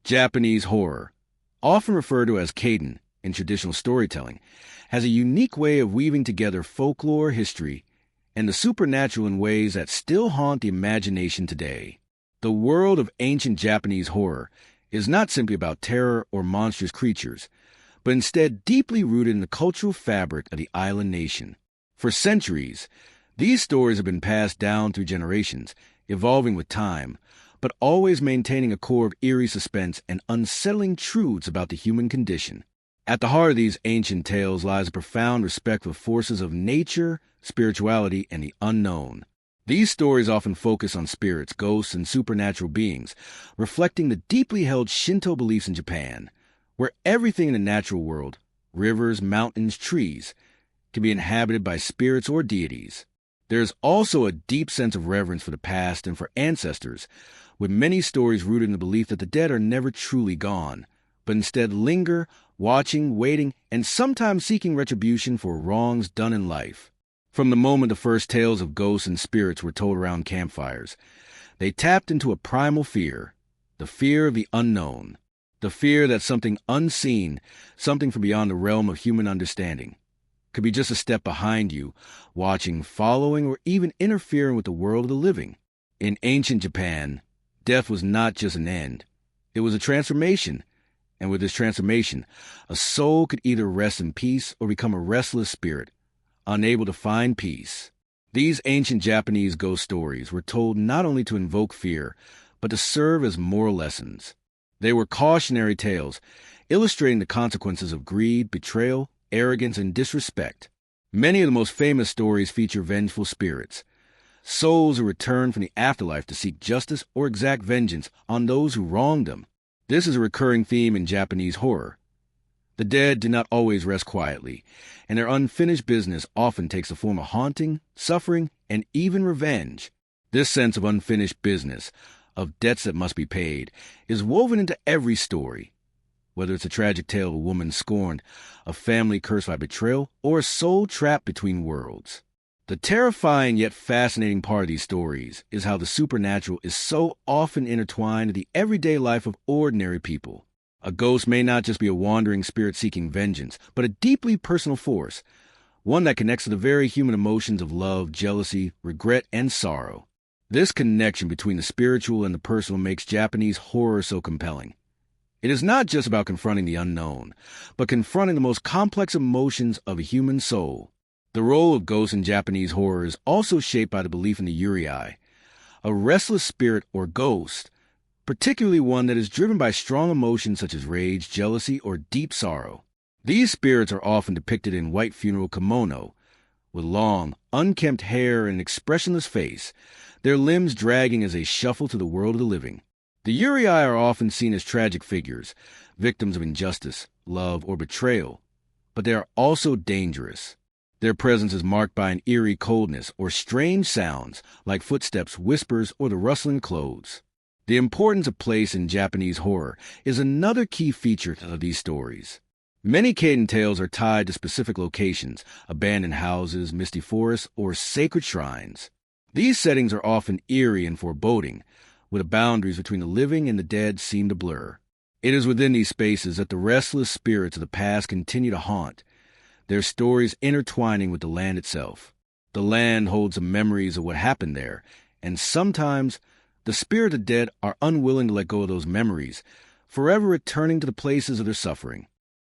Japanese horror, often referred to as kaiden in traditional storytelling, has a unique way of weaving together folklore, history, and the supernatural in ways that still haunt the imagination today. The world of ancient Japanese horror is not simply about terror or monstrous creatures, but instead deeply rooted in the cultural fabric of the island nation. For centuries, these stories have been passed down through generations, evolving with time, but always maintaining a core of eerie suspense and unsettling truths about the human condition. At the heart of these ancient tales lies a profound respect for forces of nature, spirituality, and the unknown. These stories often focus on spirits, ghosts, and supernatural beings, reflecting the deeply held Shinto beliefs in Japan, where everything in the natural world, rivers, mountains, trees, can be inhabited by spirits or deities. There is also a deep sense of reverence for the past and for ancestors, with many stories rooted in the belief that the dead are never truly gone, but instead linger, watching, waiting, and sometimes seeking retribution for wrongs done in life. From the moment the first tales of ghosts and spirits were told around campfires, they tapped into a primal fear, the fear of the unknown, the fear that something unseen, something from beyond the realm of human understanding, could be just a step behind you, watching, following, or even interfering with the world of the living. In ancient Japan, death was not just an end. It was a transformation. And with this transformation, a soul could either rest in peace or become a restless spirit, unable to find peace. These ancient Japanese ghost stories were told not only to invoke fear, but to serve as moral lessons. They were cautionary tales, illustrating the consequences of greed, betrayal, arrogance, and disrespect. Many of the most famous stories feature vengeful spirits, souls who return from the afterlife to seek justice or exact vengeance on those who wronged them. This is a recurring theme in Japanese horror. The dead do not always rest quietly, and their unfinished business often takes the form of haunting, suffering, and even revenge. This sense of unfinished business, of debts that must be paid, is woven into every story. Whether it's a tragic tale of a woman scorned, a family cursed by betrayal, or a soul trapped between worlds. The terrifying yet fascinating part of these stories is how the supernatural is so often intertwined in the everyday life of ordinary people. A ghost may not just be a wandering spirit seeking vengeance, but a deeply personal force, one that connects to the very human emotions of love, jealousy, regret, and sorrow. This connection between the spiritual and the personal makes Japanese horror so compelling. It is not just about confronting the unknown, but confronting the most complex emotions of a human soul. The role of ghosts in Japanese horror is also shaped by the belief in the yurei, a restless spirit or ghost, particularly one that is driven by strong emotions such as rage, jealousy, or deep sorrow. These spirits are often depicted in white funeral kimono, with long, unkempt hair and an expressionless face, their limbs dragging as they shuffle to the world of the living. The yurei are often seen as tragic figures, victims of injustice, love, or betrayal, but they are also dangerous. Their presence is marked by an eerie coldness or strange sounds like footsteps, whispers, or the rustling of clothes. The importance of place in Japanese horror is another key feature of these stories. Many kaiden tales are tied to specific locations, abandoned houses, misty forests, or sacred shrines. These settings are often eerie and foreboding, where the boundaries between the living and the dead seem to blur. It is within these spaces that the restless spirits of the past continue to haunt, their stories intertwining with the land itself. The land holds the memories of what happened there, and sometimes the spirits of the dead are unwilling to let go of those memories, forever returning to the places of their suffering.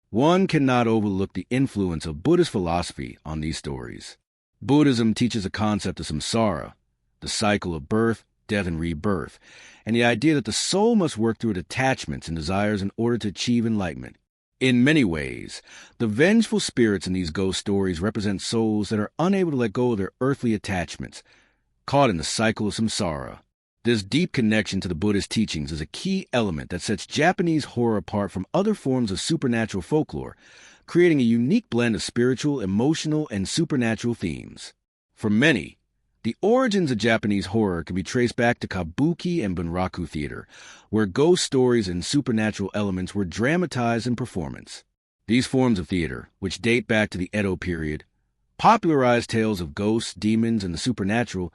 One cannot overlook the influence of Buddhist philosophy on these stories. Buddhism teaches the concept of samsara, the cycle of birth, death, and rebirth, and the idea that the soul must work through its attachments and desires in order to achieve enlightenment. In many ways, the vengeful spirits in these ghost stories represent souls that are unable to let go of their earthly attachments, caught in the cycle of samsara. This deep connection to the Buddhist teachings is a key element that sets Japanese horror apart from other forms of supernatural folklore, creating a unique blend of spiritual, emotional, and supernatural themes. For many, the origins of Japanese horror can be traced back to kabuki and bunraku theater, where ghost stories and supernatural elements were dramatized in performance. These forms of theater, which date back to the Edo period, popularized tales of ghosts, demons, and the supernatural,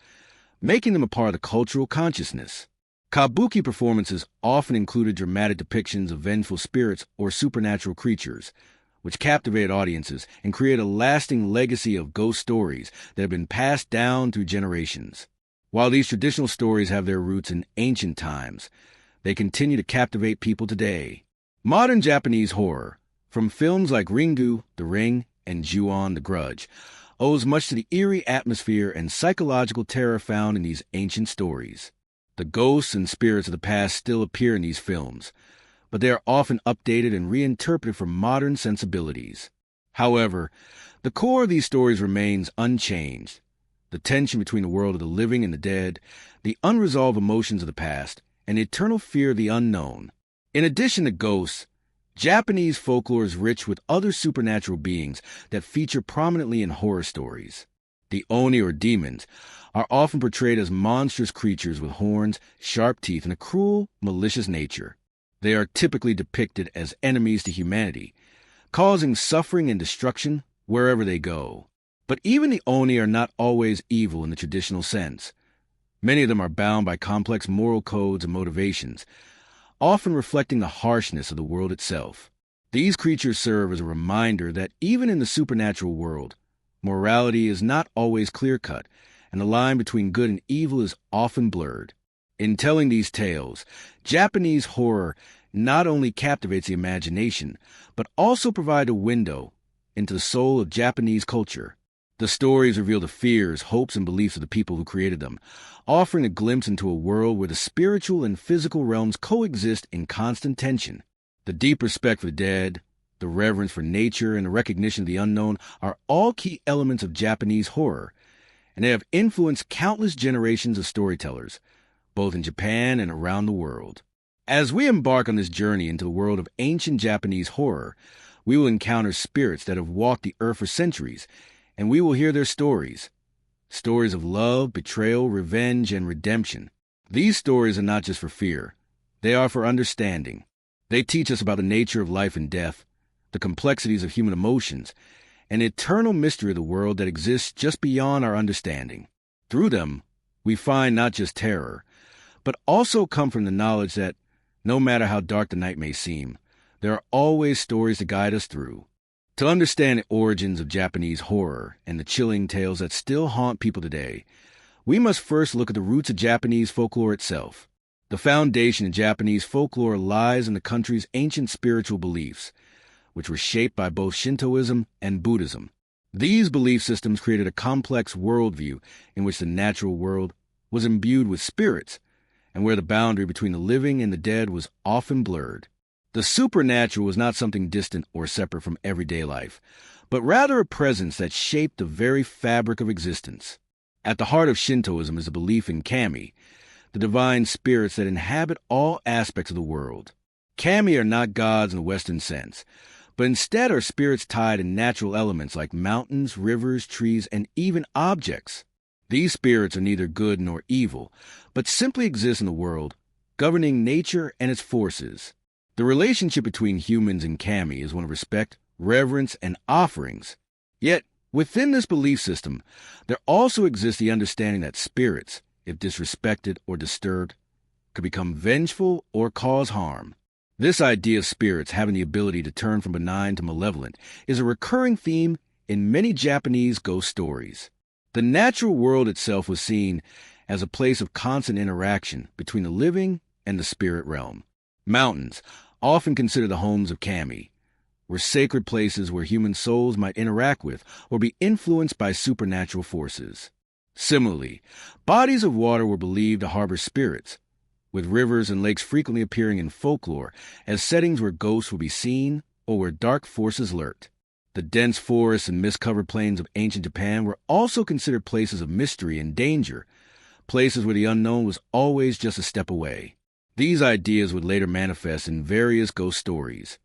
making them a part of the cultural consciousness. Kabuki performances often included dramatic depictions of vengeful spirits or supernatural creatures, which captivated audiences and created a lasting legacy of ghost stories that have been passed down through generations. While these traditional stories have their roots in ancient times, they continue to captivate people today. Modern Japanese horror, from films like Ringu, The Ring, and Ju-on, The Grudge, owes much to the eerie atmosphere and psychological terror found in these ancient stories. The ghosts and spirits of the past still appear in these films, but they are often updated and reinterpreted for modern sensibilities. However, the core of these stories remains unchanged. The tension between the world of the living and the dead, the unresolved emotions of the past, and the eternal fear of the unknown. In addition to ghosts, Japanese folklore is rich with other supernatural beings that feature prominently in horror stories. The oni, or demons, are often portrayed as monstrous creatures with horns, sharp teeth, and a cruel, malicious nature. They are typically depicted as enemies to humanity, causing suffering and destruction wherever they go. But even the oni are not always evil in the traditional sense. Many of them are bound by complex moral codes and motivations, often reflecting the harshness of the world itself. These creatures serve as a reminder that even in the supernatural world, morality is not always clear-cut, and the line between good and evil is often blurred. In telling these tales, Japanese horror not only captivates the imagination, but also provides a window into the soul of Japanese culture. The stories reveal the fears, hopes, and beliefs of the people who created them, offering a glimpse into a world where the spiritual and physical realms coexist in constant tension. The deep respect for the dead, the reverence for nature, and the recognition of the unknown are all key elements of Japanese horror, and they have influenced countless generations of storytellers, both in Japan and around the world. As we embark on this journey into the world of ancient Japanese horror, we will encounter spirits that have walked the earth for centuries, and we will hear their stories. Stories of love, betrayal, revenge, and redemption. These stories are not just for fear. They are for understanding. They teach us about the nature of life and death, the complexities of human emotions, and the eternal mystery of the world that exists just beyond our understanding. Through them, we find not just terror, but also comfort in the knowledge that, no matter how dark the night may seem, there are always stories to guide us through. To understand the origins of Japanese horror and the chilling tales that still haunt people today, we must first look at the roots of Japanese folklore itself. The foundation of Japanese folklore lies in the country's ancient spiritual beliefs, which were shaped by both Shintoism and Buddhism. These belief systems created a complex worldview in which the natural world was imbued with spirits, and where the boundary between the living and the dead was often blurred. The supernatural was not something distant or separate from everyday life, but rather a presence that shaped the very fabric of existence. At the heart of Shintoism is a belief in kami, the divine spirits that inhabit all aspects of the world. Kami are not gods in the Western sense, but instead are spirits tied in natural elements like mountains, rivers, trees, and even objects. These spirits are neither good nor evil, but simply exist in the world, governing nature and its forces. The relationship between humans and kami is one of respect, reverence, and offerings. Yet, within this belief system, there also exists the understanding that spirits, if disrespected or disturbed, could become vengeful or cause harm. This idea of spirits having the ability to turn from benign to malevolent is a recurring theme in many Japanese ghost stories. The natural world itself was seen as a place of constant interaction between the living and the spirit realm. Mountains, often considered the homes of kami, were sacred places where human souls might interact with or be influenced by supernatural forces. Similarly, bodies of water were believed to harbor spirits, with rivers and lakes frequently appearing in folklore as settings where ghosts would be seen or where dark forces lurked. The dense forests and mist-covered plains of ancient Japan were also considered places of mystery and danger, places where the unknown was always just a step away. These ideas would later manifest in various ghost stories,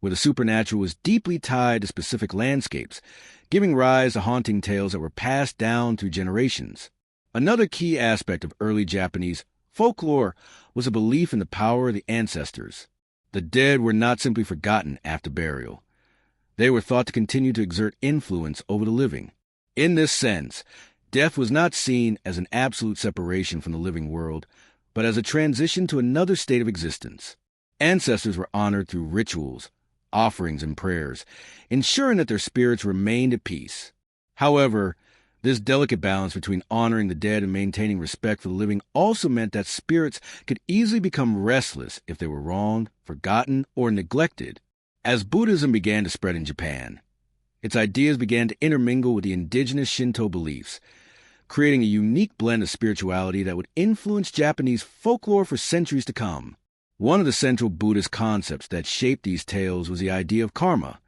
where the supernatural was deeply tied to specific landscapes, giving rise to haunting tales that were passed down through generations. Another key aspect of early Japanese folklore was a belief in the power of the ancestors. The dead were not simply forgotten after burial. They were thought to continue to exert influence over the living. In this sense, death was not seen as an absolute separation from the living world, but as a transition to another state of existence. Ancestors were honored through rituals, offerings, and prayers, ensuring that their spirits remained at peace. However, this delicate balance between honoring the dead and maintaining respect for the living also meant that spirits could easily become restless if they were wronged, forgotten, or neglected. As Buddhism began to spread in Japan, its ideas began to intermingle with the indigenous Shinto beliefs, creating a unique blend of spirituality that would influence Japanese folklore for centuries to come. One of the central Buddhist concepts that shaped these tales was the idea of karma,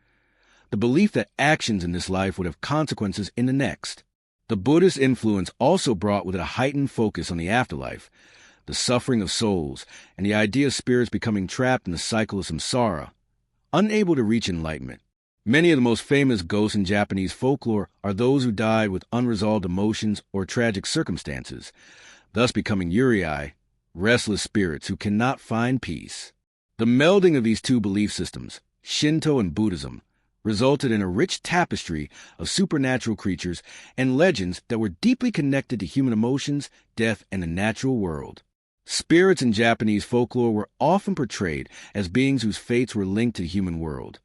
the belief that actions in this life would have consequences in the next. The Buddhist influence also brought with it a heightened focus on the afterlife, the suffering of souls, and the idea of spirits becoming trapped in the cycle of samsara, unable to reach enlightenment. Many of the most famous ghosts in Japanese folklore are those who died with unresolved emotions or tragic circumstances, thus becoming yurei, restless spirits who cannot find peace. The melding of these two belief systems, Shinto and Buddhism, resulted in a rich tapestry of supernatural creatures and legends that were deeply connected to human emotions, death, and the natural world. Spirits in Japanese folklore were often portrayed as beings whose fates were linked to the human world,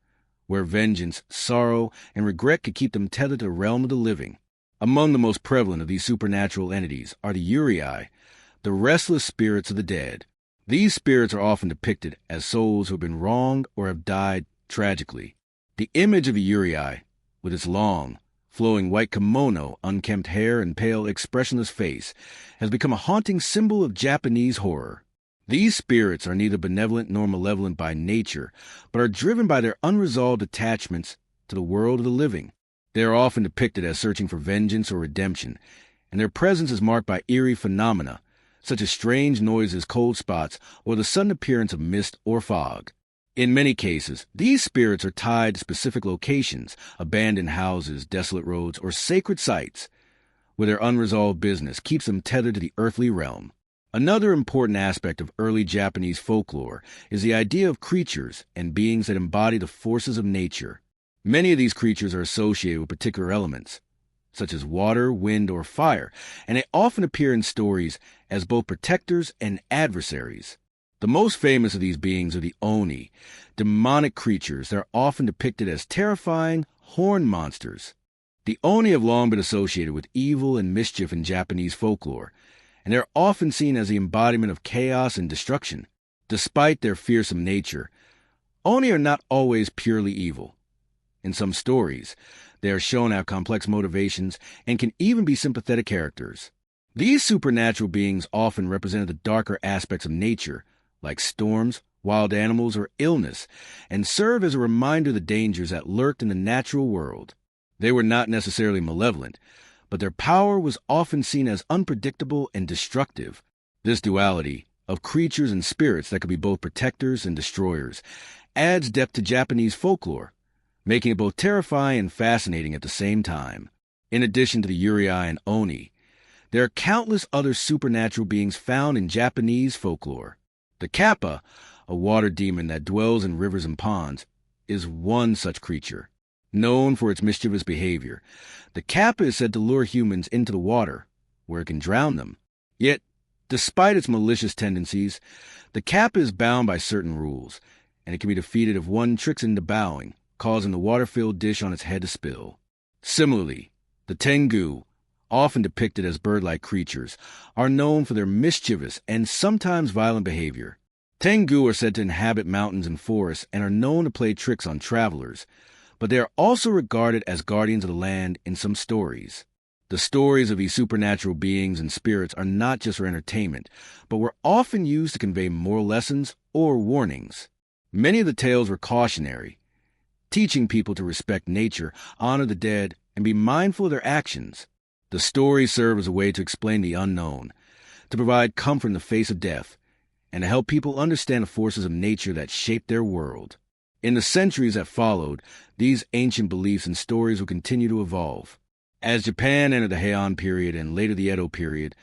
where vengeance, sorrow, and regret could keep them tethered to the realm of the living. Among the most prevalent of these supernatural entities are the yurei, the restless spirits of the dead. These spirits are often depicted as souls who have been wronged or have died tragically. The image of a yurei, with its long, flowing white kimono, unkempt hair, and pale, expressionless face, has become a haunting symbol of Japanese horror. These spirits are neither benevolent nor malevolent by nature, but are driven by their unresolved attachments to the world of the living. They are often depicted as searching for vengeance or redemption, and their presence is marked by eerie phenomena, such as strange noises, cold spots, or the sudden appearance of mist or fog. In many cases, these spirits are tied to specific locations, abandoned houses, desolate roads, or sacred sites, where their unresolved business keeps them tethered to the earthly realm. Another important aspect of early Japanese folklore is the idea of creatures and beings that embody the forces of nature. Many of these creatures are associated with particular elements, such as water, wind, or fire, and they often appear in stories as both protectors and adversaries. The most famous of these beings are the oni, demonic creatures that are often depicted as terrifying horned monsters. The oni have long been associated with evil and mischief in Japanese folklore, and they're often seen as the embodiment of chaos and destruction. Despite their fearsome nature, oni are not always purely evil. In some stories, they are shown to have complex motivations and can even be sympathetic characters. These supernatural beings often represent the darker aspects of nature, like storms, wild animals, or illness, and serve as a reminder of the dangers that lurked in the natural world. They were not necessarily malevolent, but their power was often seen as unpredictable and destructive. This duality of creatures and spirits that could be both protectors and destroyers adds depth to Japanese folklore, making it both terrifying and fascinating at the same time. In addition to the yurei and oni, there are countless other supernatural beings found in Japanese folklore. The kappa, a water demon that dwells in rivers and ponds, is one such creature. Known for its mischievous behavior, the kappa is said to lure humans into the water, where it can drown them. Yet, despite its malicious tendencies, the kappa is bound by certain rules, and it can be defeated if one tricks it into bowing, causing the water-filled dish on its head to spill. Similarly, the tengu, often depicted as bird-like creatures, are known for their mischievous and sometimes violent behavior. Tengu are said to inhabit mountains and forests and are known to play tricks on travelers, but they are also regarded as guardians of the land in some stories. The stories of these supernatural beings and spirits are not just for entertainment, but were often used to convey moral lessons or warnings. Many of the tales were cautionary, teaching people to respect nature, honor the dead, and be mindful of their actions. The stories serve as a way to explain the unknown, to provide comfort in the face of death, and to help people understand the forces of nature that shape their world. In the centuries that followed, these ancient beliefs and stories would continue to evolve. As Japan entered the Heian period and later the Edo period,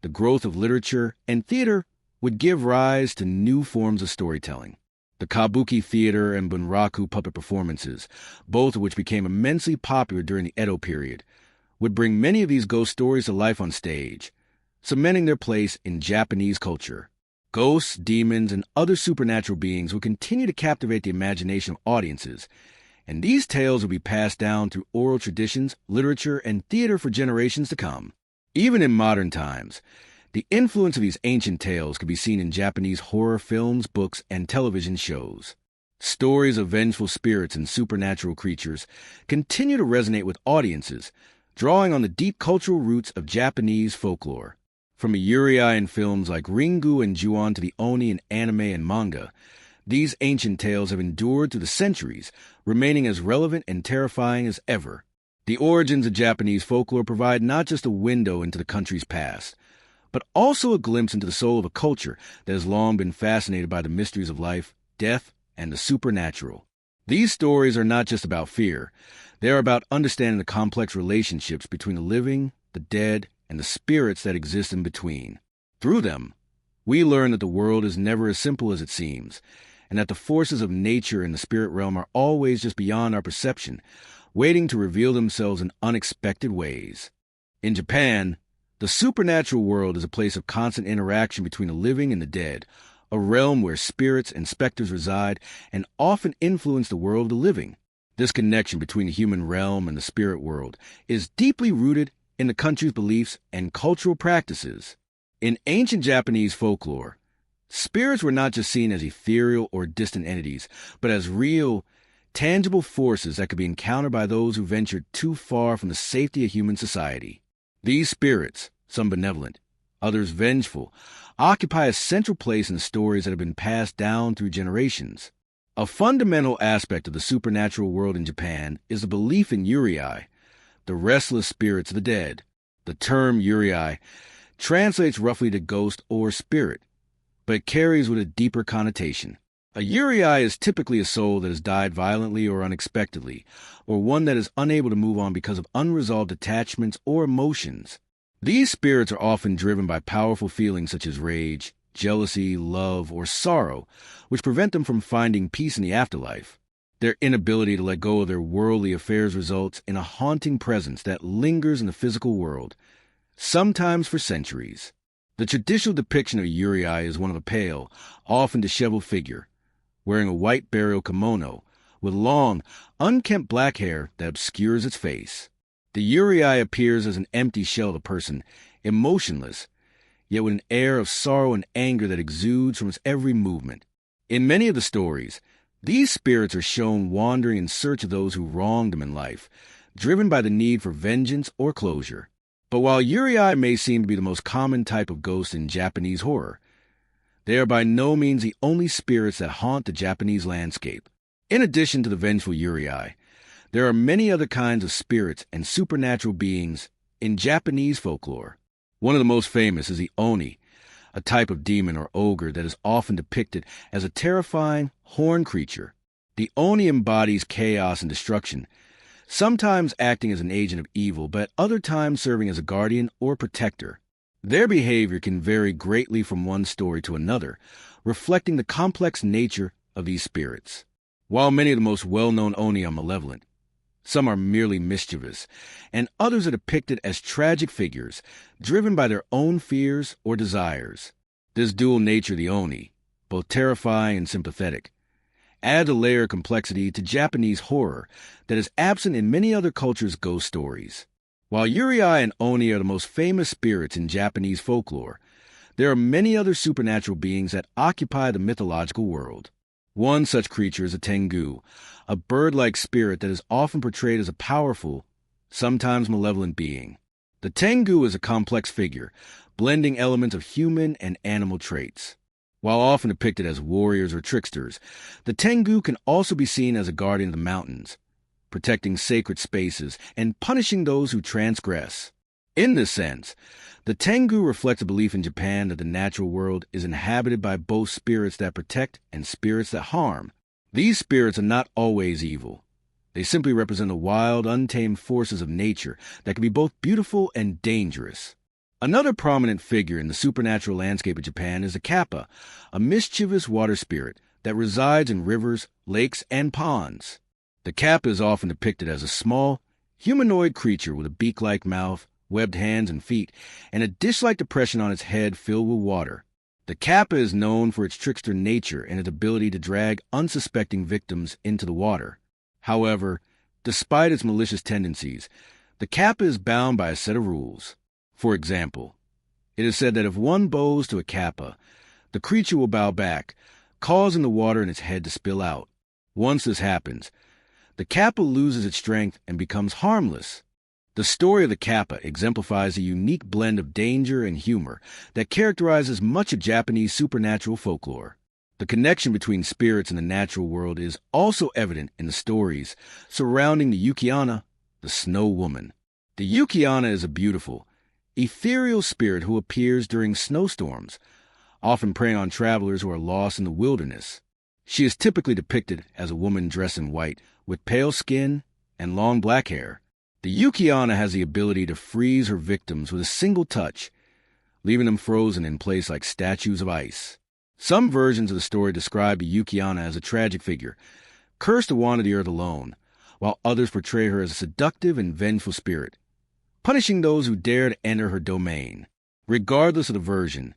the growth of literature and theater would give rise to new forms of storytelling. The kabuki theater and bunraku puppet performances, both of which became immensely popular during the Edo period, would bring many of these ghost stories to life on stage. cementing their place in Japanese culture. Ghosts, demons, and other supernatural beings will continue to captivate the imagination of audiences, and these tales will be passed down through oral traditions, literature, and theater for generations to come. Even in modern times, the influence of these ancient tales can be seen in Japanese horror films, books, and television shows. Stories of vengeful spirits and supernatural creatures continue to resonate with audiences, drawing on the deep cultural roots of Japanese folklore. From a yurei in films like Ringu and Ju-on to the Oni in anime and manga, these ancient tales have endured through the centuries, remaining as relevant and terrifying as ever. The origins of Japanese folklore provide not just a window into the country's past, but also a glimpse into the soul of a culture that has long been fascinated by the mysteries of life, death, and the supernatural. These stories are not just about fear. They are about understanding the complex relationships between the living, the dead, and the spirits that exist in between. Through them, we learn that the world is never as simple as it seems, and that the forces of nature and the spirit realm are always just beyond our perception, waiting to reveal themselves in unexpected ways. In Japan, the supernatural world is a place of constant interaction between the living and the dead, a realm where spirits and specters reside and often influence the world of the living. This connection between the human realm and the spirit world is deeply rooted in the country's beliefs and cultural practices. In ancient Japanese folklore, spirits were not just seen as ethereal or distant entities, but as real, tangible forces that could be encountered by those who ventured too far from the safety of human society. These spirits, some benevolent, others vengeful, occupy a central place in the stories that have been passed down through generations. A fundamental aspect of the supernatural world in Japan is the belief in yurei, the restless spirits of the dead. The term yurei translates roughly to ghost or spirit, but it carries with a deeper connotation. A yurei is typically a soul that has died violently or unexpectedly, or one that is unable to move on because of unresolved attachments or emotions. These spirits are often driven by powerful feelings such as rage, jealousy, love, or sorrow, which prevent them from finding peace in the afterlife. Their inability to let go of their worldly affairs results in a haunting presence that lingers in the physical world, sometimes for centuries. The traditional depiction of a yurei is one of a pale, often disheveled figure, wearing a white burial kimono, with long, unkempt black hair that obscures its face. The yurei appears as an empty shell of a person, emotionless, yet with an air of sorrow and anger that exudes from its every movement. In many of the stories, these spirits are shown wandering in search of those who wronged them in life, driven by the need for vengeance or closure. But while yurei may seem to be the most common type of ghost in Japanese horror, they are by no means the only spirits that haunt the Japanese landscape. In addition to the vengeful yurei, there are many other kinds of spirits and supernatural beings in Japanese folklore. One of the most famous is the Oni, a type of demon or ogre that is often depicted as a terrifying, horned creature. The Oni embodies chaos and destruction, sometimes acting as an agent of evil, but at other times serving as a guardian or protector. Their behavior can vary greatly from one story to another, reflecting the complex nature of these spirits. While many of the most well-known Oni are malevolent, some are merely mischievous, and others are depicted as tragic figures, driven by their own fears or desires. This dual nature of the Oni, both terrifying and sympathetic, add a layer of complexity to Japanese horror that is absent in many other cultures' ghost stories. While yurei and Oni are the most famous spirits in Japanese folklore, there are many other supernatural beings that occupy the mythological world. One such creature is a tengu, a bird-like spirit that is often portrayed as a powerful, sometimes malevolent being. The tengu is a complex figure, blending elements of human and animal traits. While often depicted as warriors or tricksters, the tengu can also be seen as a guardian of the mountains, protecting sacred spaces and punishing those who transgress. In this sense, the tengu reflects a belief in Japan that the natural world is inhabited by both spirits that protect and spirits that harm. These spirits are not always evil. They simply represent the wild, untamed forces of nature that can be both beautiful and dangerous. Another prominent figure in the supernatural landscape of Japan is the kappa, a mischievous water spirit that resides in rivers, lakes, and ponds. The kappa is often depicted as a small, humanoid creature with a beak-like mouth, webbed hands and feet, and a dish-like depression on its head filled with water. The kappa is known for its trickster nature and its ability to drag unsuspecting victims into the water. However, despite its malicious tendencies, the kappa is bound by a set of rules. For example, it is said that if one bows to a kappa, the creature will bow back, causing the water in its head to spill out. Once this happens, the kappa loses its strength and becomes harmless. The story of the kappa exemplifies a unique blend of danger and humor that characterizes much of Japanese supernatural folklore. The connection between spirits and the natural world is also evident in the stories surrounding the Yuki-onna, the Snow Woman. The Yuki-onna is a beautiful, ethereal spirit who appears during snowstorms, often preying on travelers who are lost in the wilderness. She is typically depicted as a woman dressed in white, with pale skin and long black hair. The Yuki-onna has the ability to freeze her victims with a single touch, leaving them frozen in place like statues of ice. Some versions of the story describe the Yuki-onna as a tragic figure, cursed to wander the earth alone, while others portray her as a seductive and vengeful spirit, punishing those who dare to enter her domain. Regardless of the version,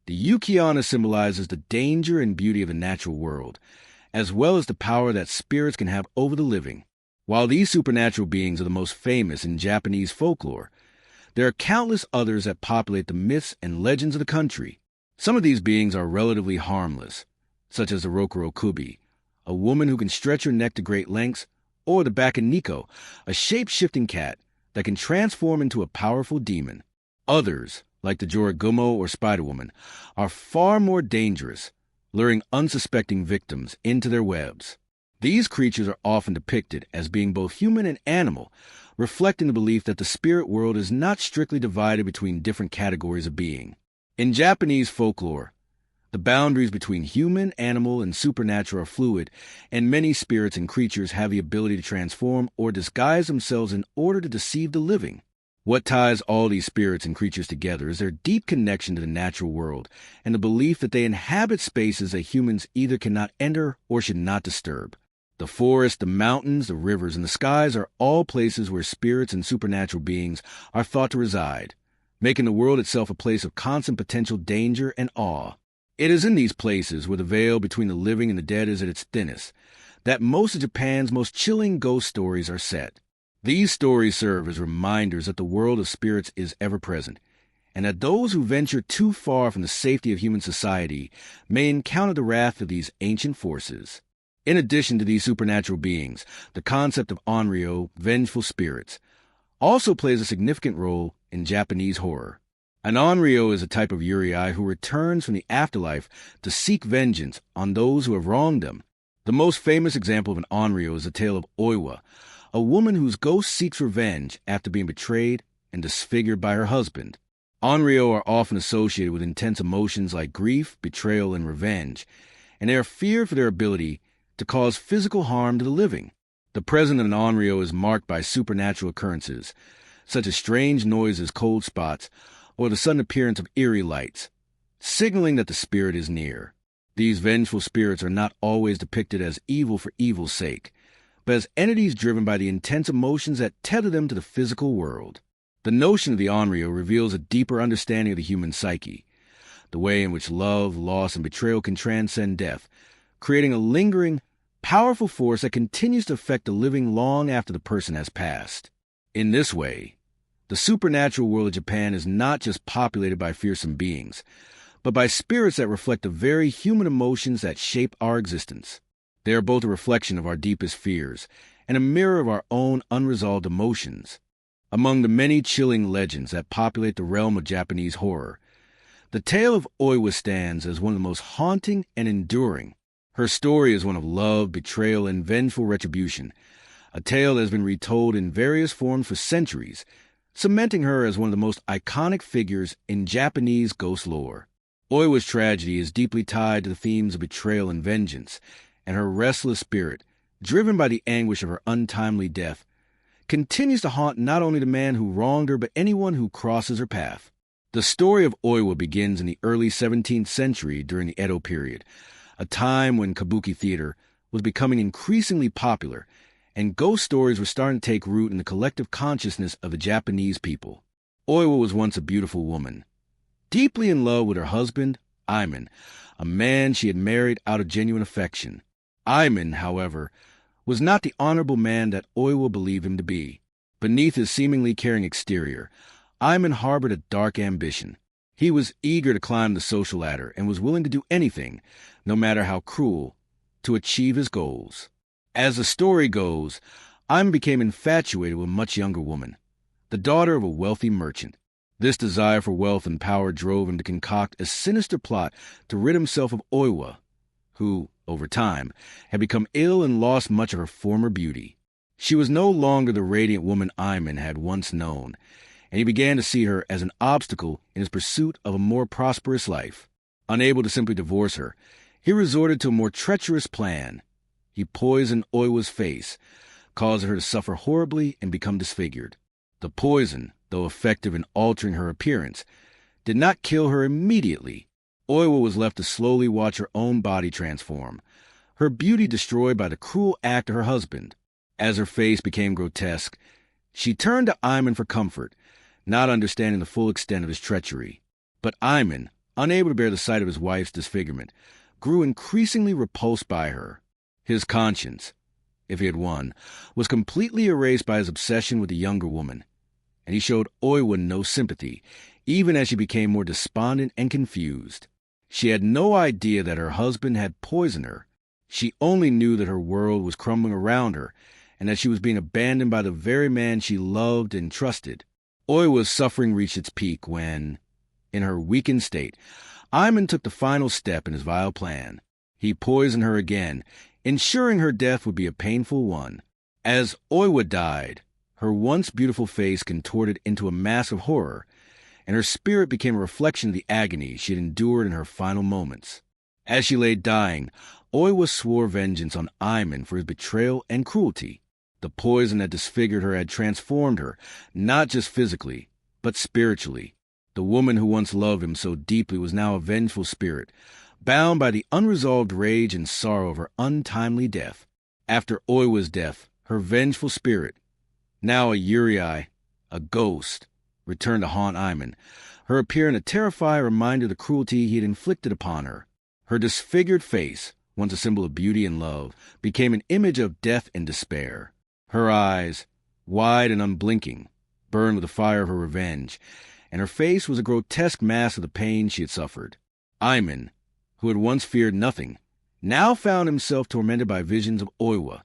the Yuki-onna symbolizes the danger and beauty of the natural world, as well as the power that spirits can have over the living. While these supernatural beings are the most famous in Japanese folklore, there are countless others that populate the myths and legends of the country. Some of these beings are relatively harmless, such as the Rokuro-kubi, a woman who can stretch her neck to great lengths, or the Bakaniko, a shape-shifting cat that can transform into a powerful demon. Others, like the Joragumo or Spider-Woman, are far more dangerous, luring unsuspecting victims into their webs. These creatures are often depicted as being both human and animal, reflecting the belief that the spirit world is not strictly divided between different categories of being. In Japanese folklore, the boundaries between human, animal, and supernatural are fluid, and many spirits and creatures have the ability to transform or disguise themselves in order to deceive the living. What ties all these spirits and creatures together is their deep connection to the natural world and the belief that they inhabit spaces that humans either cannot enter or should not disturb. The forest, the mountains, the rivers, and the skies are all places where spirits and supernatural beings are thought to reside, making the world itself a place of constant potential danger and awe. It is in these places, where the veil between the living and the dead is at its thinnest, that most of Japan's most chilling ghost stories are set. These stories serve as reminders that the world of spirits is ever present, and that those who venture too far from the safety of human society may encounter the wrath of these ancient forces. In addition to these supernatural beings, the concept of onryo, vengeful spirits, also plays a significant role in Japanese horror. An onryo is a type of yurei who returns from the afterlife to seek vengeance on those who have wronged them. The most famous example of an onryo is the tale of Oiwa, a woman whose ghost seeks revenge after being betrayed and disfigured by her husband. Onryo are often associated with intense emotions like grief, betrayal, and revenge, and they are feared for their ability to cause physical harm to the living. The presence of an onryo is marked by supernatural occurrences, such as strange noises, cold spots, or the sudden appearance of eerie lights, signaling that the spirit is near. These vengeful spirits are not always depicted as evil for evil's sake, but as entities driven by the intense emotions that tether them to the physical world. The notion of the onryo reveals a deeper understanding of the human psyche, the way in which love, loss, and betrayal can transcend death, creating a lingering, powerful force that continues to affect the living long after the person has passed. In this way, the supernatural world of Japan is not just populated by fearsome beings, but by spirits that reflect the very human emotions that shape our existence. They are both a reflection of our deepest fears and a mirror of our own unresolved emotions. Among the many chilling legends that populate the realm of Japanese horror, the tale of Oiwa stands as one of the most haunting and enduring. Her story is one of love, betrayal, and vengeful retribution, a tale that has been retold in various forms for centuries, cementing her as one of the most iconic figures in Japanese ghost lore. Oiwa's tragedy is deeply tied to the themes of betrayal and vengeance, and her restless spirit, driven by the anguish of her untimely death, continues to haunt not only the man who wronged her but anyone who crosses her path. The story of Oiwa begins in the early 17th century during the Edo period, a time when kabuki theater was becoming increasingly popular, and ghost stories were starting to take root in the collective consciousness of the Japanese people. Oiwa was once a beautiful woman, deeply in love with her husband, Iman, a man she had married out of genuine affection. Iman, however, was not the honorable man that Oiwa believed him to be. Beneath his seemingly caring exterior, Iman harbored a dark ambition. He was eager to climb the social ladder and was willing to do anything, no matter how cruel, to achieve his goals. As the story goes, Iman became infatuated with a much younger woman, the daughter of a wealthy merchant. This desire for wealth and power drove him to concoct a sinister plot to rid himself of Oiwa, who, over time, had become ill and lost much of her former beauty. She was no longer the radiant woman Iman had once known, and he began to see her as an obstacle in his pursuit of a more prosperous life. Unable to simply divorce her, he resorted to a more treacherous plan. He poisoned Oiwa's face, causing her to suffer horribly and become disfigured. The poison, though effective in altering her appearance, did not kill her immediately. Oiwa was left to slowly watch her own body transform, her beauty destroyed by the cruel act of her husband. As her face became grotesque, she turned to Iman for comfort, not understanding the full extent of his treachery. But Iman, unable to bear the sight of his wife's disfigurement, grew increasingly repulsed by her. His conscience, if he had one, was completely erased by his obsession with the younger woman, and he showed Oiwa no sympathy, even as she became more despondent and confused. She had no idea that her husband had poisoned her. She only knew that her world was crumbling around her, and that she was being abandoned by the very man she loved and trusted. Oiwa's suffering reached its peak when, in her weakened state, Iman took the final step in his vile plan. He poisoned her again, ensuring her death would be a painful one. As Oiwa died, her once beautiful face contorted into a mask of horror, and her spirit became a reflection of the agony she had endured in her final moments. As she lay dying, Oiwa swore vengeance on Iman for his betrayal and cruelty. The poison that disfigured her had transformed her, not just physically, but spiritually. The woman who once loved him so deeply was now a vengeful spirit, bound by the unresolved rage and sorrow of her untimely death. After Oiwa's death, her vengeful spirit, now a Uriai, a ghost, returned to haunt Iman, her appearing a terrifying reminder of the cruelty he had inflicted upon her. Her disfigured face, once a symbol of beauty and love, became an image of death and despair. Her eyes, wide and unblinking, burned with the fire of her revenge, and her face was a grotesque mask of the pain she had suffered. Iman, who had once feared nothing, now found himself tormented by visions of Oiwa,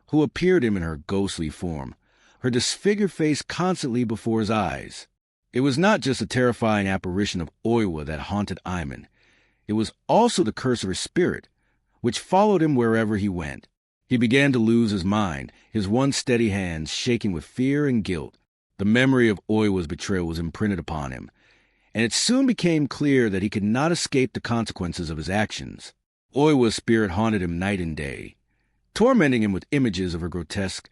who appeared to him in her ghostly form, her disfigured face constantly before his eyes. It was not just a terrifying apparition of Oiwa that haunted Iman. It was also the curse of her spirit, which followed him wherever he went. He began to lose his mind, his once steady hands shaking with fear and guilt. The memory of Oiwa's betrayal was imprinted upon him, and it soon became clear that he could not escape the consequences of his actions. Oiwa's spirit haunted him night and day, tormenting him with images of her grotesque,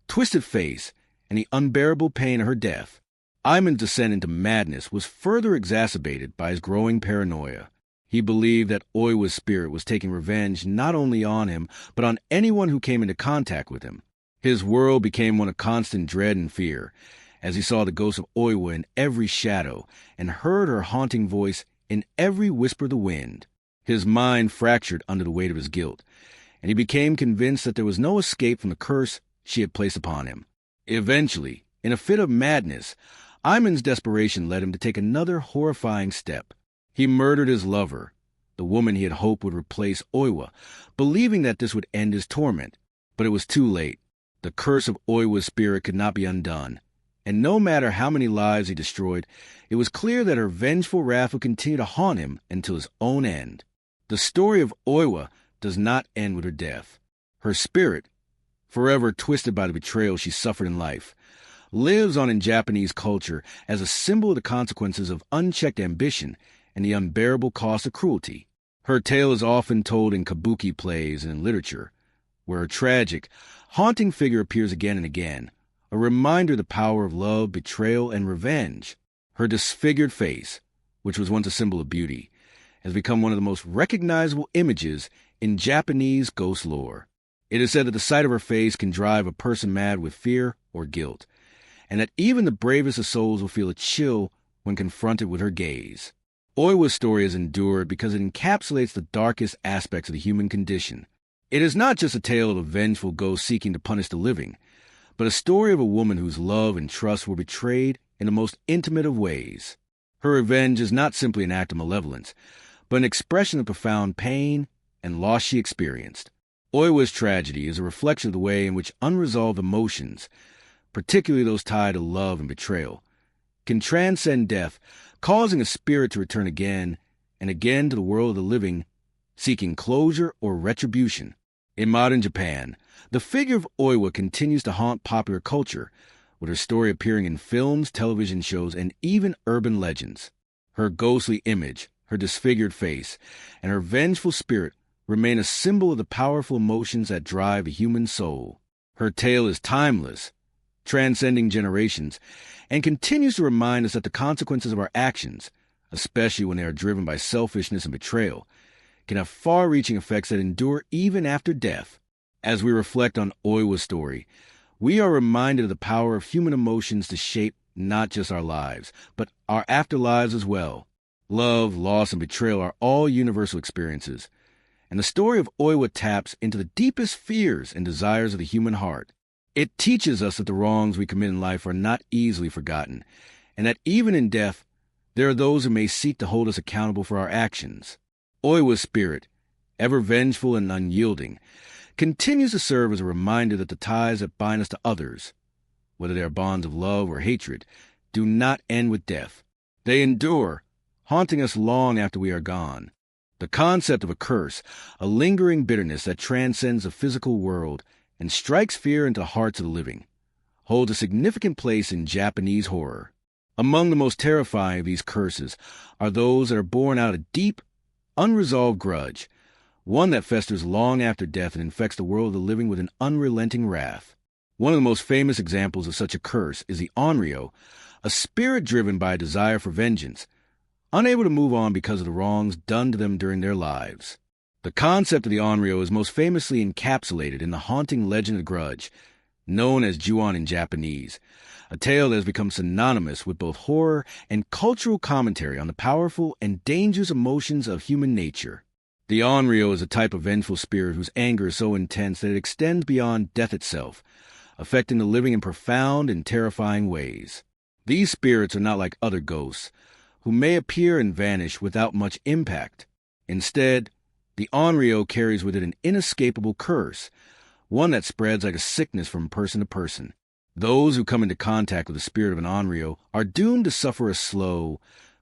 twisted face and the unbearable pain of her death. Iman's descent into madness was further exacerbated by his growing paranoia. He believed that Oiwa's spirit was taking revenge not only on him, but on anyone who came into contact with him. His world became one of constant dread and fear, as he saw the ghost of Oiwa in every shadow and heard her haunting voice in every whisper of the wind. His mind fractured under the weight of his guilt, and he became convinced that there was no escape from the curse she had placed upon him. Eventually, in a fit of madness, Iman's desperation led him to take another horrifying step. He murdered his lover, the woman he had hoped would replace Oiwa, believing that this would end his torment. But it was too late. The curse of Oiwa's spirit could not be undone, and no matter how many lives he destroyed, it was clear that her vengeful wrath would continue to haunt him until his own end. The story of Oiwa does not end with her death. Her spirit, forever twisted by the betrayal she suffered in life, lives on in Japanese culture as a symbol of the consequences of unchecked ambition and the unbearable cost of cruelty. Her tale is often told in kabuki plays and in literature, where a tragic, haunting figure appears again and again, a reminder of the power of love, betrayal, and revenge. Her disfigured face, which was once a symbol of beauty, has become one of the most recognizable images in Japanese ghost lore. It is said that the sight of her face can drive a person mad with fear or guilt, and that even the bravest of souls will feel a chill when confronted with her gaze. Oiwa's story has endured because it encapsulates the darkest aspects of the human condition. It is not just a tale of a vengeful ghost seeking to punish the living, but a story of a woman whose love and trust were betrayed in the most intimate of ways. Her revenge is not simply an act of malevolence, but an expression of profound pain and loss she experienced. Oiwa's tragedy is a reflection of the way in which unresolved emotions, particularly those tied to love and betrayal, can transcend death, causing a spirit to return again and again to the world of the living, seeking closure or retribution. In modern Japan, the figure of Oiwa continues to haunt popular culture, with her story appearing in films, television shows, and even urban legends. Her ghostly image, her disfigured face, and her vengeful spirit remain a symbol of the powerful emotions that drive the human soul. Her tale is timeless, transcending generations, and continues to remind us that the consequences of our actions, especially when they are driven by selfishness and betrayal, can have far-reaching effects that endure even after death. As we reflect on Oiwa's story, we are reminded of the power of human emotions to shape not just our lives, but our afterlives as well. Love, loss, and betrayal are all universal experiences, and the story of Oiwa taps into the deepest fears and desires of the human heart. It teaches us that the wrongs we commit in life are not easily forgotten, and that even in death, there are those who may seek to hold us accountable for our actions. Oiwa's spirit, ever vengeful and unyielding, continues to serve as a reminder that the ties that bind us to others, whether they are bonds of love or hatred, do not end with death. They endure, haunting us long after we are gone. The concept of a curse, a lingering bitterness that transcends the physical world and strikes fear into the hearts of the living, holds a significant place in Japanese horror. Among the most terrifying of these curses are those that are born out of deep, unresolved grudge, one that festers long after death and infects the world of the living with an unrelenting wrath. One of the most famous examples of such a curse is the onryo, a spirit driven by a desire for vengeance, unable to move on because of the wrongs done to them during their lives. The concept of the onryo is most famously encapsulated in the haunting legend of the grudge, known as Ju-on in Japanese, a tale that has become synonymous with both horror and cultural commentary on the powerful and dangerous emotions of human nature. The onryo is a type of vengeful spirit whose anger is so intense that it extends beyond death itself, affecting the living in profound and terrifying ways. These spirits are not like other ghosts, who may appear and vanish without much impact. Instead, the onryo carries with it an inescapable curse, one that spreads like a sickness from person to person. Those who come into contact with the spirit of an onryo are doomed to suffer a slow,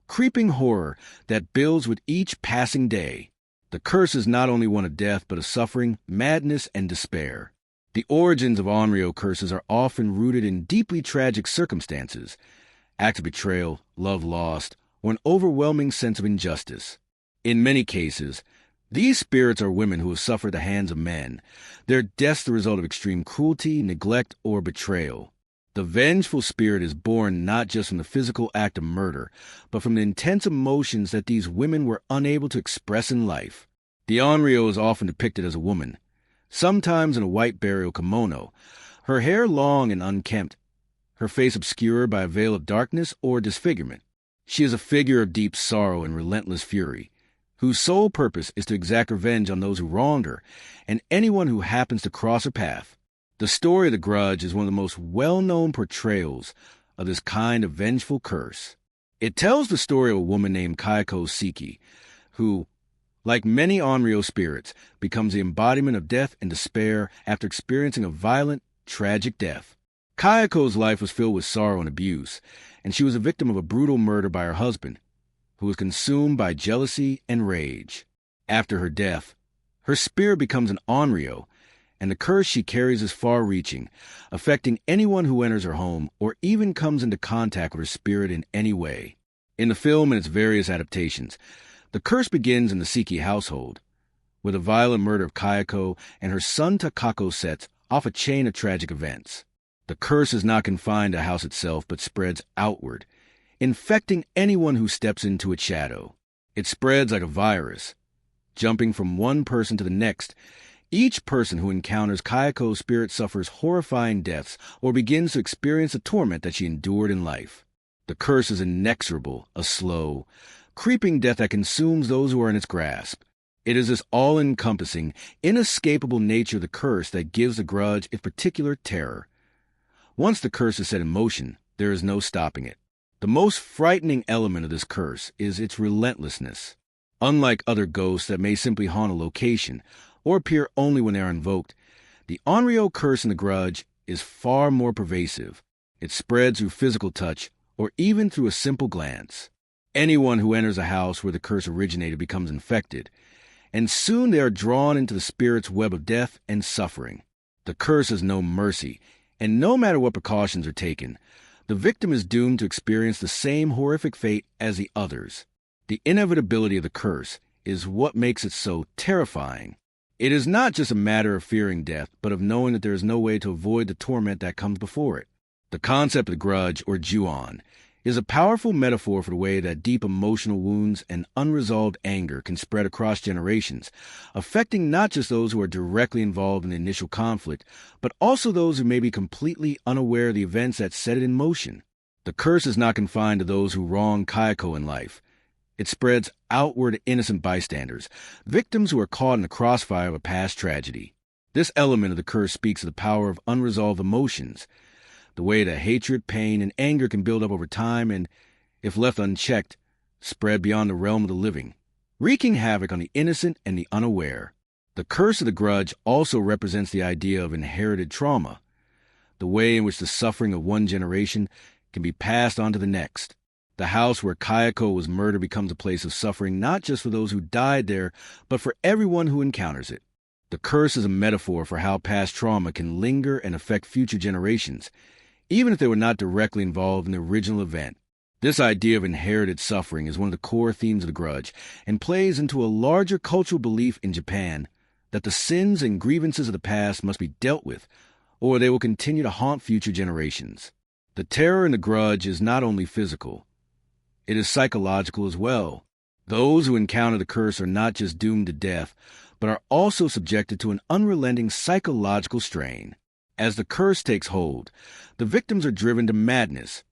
creeping horror that builds with each passing day. The curse is not only one of death, but of suffering, madness, and despair. The origins of onryo curses are often rooted in deeply tragic circumstances, acts of betrayal, love lost, or an overwhelming sense of injustice. In many cases, these spirits are women who have suffered at the hands of men, their deaths the result of extreme cruelty, neglect, or betrayal. The vengeful spirit is born not just from the physical act of murder, but from the intense emotions that these women were unable to express in life. The onryo is often depicted as a woman, sometimes in a white burial kimono, her hair long and unkempt, her face obscured by a veil of darkness or disfigurement. She is a figure of deep sorrow and relentless fury, whose sole purpose is to exact revenge on those who wronged her and anyone who happens to cross her path. The story of the grudge is one of the most well-known portrayals of this kind of vengeful curse. It tells the story of a woman named Kayako Seki, who, like many onryo spirits, becomes the embodiment of death and despair after experiencing a violent, tragic death. Kayako's life was filled with sorrow and abuse, and she was a victim of a brutal murder by her husband, who was consumed by jealousy and rage. After her death, her spirit becomes an onryo, and the curse she carries is far-reaching, affecting anyone who enters her home or even comes into contact with her spirit in any way. In the film and its various adaptations, the curse begins in the Seki household, where the violent murder of Kayako and her son Takako sets off a chain of tragic events. The curse is not confined to the house itself, but spreads outward, infecting anyone who steps into its shadow. It spreads like a virus, jumping from one person to the next, Each person who encounters Kayako's spirit suffers horrifying deaths or begins to experience the torment that she endured in life. The curse is inexorable, a slow, creeping death that consumes those who are in its grasp. It is this all-encompassing, inescapable nature of the curse that gives the grudge its particular terror. Once the curse is set in motion, there is no stopping it. The most frightening element of this curse is its relentlessness. Unlike other ghosts that may simply haunt a location or appear only when they are invoked, the Onryo curse in the grudge is far more pervasive. It spreads through physical touch or even through a simple glance. Anyone who enters a house where the curse originated becomes infected, and soon they are drawn into the spirit's web of death and suffering. The curse has no mercy, and no matter what precautions are taken, the victim is doomed to experience the same horrific fate as the others. The inevitability of the curse is what makes it so terrifying. It is not just a matter of fearing death, but of knowing that there is no way to avoid the torment that comes before it. The concept of the grudge, or Ju-on, is a powerful metaphor for the way that deep emotional wounds and unresolved anger can spread across generations, affecting not just those who are directly involved in the initial conflict, but also those who may be completely unaware of the events that set it in motion. The curse is not confined to those who wrong Kayako in life. It spreads outward to innocent bystanders, victims who are caught in the crossfire of a past tragedy. This element of the curse speaks of the power of unresolved emotions, the way that hatred, pain, and anger can build up over time and, if left unchecked, spread beyond the realm of the living, wreaking havoc on the innocent and the unaware. The curse of the grudge also represents the idea of inherited trauma, the way in which the suffering of one generation can be passed on to the next. The house where Kayako was murdered becomes a place of suffering not just for those who died there, but for everyone who encounters it. The curse is a metaphor for how past trauma can linger and affect future generations, even if they were not directly involved in the original event. This idea of inherited suffering is one of the core themes of the grudge and plays into a larger cultural belief in Japan that the sins and grievances of the past must be dealt with, or they will continue to haunt future generations. The terror in the grudge is not only physical, it is psychological as well. Those who encounter the curse are not just doomed to death, but are also subjected to an unrelenting psychological strain. As the curse takes hold, the victims are driven to madness,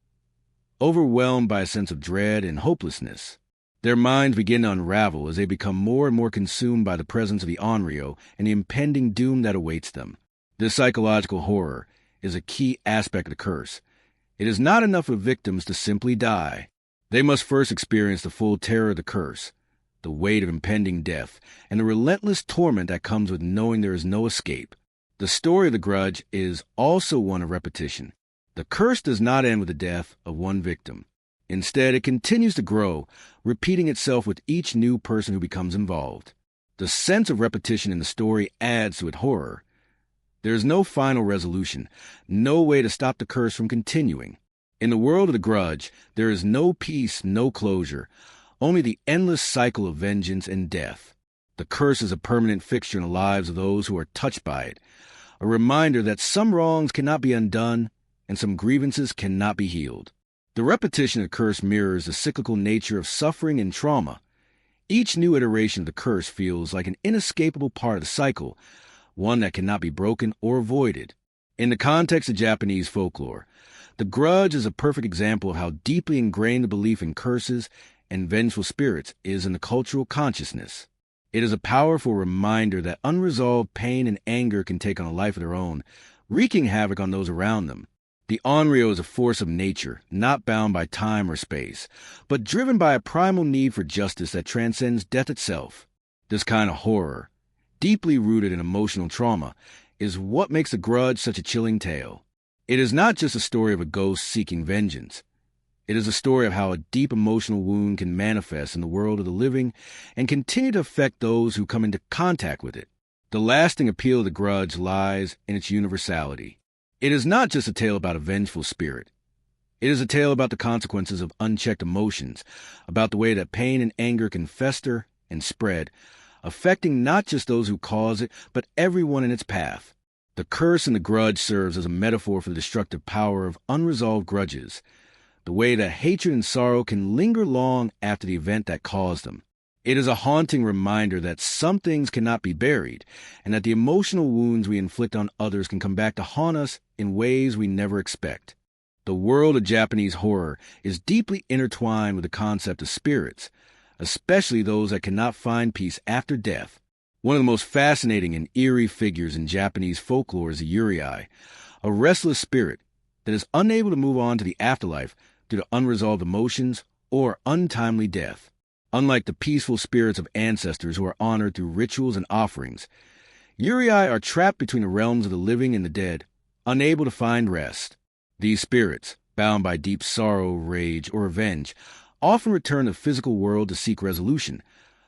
overwhelmed by a sense of dread and hopelessness. Their minds begin to unravel as they become more and more consumed by the presence of the Onryo and the impending doom that awaits them. This psychological horror is a key aspect of the curse. It is not enough for victims to simply die. They must first experience the full terror of the curse, the weight of impending death, and the relentless torment that comes with knowing there is no escape. The story of the grudge is also one of repetition. The curse does not end with the death of one victim. Instead, it continues to grow, repeating itself with each new person who becomes involved. The sense of repetition in the story adds to its horror. There is no final resolution, no way to stop the curse from continuing. In the world of the grudge, there is no peace, no closure, only the endless cycle of vengeance and death. The curse is a permanent fixture in the lives of those who are touched by it, a reminder that some wrongs cannot be undone and some grievances cannot be healed. The repetition of the curse mirrors the cyclical nature of suffering and trauma. Each new iteration of the curse feels like an inescapable part of the cycle, one that cannot be broken or avoided. In the context of Japanese folklore, the grudge is a perfect example of how deeply ingrained the belief in curses and vengeful spirits is in the cultural consciousness. It is a powerful reminder that unresolved pain and anger can take on a life of their own, wreaking havoc on those around them. The Onryo is a force of nature, not bound by time or space, but driven by a primal need for justice that transcends death itself. This kind of horror, deeply rooted in emotional trauma, is what makes the grudge such a chilling tale. It is not just a story of a ghost seeking vengeance. It is a story of how a deep emotional wound can manifest in the world of the living and continue to affect those who come into contact with it. The lasting appeal of the grudge lies in its universality. It is not just a tale about a vengeful spirit. It is a tale about the consequences of unchecked emotions, about the way that pain and anger can fester and spread, affecting not just those who cause it, but everyone in its path. The curse and the grudge serves as a metaphor for the destructive power of unresolved grudges, the way that hatred and sorrow can linger long after the event that caused them. It is a haunting reminder that some things cannot be buried, and that the emotional wounds we inflict on others can come back to haunt us in ways we never expect. The world of Japanese horror is deeply intertwined with the concept of spirits, especially those that cannot find peace after death. One of the most fascinating and eerie figures in Japanese folklore is the yurei, a restless spirit that is unable to move on to the afterlife due to unresolved emotions or untimely death. Unlike the peaceful spirits of ancestors who are honored through rituals and offerings, yurei are trapped between the realms of the living and the dead, unable to find rest. These spirits, bound by deep sorrow, rage, or revenge, often return to the physical world to seek resolution,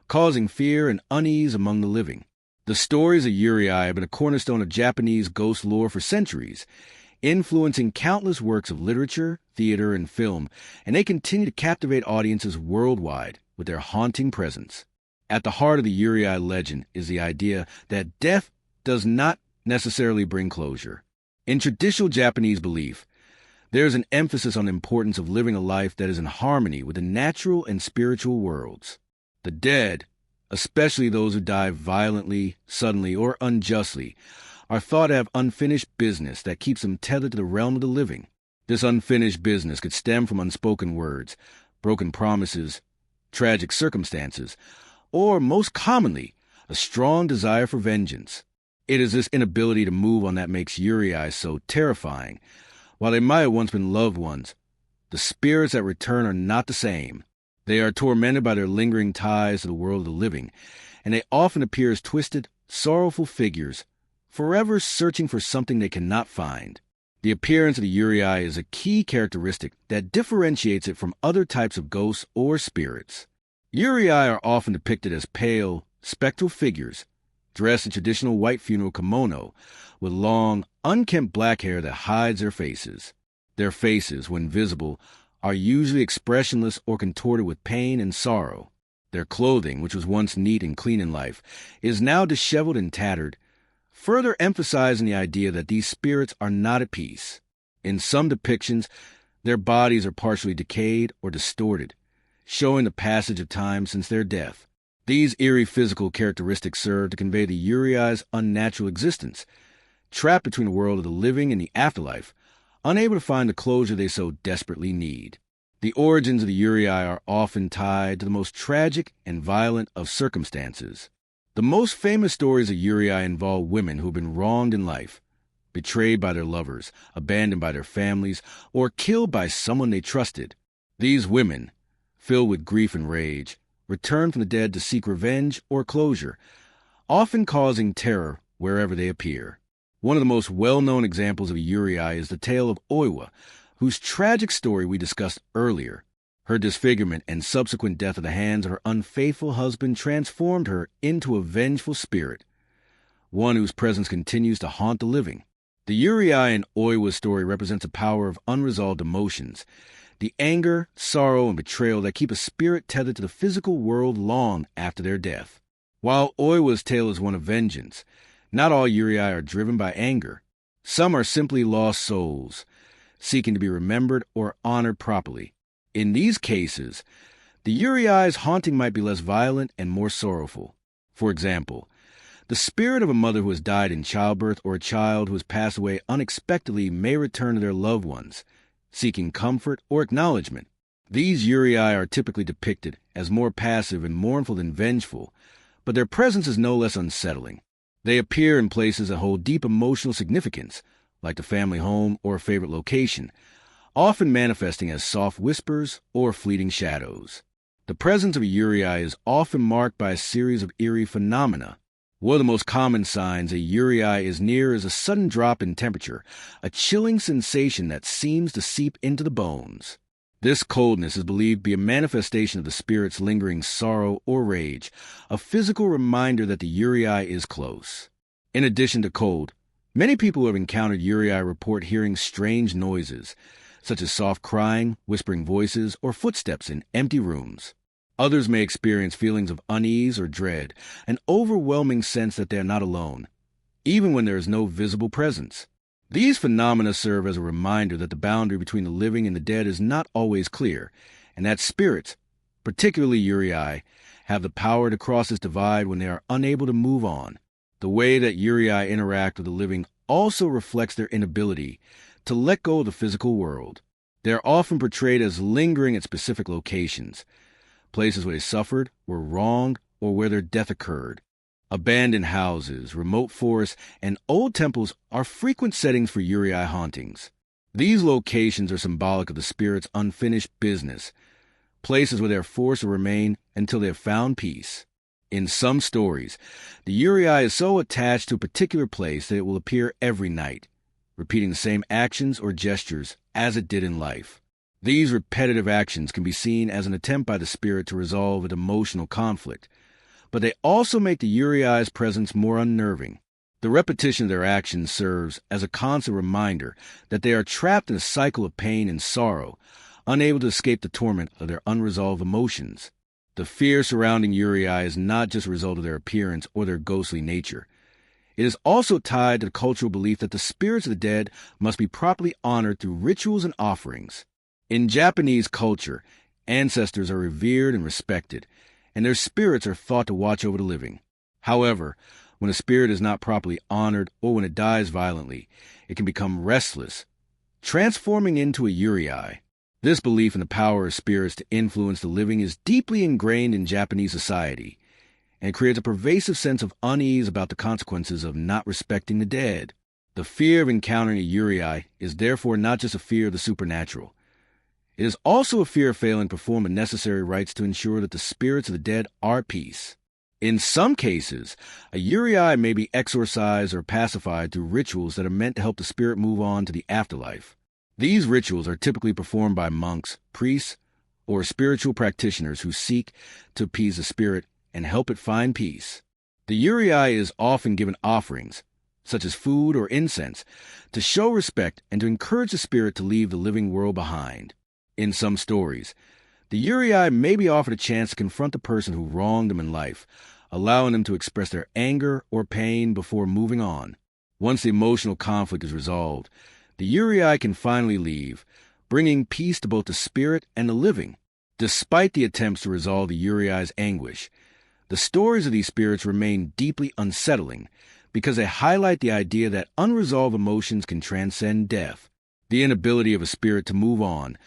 causing fear and unease among the living. The stories of yurei have been a cornerstone of Japanese ghost lore for centuries, influencing countless works of literature, theater, and film, and they continue to captivate audiences worldwide with their haunting presence. At the heart of the yurei legend is the idea that death does not necessarily bring closure. In traditional Japanese belief, there is an emphasis on the importance of living a life that is in harmony with the natural and spiritual worlds. The dead, especially those who die violently, suddenly, or unjustly, are thought to have unfinished business that keeps them tethered to the realm of the living. This unfinished business could stem from unspoken words, broken promises, tragic circumstances, or, most commonly, a strong desire for vengeance. It is this inability to move on that makes yurei so terrifying. While they might have once been loved ones, the spirits that return are not the same. They are tormented by their lingering ties to the world of the living, and they often appear as twisted, sorrowful figures, forever searching for something they cannot find. The appearance of the yurei is a key characteristic that differentiates it from other types of ghosts or spirits. Yurei are often depicted as pale, spectral figures, dressed in traditional white funeral kimono, with long, unkempt black hair that hides their faces. Their faces, when visible, are usually expressionless or contorted with pain and sorrow. Their clothing, which was once neat and clean in life, is now disheveled and tattered, further emphasizing the idea that these spirits are not at peace. In some depictions, their bodies are partially decayed or distorted, showing the passage of time since their death. These eerie physical characteristics serve to convey the yurei's unnatural existence, trapped between the world of the living and the afterlife, unable to find the closure they so desperately need. The origins of the yurei are often tied to the most tragic and violent of circumstances. The most famous stories of yurei involve women who have been wronged in life, betrayed by their lovers, abandoned by their families, or killed by someone they trusted. These women, filled with grief and rage, return from the dead to seek revenge or closure, often causing terror wherever they appear. One of the most well-known examples of a yurei is the tale of Oiwa, whose tragic story we discussed earlier. Her disfigurement and subsequent death at the hands of her unfaithful husband transformed her into a vengeful spirit, one whose presence continues to haunt the living. The yurei in Oiwa's story represents a power of unresolved emotions, the anger, sorrow, and betrayal that keep a spirit tethered to the physical world long after their death. While Oiwa's tale is one of vengeance, not all yurei are driven by anger. Some are simply lost souls, seeking to be remembered or honored properly. In these cases, the yurei's haunting might be less violent and more sorrowful. For example, the spirit of a mother who has died in childbirth or a child who has passed away unexpectedly may return to their loved ones, seeking comfort or acknowledgement. These yurei are typically depicted as more passive and mournful than vengeful, but their presence is no less unsettling. They appear in places that hold deep emotional significance, like the family home or a favorite location, often manifesting as soft whispers or fleeting shadows. The presence of a yurei is often marked by a series of eerie phenomena. One of the most common signs a yurei is near is a sudden drop in temperature, a chilling sensation that seems to seep into the bones. This coldness is believed to be a manifestation of the spirit's lingering sorrow or rage, a physical reminder that the yurei is close. In addition to cold, many people who have encountered yurei report hearing strange noises, such as soft crying, whispering voices, or footsteps in empty rooms. Others may experience feelings of unease or dread, an overwhelming sense that they are not alone, even when there is no visible presence. These phenomena serve as a reminder that the boundary between the living and the dead is not always clear, and that spirits, particularly yurei, have the power to cross this divide when they are unable to move on. The way that Uriai interact with the living also reflects their inability to let go of the physical world. They are often portrayed as lingering at specific locations, places where they suffered, were wronged, or where their death occurred. Abandoned houses, remote forests, and old temples are frequent settings for Uriai hauntings. These locations are symbolic of the spirit's unfinished business, places where they are forced to remain until they have found peace. In some stories, the Uriai is so attached to a particular place that it will appear every night, repeating the same actions or gestures as it did in life. These repetitive actions can be seen as an attempt by the spirit to resolve an emotional conflict, but they also make the Uriai's presence more unnerving. The repetition of their actions serves as a constant reminder that they are trapped in a cycle of pain and sorrow, unable to escape the torment of their unresolved emotions. The fear surrounding Uriai is not just a result of their appearance or their ghostly nature. It is also tied to the cultural belief that the spirits of the dead must be properly honored through rituals and offerings. In Japanese culture, ancestors are revered and respected, and their spirits are thought to watch over the living. However, when a spirit is not properly honored or when it dies violently, it can become restless, transforming into a Uriai. This belief in the power of spirits to influence the living is deeply ingrained in Japanese society and creates a pervasive sense of unease about the consequences of not respecting the dead. The fear of encountering a Uriai is therefore not just a fear of the supernatural. It is also a fear of failing to perform the necessary rites to ensure that the spirits of the dead are at peace. In some cases, a Uriai may be exorcised or pacified through rituals that are meant to help the spirit move on to the afterlife. These rituals are typically performed by monks, priests, or spiritual practitioners who seek to appease the spirit and help it find peace. The Uriai is often given offerings, such as food or incense, to show respect and to encourage the spirit to leave the living world behind. In some stories, the Uriai may be offered a chance to confront the person who wronged them in life, allowing them to express their anger or pain before moving on. Once the emotional conflict is resolved, the Uriai can finally leave, bringing peace to both the spirit and the living. Despite the attempts to resolve the Uriai's anguish, the stories of these spirits remain deeply unsettling because they highlight the idea that unresolved emotions can transcend death. The inability of a spirit to move on,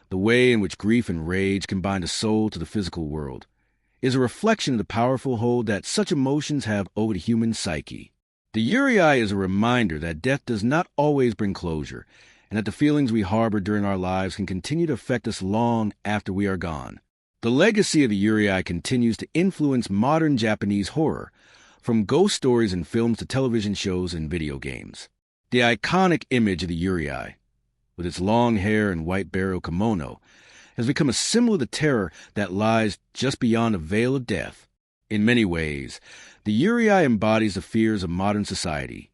the way in which grief and rage can bind a soul to the physical world, is a reflection of the powerful hold that such emotions have over the human psyche. The Uriai is a reminder that death does not always bring closure, and that the feelings we harbor during our lives can continue to affect us long after we are gone. The legacy of the Uriai continues to influence modern Japanese horror, from ghost stories in films to television shows and video games. The iconic image of the Uriai, with its long hair and white burial kimono, has become a symbol of the terror that lies just beyond the veil of death. In many ways, the Uriai embodies the fears of modern society,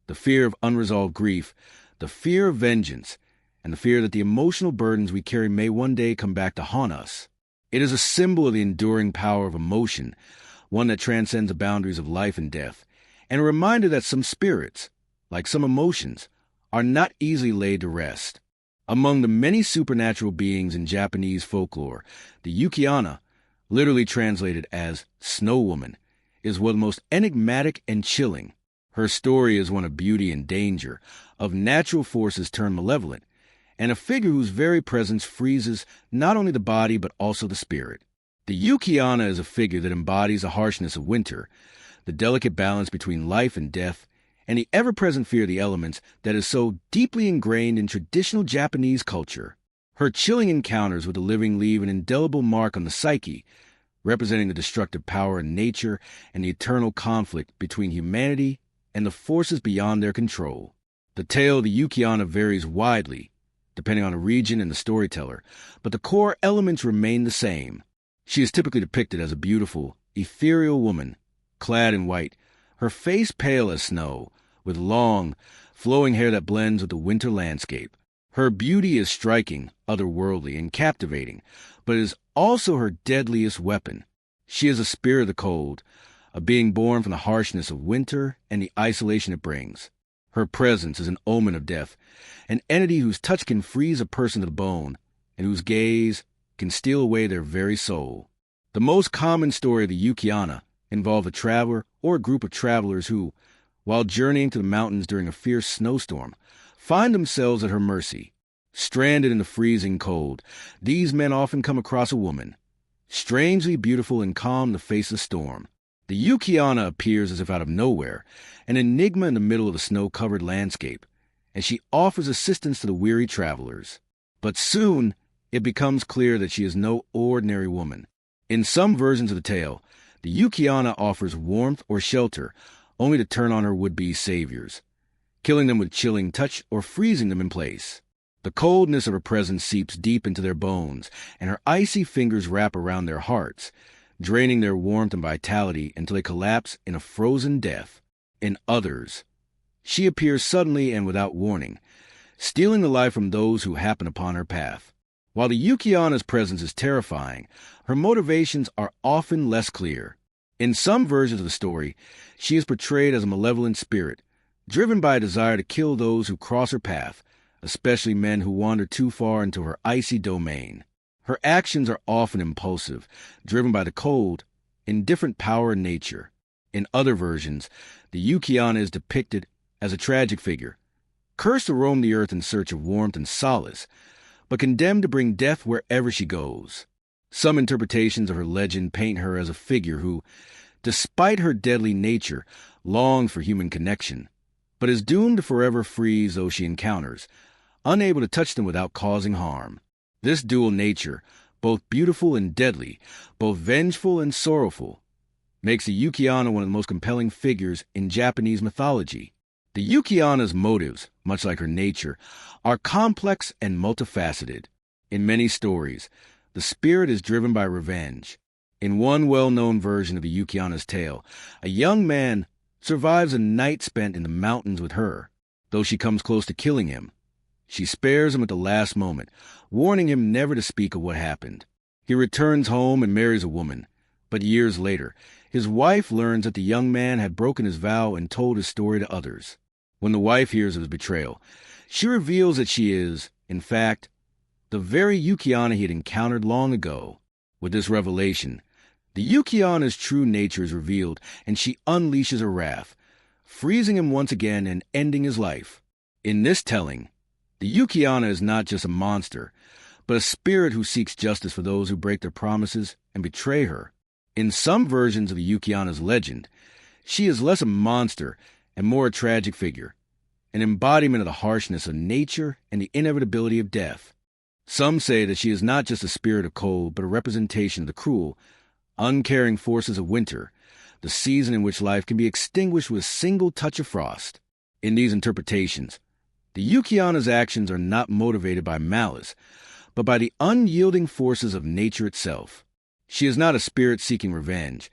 the fear of unresolved grief, the fear of vengeance, and the fear that the emotional burdens we carry may one day come back to haunt us. It is a symbol of the enduring power of emotion, one that transcends the boundaries of life and death, and a reminder that some spirits, like some emotions, are not easily laid to rest. Among the many supernatural beings in Japanese folklore, the Yuki-onna, literally translated as Snow Woman, is one of the most enigmatic and chilling. Her story is one of beauty and danger, of natural forces turned malevolent, and a figure whose very presence freezes not only the body but also the spirit. The Yuki-onna is a figure that embodies the harshness of winter, the delicate balance between life and death, and the ever-present fear of the elements that is so deeply ingrained in traditional Japanese culture. Her chilling encounters with the living leave an indelible mark on the psyche, representing the destructive power in nature and the eternal conflict between humanity and the forces beyond their control. The tale of the Yuki-onna varies widely, depending on the region and the storyteller, but the core elements remain the same. She is typically depicted as a beautiful, ethereal woman, clad in white, her face pale as snow, with long, flowing hair that blends with the winter landscape. Her beauty is striking, otherworldly, and captivating, but it is also her deadliest weapon. She is a spirit of the cold, a being born from the harshness of winter and the isolation it brings. Her presence is an omen of death, an entity whose touch can freeze a person to the bone, and whose gaze can steal away their very soul. The most common story of the Yukiana involved a traveler or a group of travelers who, while journeying to the mountains during a fierce snowstorm, find themselves at her mercy. Stranded in the freezing cold, these men often come across a woman, strangely beautiful and calm to face the storm. The Yukiana appears as if out of nowhere, an enigma in the middle of the snow-covered landscape, and she offers assistance to the weary travelers. But soon, it becomes clear that she is no ordinary woman. In some versions of the tale, the Yukiana offers warmth or shelter, only to turn on her would-be saviors, killing them with chilling touch or freezing them in place. The coldness of her presence seeps deep into their bones, and her icy fingers wrap around their hearts, draining their warmth and vitality until they collapse in a frozen death. In others, she appears suddenly and without warning, stealing the life from those who happen upon her path. While the Yukiana's presence is terrifying, her motivations are often less clear. In some versions of the story, she is portrayed as a malevolent spirit, driven by a desire to kill those who cross her path, especially men who wander too far into her icy domain. Her actions are often impulsive, driven by the cold, indifferent power in nature. In other versions, the Yukiana is depicted as a tragic figure, cursed to roam the earth in search of warmth and solace, but condemned to bring death wherever she goes. Some interpretations of her legend paint her as a figure who, despite her deadly nature, longs for human connection, but is doomed to forever freeze those she encounters, unable to touch them without causing harm. This dual nature, both beautiful and deadly, both vengeful and sorrowful, makes the Yukiana one of the most compelling figures in Japanese mythology. The Yukiana's motives, much like her nature, are complex and multifaceted. In many stories, the spirit is driven by revenge. In one well-known version of the Yukiana's tale, a young man survives a night spent in the mountains with her. Though she comes close to killing him, she spares him at the last moment, warning him never to speak of what happened. He returns home and marries a woman, but years later, his wife learns that the young man had broken his vow and told his story to others. When the wife hears of his betrayal, she reveals that she is, in fact, the very Yukiana he had encountered long ago. With this revelation, the Yukiana's true nature is revealed, and she unleashes her wrath, freezing him once again and ending his life. In this telling, the Yukiana is not just a monster, but a spirit who seeks justice for those who break their promises and betray her. In some versions of the Yukiana's legend, she is less a monster and more a tragic figure, an embodiment of the harshness of nature and the inevitability of death. Some say that she is not just a spirit of cold, but a representation of the cruel, uncaring forces of winter, the season in which life can be extinguished with a single touch of frost. In these interpretations, the Yukiana's actions are not motivated by malice, but by the unyielding forces of nature itself. She is not a spirit seeking revenge,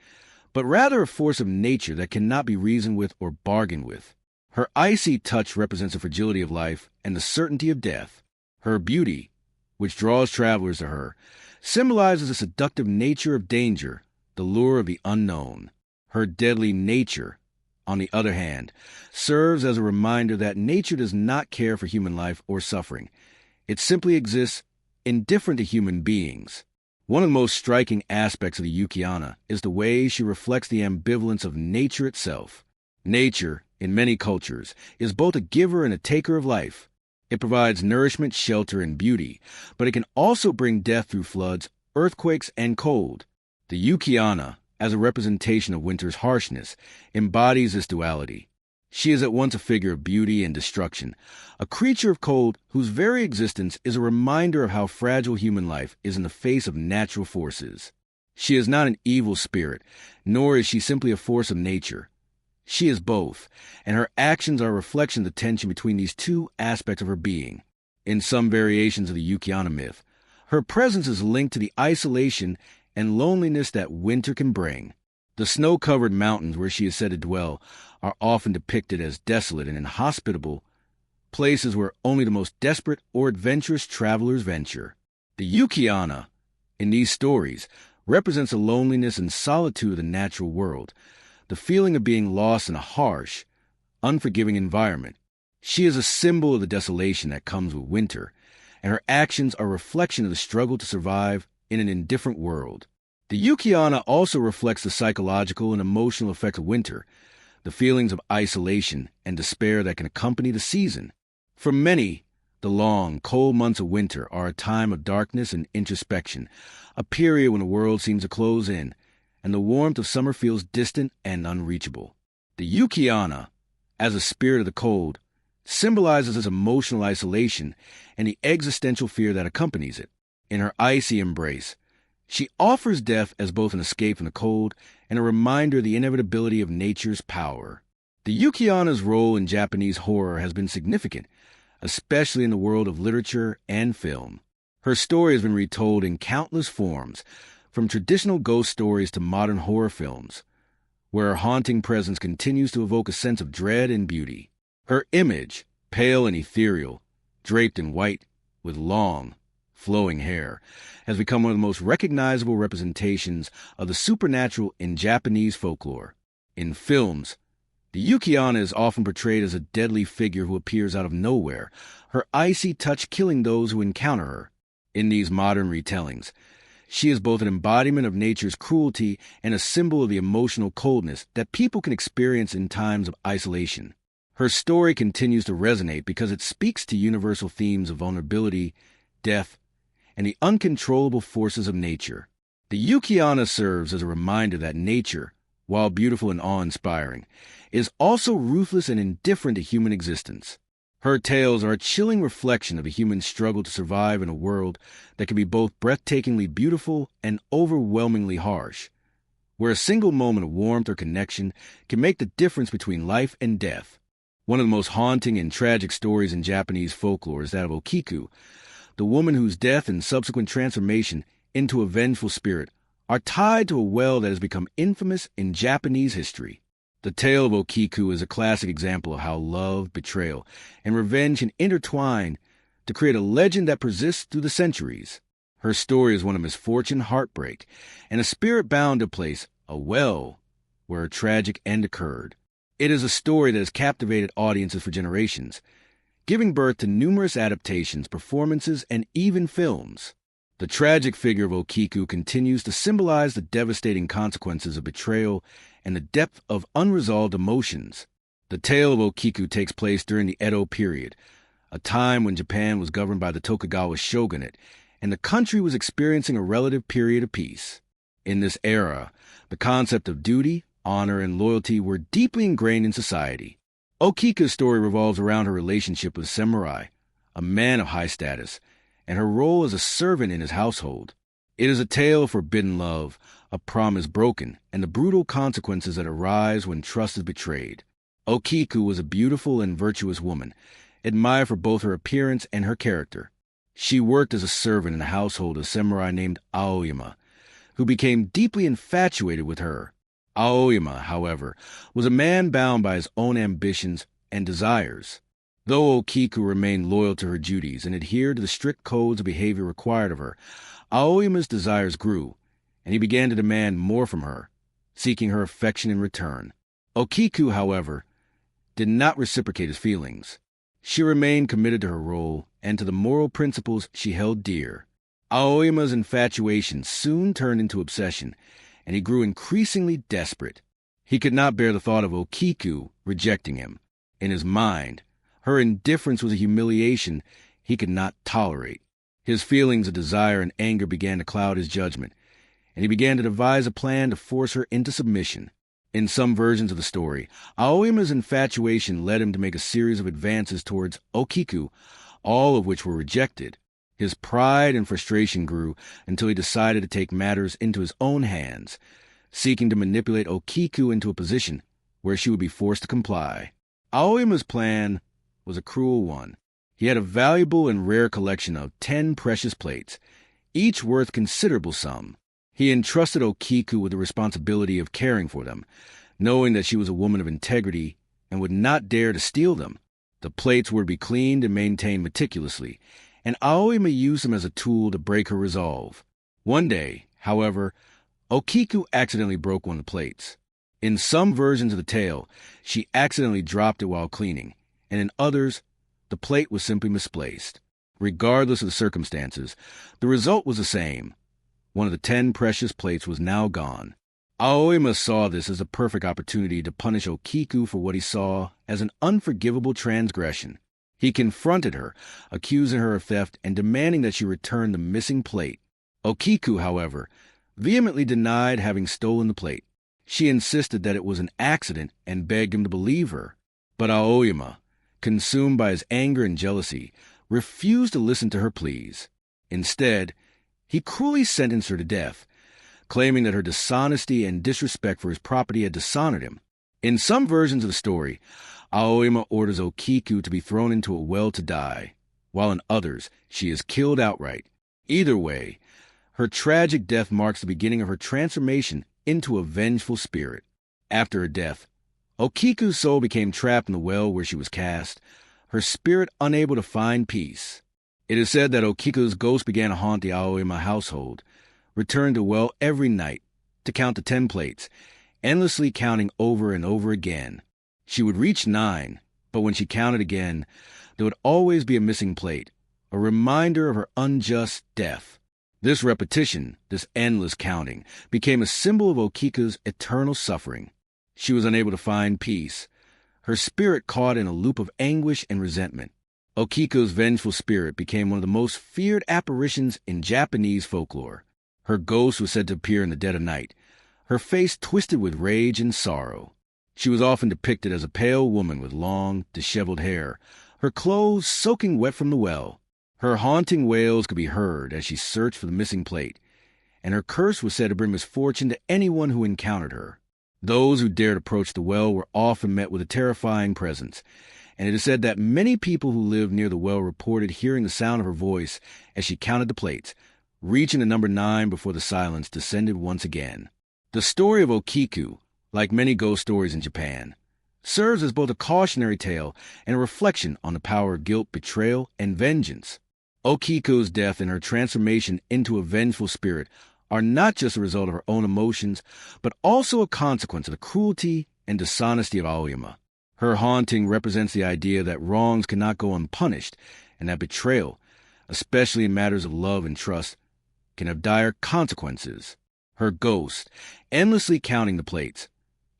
but rather a force of nature that cannot be reasoned with or bargained with. Her icy touch represents the fragility of life and the certainty of death. Her beauty, which draws travelers to her, symbolizes the seductive nature of danger, the lure of the unknown. Her deadly nature, on the other hand, serves as a reminder that nature does not care for human life or suffering. It simply exists indifferent to human beings. One of the most striking aspects of the Yukiana is the way she reflects the ambivalence of nature itself. Nature, in many cultures, is both a giver and a taker of life. It provides nourishment, shelter, and beauty, but it can also bring death through floods, earthquakes, and cold. The Yukiana, as a representation of winter's harshness, embodies this duality. She is at once a figure of beauty and destruction, a creature of cold whose very existence is a reminder of how fragile human life is in the face of natural forces. She is not an evil spirit, nor is she simply a force of nature. She is both, and her actions are a reflection of the tension between these two aspects of her being. In some variations of the Yukiana myth, her presence is linked to the isolation and loneliness that winter can bring. The snow-covered mountains where she is said to dwell are often depicted as desolate and inhospitable, places where only the most desperate or adventurous travelers venture. The Yukiana, in these stories, represents the loneliness and solitude of the natural world, the feeling of being lost in a harsh, unforgiving environment. She is a symbol of the desolation that comes with winter, and her actions are a reflection of the struggle to survive in an indifferent world. The Yukiana also reflects the psychological and emotional effect of winter, the feelings of isolation and despair that can accompany the season. For many, the long, cold months of winter are a time of darkness and introspection, a period when the world seems to close in, and the warmth of summer feels distant and unreachable. The Yukiana, as a spirit of the cold, symbolizes this emotional isolation and the existential fear that accompanies it. In her icy embrace, she offers death as both an escape from the cold and a reminder of the inevitability of nature's power. The Yukiana's role in Japanese horror has been significant, especially in the world of literature and film. Her story has been retold in countless forms, from traditional ghost stories to modern horror films, where her haunting presence continues to evoke a sense of dread and beauty. Her image, pale and ethereal, draped in white, with long, flowing hair, has become one of the most recognizable representations of the supernatural in Japanese folklore. In films, the Yukiana is often portrayed as a deadly figure who appears out of nowhere, her icy touch killing those who encounter her. In these modern retellings, she is both an embodiment of nature's cruelty and a symbol of the emotional coldness that people can experience in times of isolation. Her story continues to resonate because it speaks to universal themes of vulnerability, death, and the uncontrollable forces of nature. The Yukiana serves as a reminder that nature, while beautiful and awe-inspiring, is also ruthless and indifferent to human existence. Her tales are a chilling reflection of the human struggle to survive in a world that can be both breathtakingly beautiful and overwhelmingly harsh, where a single moment of warmth or connection can make the difference between life and death. One of the most haunting and tragic stories in Japanese folklore is that of Okiku, the woman whose death and subsequent transformation into a vengeful spirit are tied to a well that has become infamous in Japanese history. The tale of Okiku is a classic example of how love, betrayal, and revenge can intertwine to create a legend that persists through the centuries. Her story is one of misfortune, heartbreak, and a spirit bound to a place, a well, where a tragic end occurred. It is a story that has captivated audiences for generations, giving birth to numerous adaptations, performances, and even films. The tragic figure of Okiku continues to symbolize the devastating consequences of betrayal and the depth of unresolved emotions. The tale of Okiku takes place during the Edo period, a time when Japan was governed by the Tokugawa shogunate, and the country was experiencing a relative period of peace. In this era, the concept of duty, honor, and loyalty were deeply ingrained in society. Okiku's story revolves around her relationship with a samurai, a man of high status, and her role as a servant in his household. It is a tale of forbidden love, a promise broken, and the brutal consequences that arise when trust is betrayed. Okiku was a beautiful and virtuous woman, admired for both her appearance and her character. She worked as a servant in the household of a samurai named Aoyama, who became deeply infatuated with her. Aoyama, however, was a man bound by his own ambitions and desires. Though Okiku remained loyal to her duties and adhered to the strict codes of behavior required of her, Aoyama's desires grew, and he began to demand more from her, seeking her affection in return. Okiku, however, did not reciprocate his feelings. She remained committed to her role and to the moral principles she held dear. Aoyama's infatuation soon turned into obsession, and he grew increasingly desperate. He could not bear the thought of Okiku rejecting him. In his mind, her indifference was a humiliation he could not tolerate. His feelings of desire and anger began to cloud his judgment, and he began to devise a plan to force her into submission. In some versions of the story, Aoyama's infatuation led him to make a series of advances towards Okiku, all of which were rejected. His pride and frustration grew until he decided to take matters into his own hands, seeking to manipulate Okiku into a position where she would be forced to comply. Aoyama's plan was a cruel one. He had a valuable and rare collection of 10 precious plates, each worth considerable sum. He entrusted Okiku with the responsibility of caring for them, knowing that she was a woman of integrity and would not dare to steal them. The plates were to be cleaned and maintained meticulously, and Aoyama used them as a tool to break her resolve. One day, however, Okiku accidentally broke one of the plates. In some versions of the tale, she accidentally dropped it while cleaning, and in others, the plate was simply misplaced. Regardless of the circumstances, the result was the same. One of the 10 precious plates was now gone. Aoyama saw this as a perfect opportunity to punish Okiku for what he saw as an unforgivable transgression. He confronted her, accusing her of theft and demanding that she return the missing plate. Okiku, however, vehemently denied having stolen the plate. She insisted that it was an accident and begged him to believe her. But Aoyama, consumed by his anger and jealousy, refused to listen to her pleas. Instead, he cruelly sentenced her to death, claiming that her dishonesty and disrespect for his property had dishonored him. In some versions of the story, Aoyama orders Okiku to be thrown into a well to die, while in others, she is killed outright. Either way, her tragic death marks the beginning of her transformation into a vengeful spirit. After her death, Okiku's soul became trapped in the well where she was cast, her spirit unable to find peace. It is said that Okiku's ghost began to haunt the Aoyama household, returned to the well every night to count the 10 plates, endlessly counting over and over again. She would reach 9, but when she counted again, there would always be a missing plate, a reminder of her unjust death. This repetition, this endless counting, became a symbol of Okiku's eternal suffering. She was unable to find peace, her spirit caught in a loop of anguish and resentment. Okiku's vengeful spirit became one of the most feared apparitions in Japanese folklore. Her ghost was said to appear in the dead of night, her face twisted with rage and sorrow. She was often depicted as a pale woman with long, disheveled hair, her clothes soaking wet from the well. Her haunting wails could be heard as she searched for the missing plate, and her curse was said to bring misfortune to anyone who encountered her. Those who dared approach the well were often met with a terrifying presence, and it is said that many people who lived near the well reported hearing the sound of her voice as she counted the plates, reaching the number 9 before the silence descended once again. The story of Okiku, like many ghost stories in Japan, serves as both a cautionary tale and a reflection on the power of guilt, betrayal, and vengeance. Okiku's death and her transformation into a vengeful spirit are not just a result of her own emotions, but also a consequence of the cruelty and dishonesty of Aoyama. Her haunting represents the idea that wrongs cannot go unpunished, and that betrayal, especially in matters of love and trust, can have dire consequences. Her ghost, endlessly counting the plates,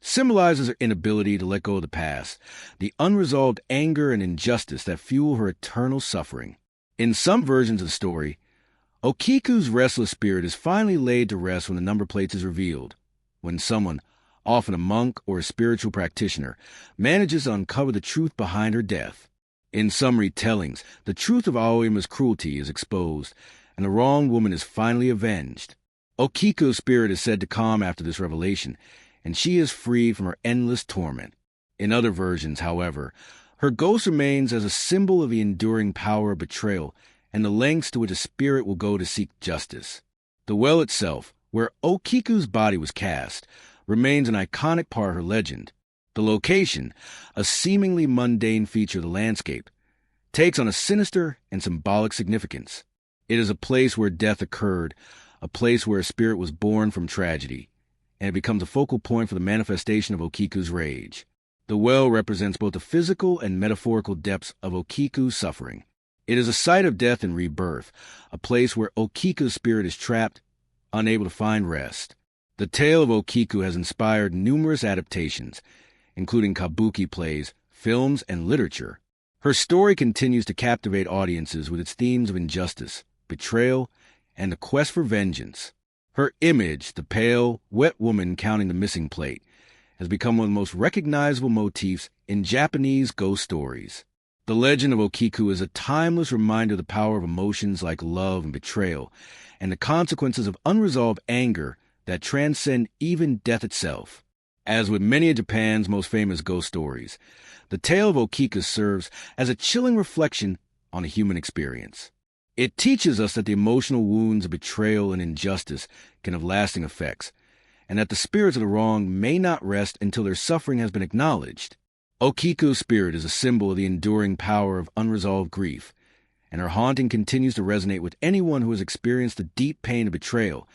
symbolizes her inability to let go of the past, the unresolved anger and injustice that fuel her eternal suffering. In some versions of the story, Okiku's restless spirit is finally laid to rest when the number plates is revealed, when someone, often a monk or a spiritual practitioner, manages to uncover the truth behind her death. In some retellings, the truth of Aoyama's cruelty is exposed, and the wronged woman is finally avenged. Okiku's spirit is said to calm after this revelation, and she is freed from her endless torment. In other versions, however, her ghost remains as a symbol of the enduring power of betrayal and the lengths to which a spirit will go to seek justice. The well itself, where Okiku's body was cast, remains an iconic part of her legend. The location, a seemingly mundane feature of the landscape, takes on a sinister and symbolic significance. It is a place where death occurred, a place where a spirit was born from tragedy, and it becomes a focal point for the manifestation of Okiku's rage. The well represents both the physical and metaphorical depths of Okiku's suffering. It is a site of death and rebirth, a place where Okiku's spirit is trapped, unable to find rest. The tale of Okiku has inspired numerous adaptations, including kabuki plays, films, and literature. Her story continues to captivate audiences with its themes of injustice, betrayal, and the quest for vengeance. Her image, the pale, wet woman counting the missing plate, has become one of the most recognizable motifs in Japanese ghost stories. The legend of Okiku is a timeless reminder of the power of emotions like love and betrayal, and the consequences of unresolved anger that transcend even death itself. As with many of Japan's most famous ghost stories, the tale of Okiku serves as a chilling reflection on the human experience. It teaches us that the emotional wounds of betrayal and injustice can have lasting effects, and that the spirits of the wrong may not rest until their suffering has been acknowledged. Okiku's spirit is a symbol of the enduring power of unresolved grief, and her haunting continues to resonate with anyone who has experienced the deep pain of betrayal,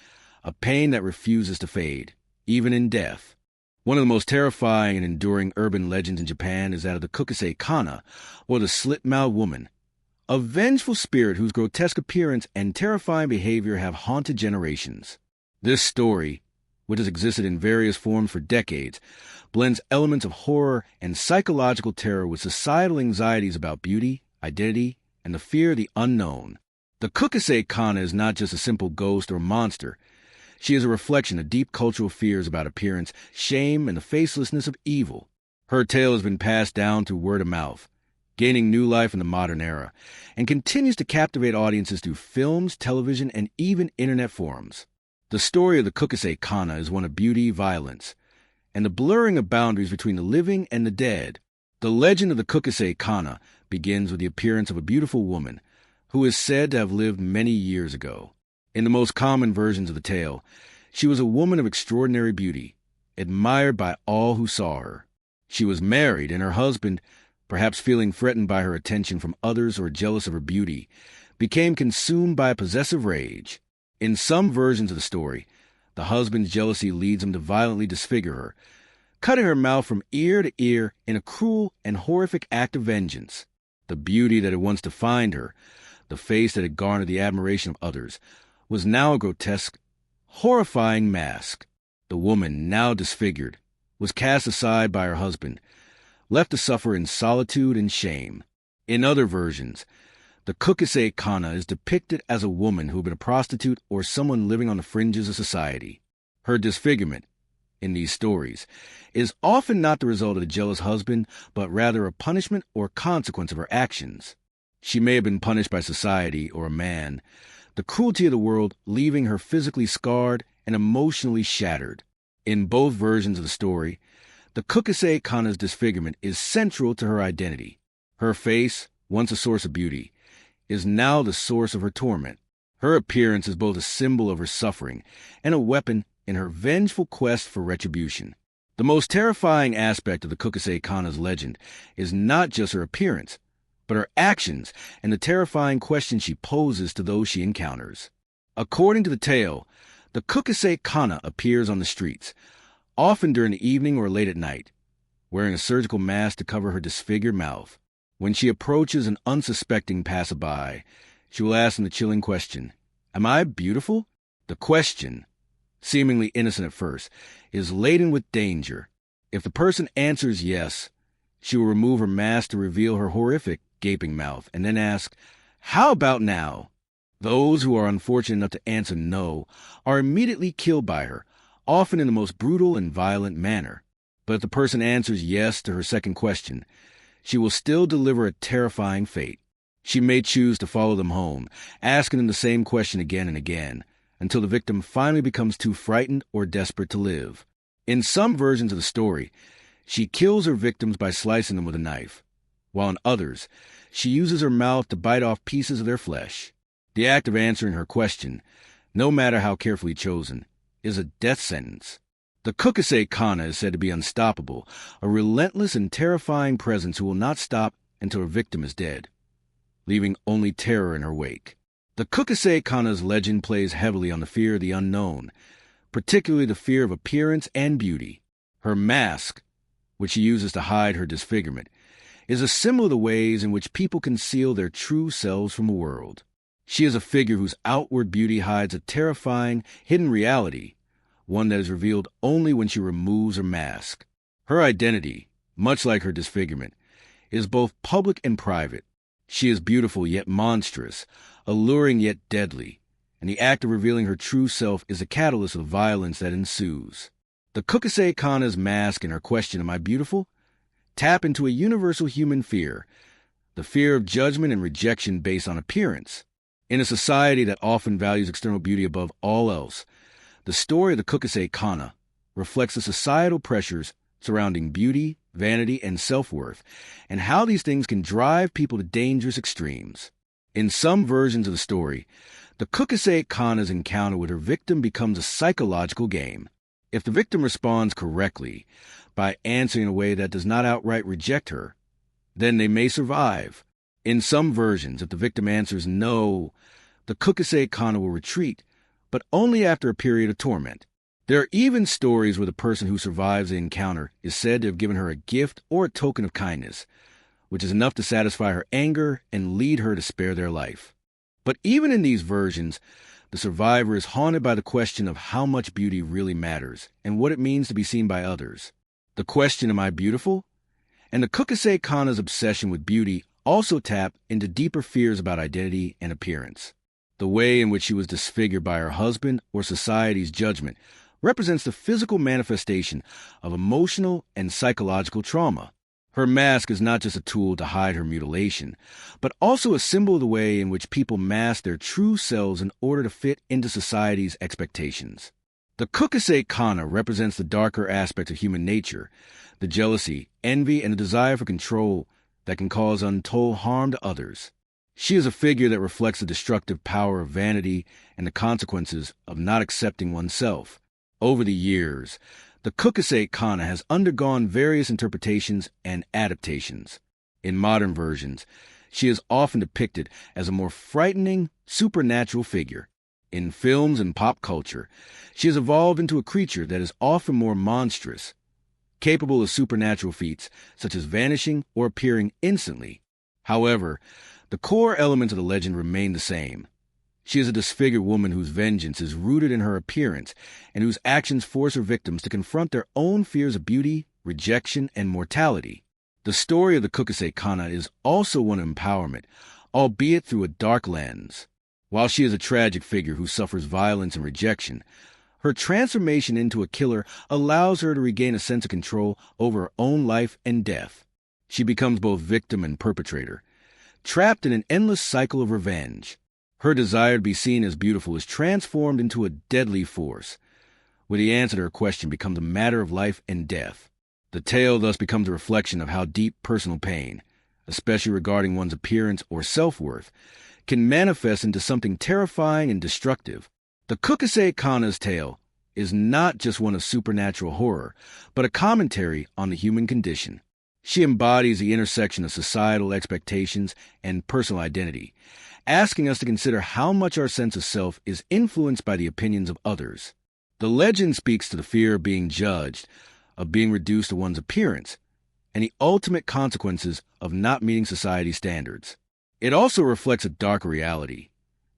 a pain that refuses to fade, even in death. One of the most terrifying and enduring urban legends in Japan is that of the Kukusei Kana, or the slit-mouthed woman, a vengeful spirit whose grotesque appearance and terrifying behavior have haunted generations. This story, which has existed in various forms for decades, blends elements of horror and psychological terror with societal anxieties about beauty, identity, and the fear of the unknown. The Kukase Kana is not just a simple ghost or monster. She is a reflection of deep cultural fears about appearance, shame, and the facelessness of evil. Her tale has been passed down through word of mouth, gaining new life in the modern era, and continues to captivate audiences through films, television, and even internet forums. The story of the Kukase Kana is one of beauty, violence, and the blurring of boundaries between the living and the dead. The legend of the Kukase Kana begins with the appearance of a beautiful woman who is said to have lived many years ago. In the most common versions of the tale, she was a woman of extraordinary beauty, admired by all who saw her. She was married, and her husband, perhaps feeling threatened by her attention from others or jealous of her beauty, became consumed by a possessive rage. In some versions of the story, the husband's jealousy leads him to violently disfigure her, cutting her mouth from ear to ear in a cruel and horrific act of vengeance. The beauty that had once defined her, the face that had garnered the admiration of others, was now a grotesque, horrifying mask. The woman, now disfigured, was cast aside by her husband, left to suffer in solitude and shame. In other versions, the Kukase Kana is depicted as a woman who had been a prostitute or someone living on the fringes of society. Her disfigurement, in these stories, is often not the result of a jealous husband, but rather a punishment or consequence of her actions. She may have been punished by society or a man, the cruelty of the world leaving her physically scarred and emotionally shattered. In both versions of the story, the Kukase Kana's disfigurement is central to her identity. Her face, once a source of beauty, is now the source of her torment. Her appearance is both a symbol of her suffering and a weapon in her vengeful quest for retribution. The most terrifying aspect of the Kukase Kana's legend is not just her appearance, but her actions and the terrifying questions she poses to those she encounters. According to the tale, the Kukase Kana appears on the streets, often during the evening or late at night, wearing a surgical mask to cover her disfigured mouth. When she approaches an unsuspecting passerby, she will ask them the chilling question, "Am I beautiful?" The question, seemingly innocent at first, is laden with danger. If the person answers yes, she will remove her mask to reveal her horrific, gaping mouth, and then ask, "How about now?" Those who are unfortunate enough to answer no are immediately killed by her, often in the most brutal and violent manner. But if the person answers yes to her second question, she will still deliver a terrifying fate. She may choose to follow them home, asking them the same question again and again, until the victim finally becomes too frightened or desperate to live. In some versions of the story, she kills her victims by slicing them with a knife, while in others, she uses her mouth to bite off pieces of their flesh. The act of answering her question, no matter how carefully chosen, is a death sentence. The Kukase Kana is said to be unstoppable, a relentless and terrifying presence who will not stop until her victim is dead, leaving only terror in her wake. The Kukase Kana's legend plays heavily on the fear of the unknown, particularly the fear of appearance and beauty. Her mask, which she uses to hide her disfigurement, is a symbol of the ways in which people conceal their true selves from the world. She is a figure whose outward beauty hides a terrifying, hidden reality, one that is revealed only when she removes her mask. Her identity, much like her disfigurement, is both public and private. She is beautiful yet monstrous, alluring yet deadly, and the act of revealing her true self is a catalyst of violence that ensues. The Kukase Kana's mask and her question, "Am I beautiful?" tap into a universal human fear, the fear of judgment and rejection based on appearance. In a society that often values external beauty above all else, the story of the Kukase Kana reflects the societal pressures surrounding beauty, vanity, and self-worth, and how these things can drive people to dangerous extremes. In some versions of the story, the Kukase Kana's encounter with her victim becomes a psychological game. If the victim responds correctly, by answering in a way that does not outright reject her, then they may survive. In some versions, if the victim answers no, the Kukase Kana will retreat, but only after a period of torment. There are even stories where the person who survives the encounter is said to have given her a gift or a token of kindness, which is enough to satisfy her anger and lead her to spare their life. But even in these versions, the survivor is haunted by the question of how much beauty really matters and what it means to be seen by others. The question, am I beautiful? And the Kukase Kana's obsession with beauty also tap into deeper fears about identity and appearance. The way in which she was disfigured by her husband or society's judgment represents the physical manifestation of emotional and psychological trauma. Her mask is not just a tool to hide her mutilation, but also a symbol of the way in which people mask their true selves in order to fit into society's expectations. The Kukase Kana represents the darker aspect of human nature, the jealousy, envy, and the desire for control that can cause untold harm to others. She is a figure that reflects the destructive power of vanity and the consequences of not accepting oneself. Over the years, the Kukase Kana has undergone various interpretations and adaptations. In modern versions, she is often depicted as a more frightening, supernatural figure. In films and pop culture, she has evolved into a creature that is often more monstrous, capable of supernatural feats such as vanishing or appearing instantly. However, the core elements of the legend remain the same. She is a disfigured woman whose vengeance is rooted in her appearance and whose actions force her victims to confront their own fears of beauty, rejection, and mortality. The story of the Kukase Kana is also one of empowerment, albeit through a dark lens. While she is a tragic figure who suffers violence and rejection, her transformation into a killer allows her to regain a sense of control over her own life and death. She becomes both victim and perpetrator, trapped in an endless cycle of revenge. Her desire to be seen as beautiful is transformed into a deadly force, where the answer to her question becomes a matter of life and death. The tale thus becomes a reflection of how deep personal pain, especially regarding one's appearance or self-worth, can manifest into something terrifying and destructive. The Kukase Kana's tale is not just one of supernatural horror, but a commentary on the human condition. She embodies the intersection of societal expectations and personal identity, asking us to consider how much our sense of self is influenced by the opinions of others. The legend speaks to the fear of being judged, of being reduced to one's appearance, and the ultimate consequences of not meeting society's standards. It also reflects a darker reality,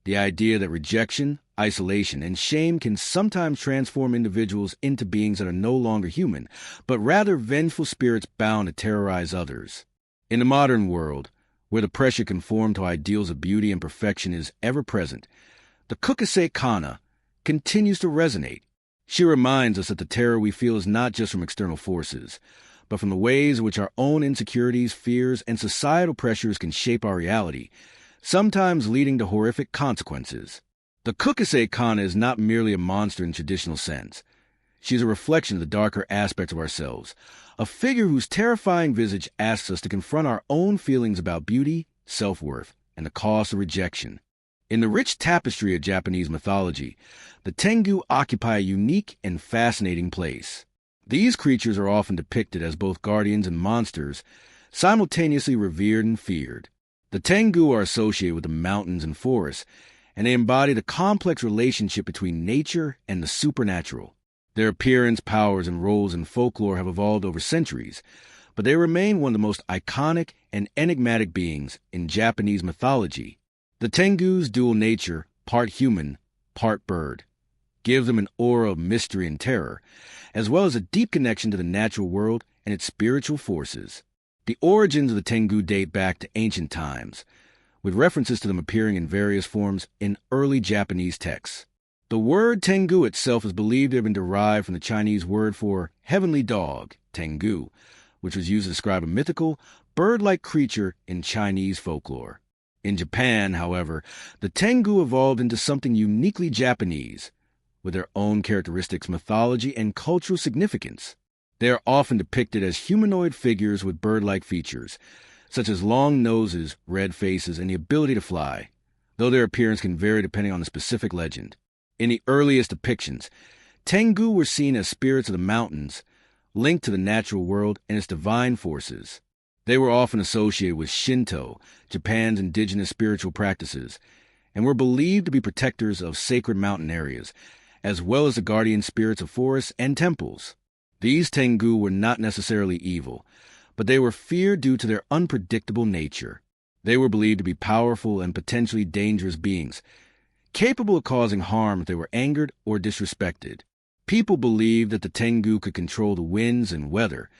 the idea that rejection, isolation, and shame can sometimes transform individuals into beings that are no longer human, but rather vengeful spirits bound to terrorize others. In the modern world, where the pressure to conform to ideals of beauty and perfection is ever present, the Kukase Kana continues to resonate. She reminds us that the terror we feel is not just from external forces, but from the ways in which our own insecurities, fears, and societal pressures can shape our reality, sometimes leading to horrific consequences. The Kukase Kana is not merely a monster in traditional sense. She is a reflection of the darker aspects of ourselves, a figure whose terrifying visage asks us to confront our own feelings about beauty, self-worth, and the cost of rejection. In the rich tapestry of Japanese mythology, the Tengu occupy a unique and fascinating place. These creatures are often depicted as both guardians and monsters, simultaneously revered and feared. The Tengu are associated with the mountains and forests, and they embody the complex relationship between nature and the supernatural. Their appearance, powers, and roles in folklore have evolved over centuries, but they remain one of the most iconic and enigmatic beings in Japanese mythology. The Tengu's dual nature, part human, part bird, gives them an aura of mystery and terror, as well as a deep connection to the natural world and its spiritual forces. The origins of the Tengu date back to ancient times, with references to them appearing in various forms in early Japanese texts. The word Tengu itself is believed to have been derived from the Chinese word for heavenly dog, Tengu, which was used to describe a mythical, bird-like creature in Chinese folklore. In Japan, however, the Tengu evolved into something uniquely Japanese, with their own characteristics, mythology, and cultural significance. They are often depicted as humanoid figures with bird-like features, such as long noses, red faces, and the ability to fly, though their appearance can vary depending on the specific legend. In the earliest depictions, Tengu were seen as spirits of the mountains, linked to the natural world and its divine forces. They were often associated with Shinto, Japan's indigenous spiritual practices, and were believed to be protectors of sacred mountain areas, as well as the guardian spirits of forests and temples. These Tengu were not necessarily evil, but they were feared due to their unpredictable nature. They were believed to be powerful and potentially dangerous beings, capable of causing harm if they were angered or disrespected. People believed that the Tengu could control the winds and weather,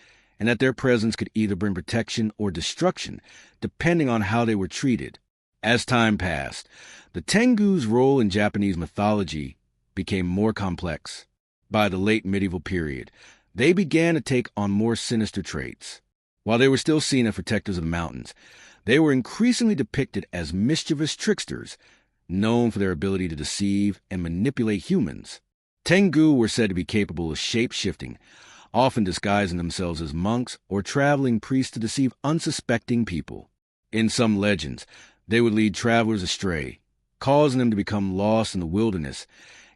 and that their presence could either bring protection or destruction, depending on how they were treated. As time passed, the Tengu's role in Japanese mythology became more complex. By the late medieval period, they began to take on more sinister traits. While they were still seen as protectors of the mountains, they were increasingly depicted as mischievous tricksters, known for their ability to deceive and manipulate humans. Tengu were said to be capable of shape-shifting, often disguising themselves as monks or traveling priests to deceive unsuspecting people. In some legends, they would lead travelers astray, causing them to become lost in the wilderness,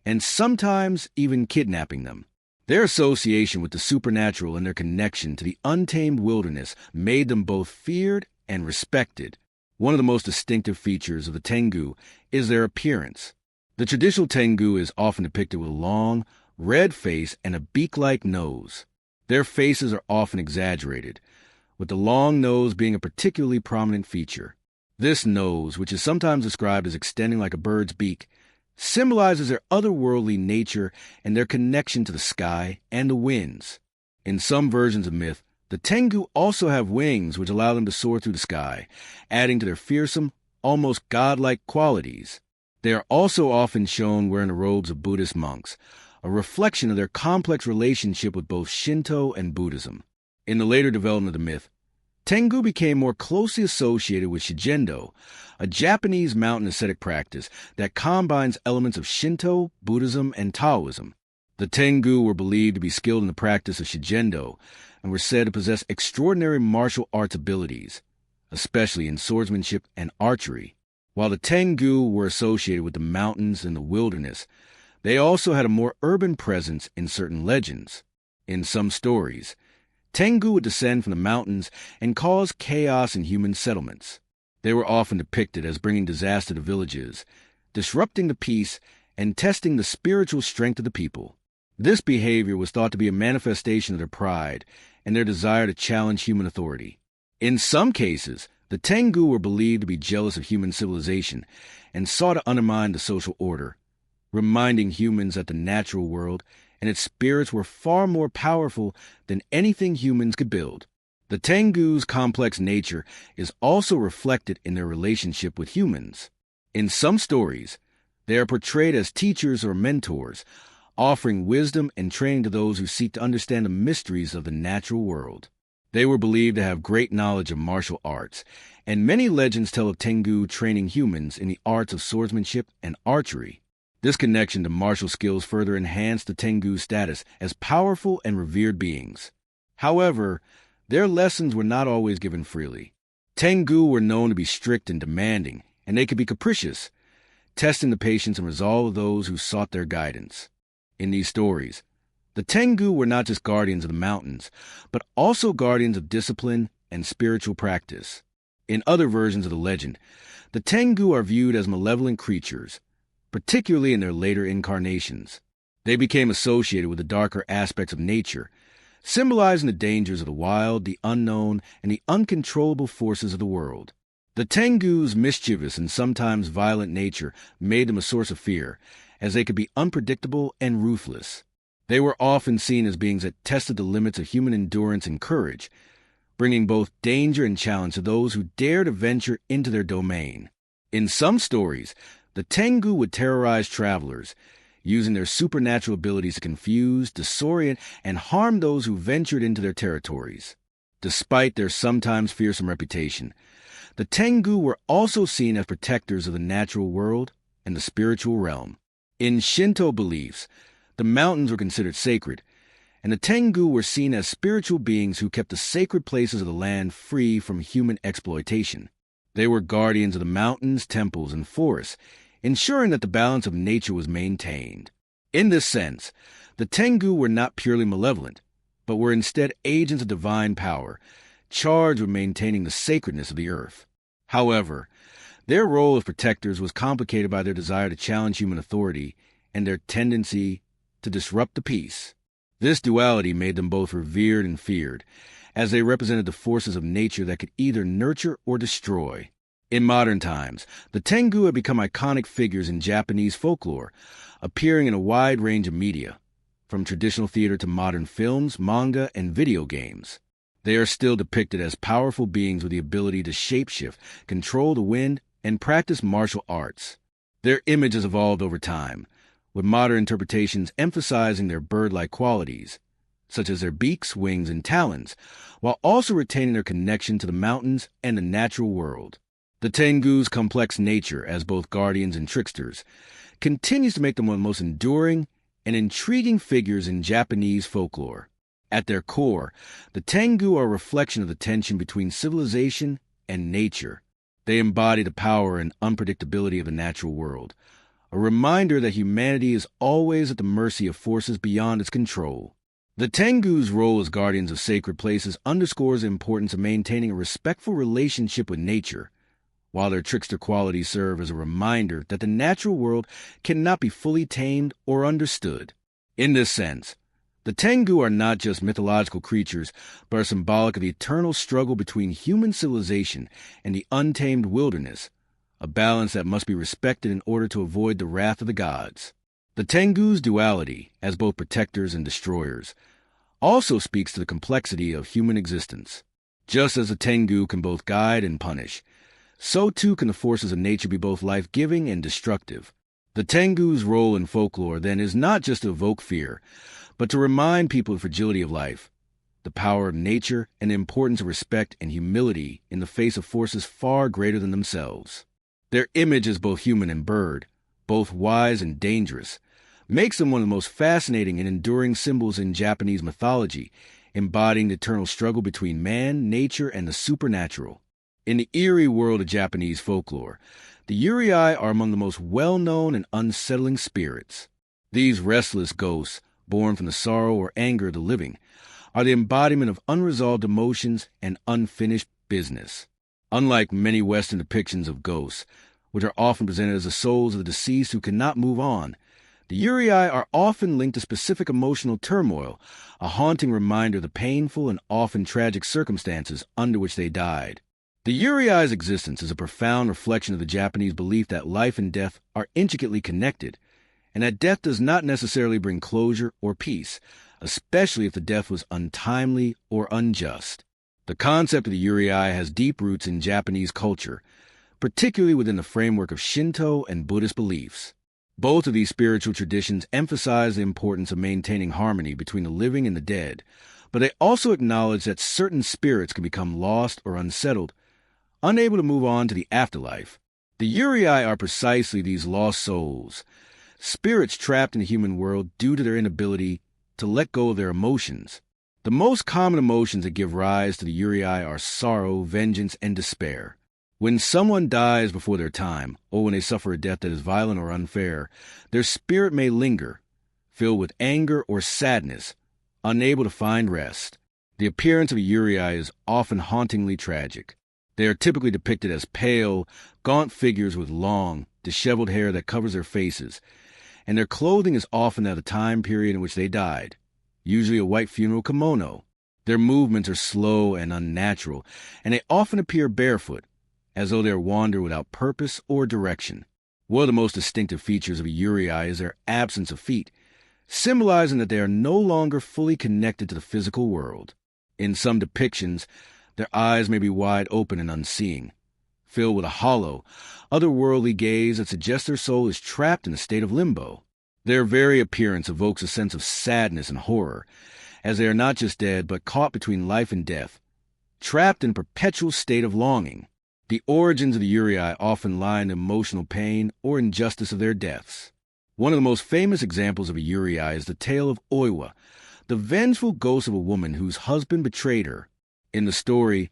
and sometimes even kidnapping them. Their association with the supernatural and their connection to the untamed wilderness made them both feared and respected. One of the most distinctive features of the Tengu is their appearance. The traditional Tengu is often depicted with a long, red face and a beak-like nose. Their faces are often exaggerated, with the long nose being a particularly prominent feature. This nose, which is sometimes described as extending like a bird's beak, symbolizes their otherworldly nature and their connection to the sky and the winds. In some versions of myth, the Tengu also have wings which allow them to soar through the sky, adding to their fearsome, almost godlike qualities. They are also often shown wearing the robes of Buddhist monks, a reflection of their complex relationship with both Shinto and Buddhism. In the later development of the myth, Tengu became more closely associated with Shigendo, a Japanese mountain ascetic practice that combines elements of Shinto, Buddhism, and Taoism. The Tengu were believed to be skilled in the practice of Shigendo and were said to possess extraordinary martial arts abilities, especially in swordsmanship and archery. While the Tengu were associated with the mountains and the wilderness, they also had a more urban presence in certain legends. In some stories, Tengu would descend from the mountains and cause chaos in human settlements. They were often depicted as bringing disaster to villages, disrupting the peace, and testing the spiritual strength of the people. This behavior was thought to be a manifestation of their pride and their desire to challenge human authority. In some cases, the Tengu were believed to be jealous of human civilization and sought to undermine the social order, reminding humans that the natural world and its spirits were far more powerful than anything humans could build. The Tengu's complex nature is also reflected in their relationship with humans. In some stories, they are portrayed as teachers or mentors, offering wisdom and training to those who seek to understand the mysteries of the natural world. They were believed to have great knowledge of martial arts, and many legends tell of Tengu training humans in the arts of swordsmanship and archery. This connection to martial skills further enhanced the Tengu's status as powerful and revered beings. However, their lessons were not always given freely. Tengu were known to be strict and demanding, and they could be capricious, testing the patience and resolve of those who sought their guidance. In these stories, the Tengu were not just guardians of the mountains, but also guardians of discipline and spiritual practice. In other versions of the legend, the Tengu are viewed as malevolent creatures, particularly in their later incarnations. They became associated with the darker aspects of nature, symbolizing the dangers of the wild, the unknown, and the uncontrollable forces of the world. The Tengu's mischievous and sometimes violent nature made them a source of fear, as they could be unpredictable and ruthless. They were often seen as beings that tested the limits of human endurance and courage, bringing both danger and challenge to those who dared to venture into their domain. In some stories, the Tengu would terrorize travelers, using their supernatural abilities to confuse, disorient, and harm those who ventured into their territories. Despite their sometimes fearsome reputation, the Tengu were also seen as protectors of the natural world and the spiritual realm. In Shinto beliefs, the mountains were considered sacred, and the Tengu were seen as spiritual beings who kept the sacred places of the land free from human exploitation. They were guardians of the mountains, temples, and forests, ensuring that the balance of nature was maintained. In this sense, the Tengu were not purely malevolent, but were instead agents of divine power, charged with maintaining the sacredness of the earth. However, their role as protectors was complicated by their desire to challenge human authority and their tendency to disrupt the peace. This duality made them both revered and feared, as they represented the forces of nature that could either nurture or destroy. In modern times, the Tengu have become iconic figures in Japanese folklore, appearing in a wide range of media, from traditional theater to modern films, manga, and video games. They are still depicted as powerful beings with the ability to shapeshift, control the wind, and practice martial arts. Their image has evolved over time, with modern interpretations emphasizing their bird-like qualities, such as their beaks, wings, and talons, while also retaining their connection to the mountains and the natural world. The Tengu's complex nature as both guardians and tricksters continues to make them one of the most enduring and intriguing figures in Japanese folklore. At their core, the Tengu are a reflection of the tension between civilization and nature. They embody the power and unpredictability of the natural world, a reminder that humanity is always at the mercy of forces beyond its control. The Tengu's role as guardians of sacred places underscores the importance of maintaining a respectful relationship with nature, while their trickster qualities serve as a reminder that the natural world cannot be fully tamed or understood. In this sense, the Tengu are not just mythological creatures, but are symbolic of the eternal struggle between human civilization and the untamed wilderness, a balance that must be respected in order to avoid the wrath of the gods. The Tengu's duality, as both protectors and destroyers, also speaks to the complexity of human existence. Just as the Tengu can both guide and punish, so too can the forces of nature be both life-giving and destructive. The Tengu's role in folklore, then, is not just to evoke fear, but to remind people of the fragility of life, the power of nature, and the importance of respect and humility in the face of forces far greater than themselves. Their image as both human and bird, both wise and dangerous, makes them one of the most fascinating and enduring symbols in Japanese mythology, embodying the eternal struggle between man, nature, and the supernatural. In the eerie world of Japanese folklore, the Yurei are among the most well-known and unsettling spirits. These restless ghosts, born from the sorrow or anger of the living, are the embodiment of unresolved emotions and unfinished business. Unlike many Western depictions of ghosts, which are often presented as the souls of the deceased who cannot move on, the Yurei are often linked to specific emotional turmoil, a haunting reminder of the painful and often tragic circumstances under which they died. The Yurei's existence is a profound reflection of the Japanese belief that life and death are intricately connected, and that death does not necessarily bring closure or peace, especially if the death was untimely or unjust. The concept of the Yurei has deep roots in Japanese culture, particularly within the framework of Shinto and Buddhist beliefs. Both of these spiritual traditions emphasize the importance of maintaining harmony between the living and the dead, but they also acknowledge that certain spirits can become lost or unsettled, unable to move on to the afterlife. The Yurei are precisely these lost souls, spirits trapped in the human world due to their inability to let go of their emotions. The most common emotions that give rise to the Yurei are sorrow, vengeance, and despair. When someone dies before their time, or when they suffer a death that is violent or unfair, their spirit may linger, filled with anger or sadness, unable to find rest. The appearance of a Yurei is often hauntingly tragic. They are typically depicted as pale, gaunt figures with long, disheveled hair that covers their faces, and their clothing is often at the time period in which they died, usually a white funeral kimono. Their movements are slow and unnatural, and they often appear barefoot, as though they wander without purpose or direction. One of the most distinctive features of a Yurei is their absence of feet, symbolizing that they are no longer fully connected to the physical world. In some depictions, their eyes may be wide open and unseeing, filled with a hollow, otherworldly gaze that suggests their soul is trapped in a state of limbo. Their very appearance evokes a sense of sadness and horror, as they are not just dead, but caught between life and death, trapped in a perpetual state of longing. The origins of the Yurei often lie in the emotional pain or injustice of their deaths. One of the most famous examples of a Yurei is the tale of Oiwa, the vengeful ghost of a woman whose husband betrayed her. In the story,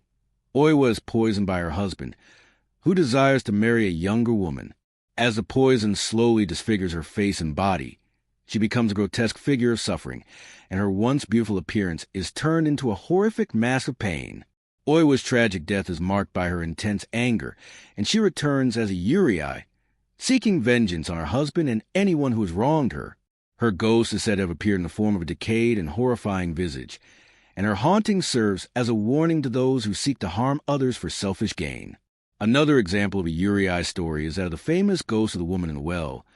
Oiwa is poisoned by her husband, who desires to marry a younger woman. As the poison slowly disfigures her face and body, she becomes a grotesque figure of suffering, and her once beautiful appearance is turned into a horrific mask of pain. Oiwa's tragic death is marked by her intense anger, and she returns as a Yurei, seeking vengeance on her husband and anyone who has wronged her. Her ghost is said to have appeared in the form of a decayed and horrifying visage, and her haunting serves as a warning to those who seek to harm others for selfish gain. Another example of a Uri story is that of the famous ghost of the woman in the well,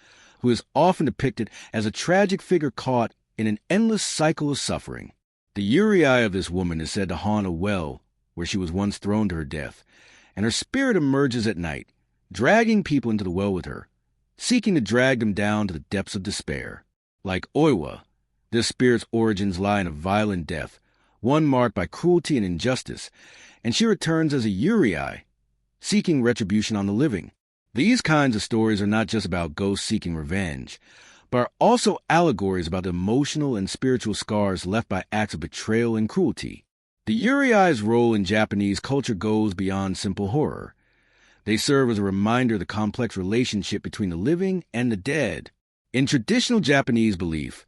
who is often depicted as a tragic figure caught in an endless cycle of suffering. The Uri of this woman is said to haunt a well where she was once thrown to her death, and her spirit emerges at night, dragging people into the well with her, seeking to drag them down to the depths of despair. Like Oiwa, this spirit's origins lie in a violent death, one marked by cruelty and injustice, and she returns as a Uri, seeking retribution on the living. These kinds of stories are not just about ghosts seeking revenge, but are also allegories about the emotional and spiritual scars left by acts of betrayal and cruelty. The Uri's role in Japanese culture goes beyond simple horror. They serve as a reminder of the complex relationship between the living and the dead. In traditional Japanese belief,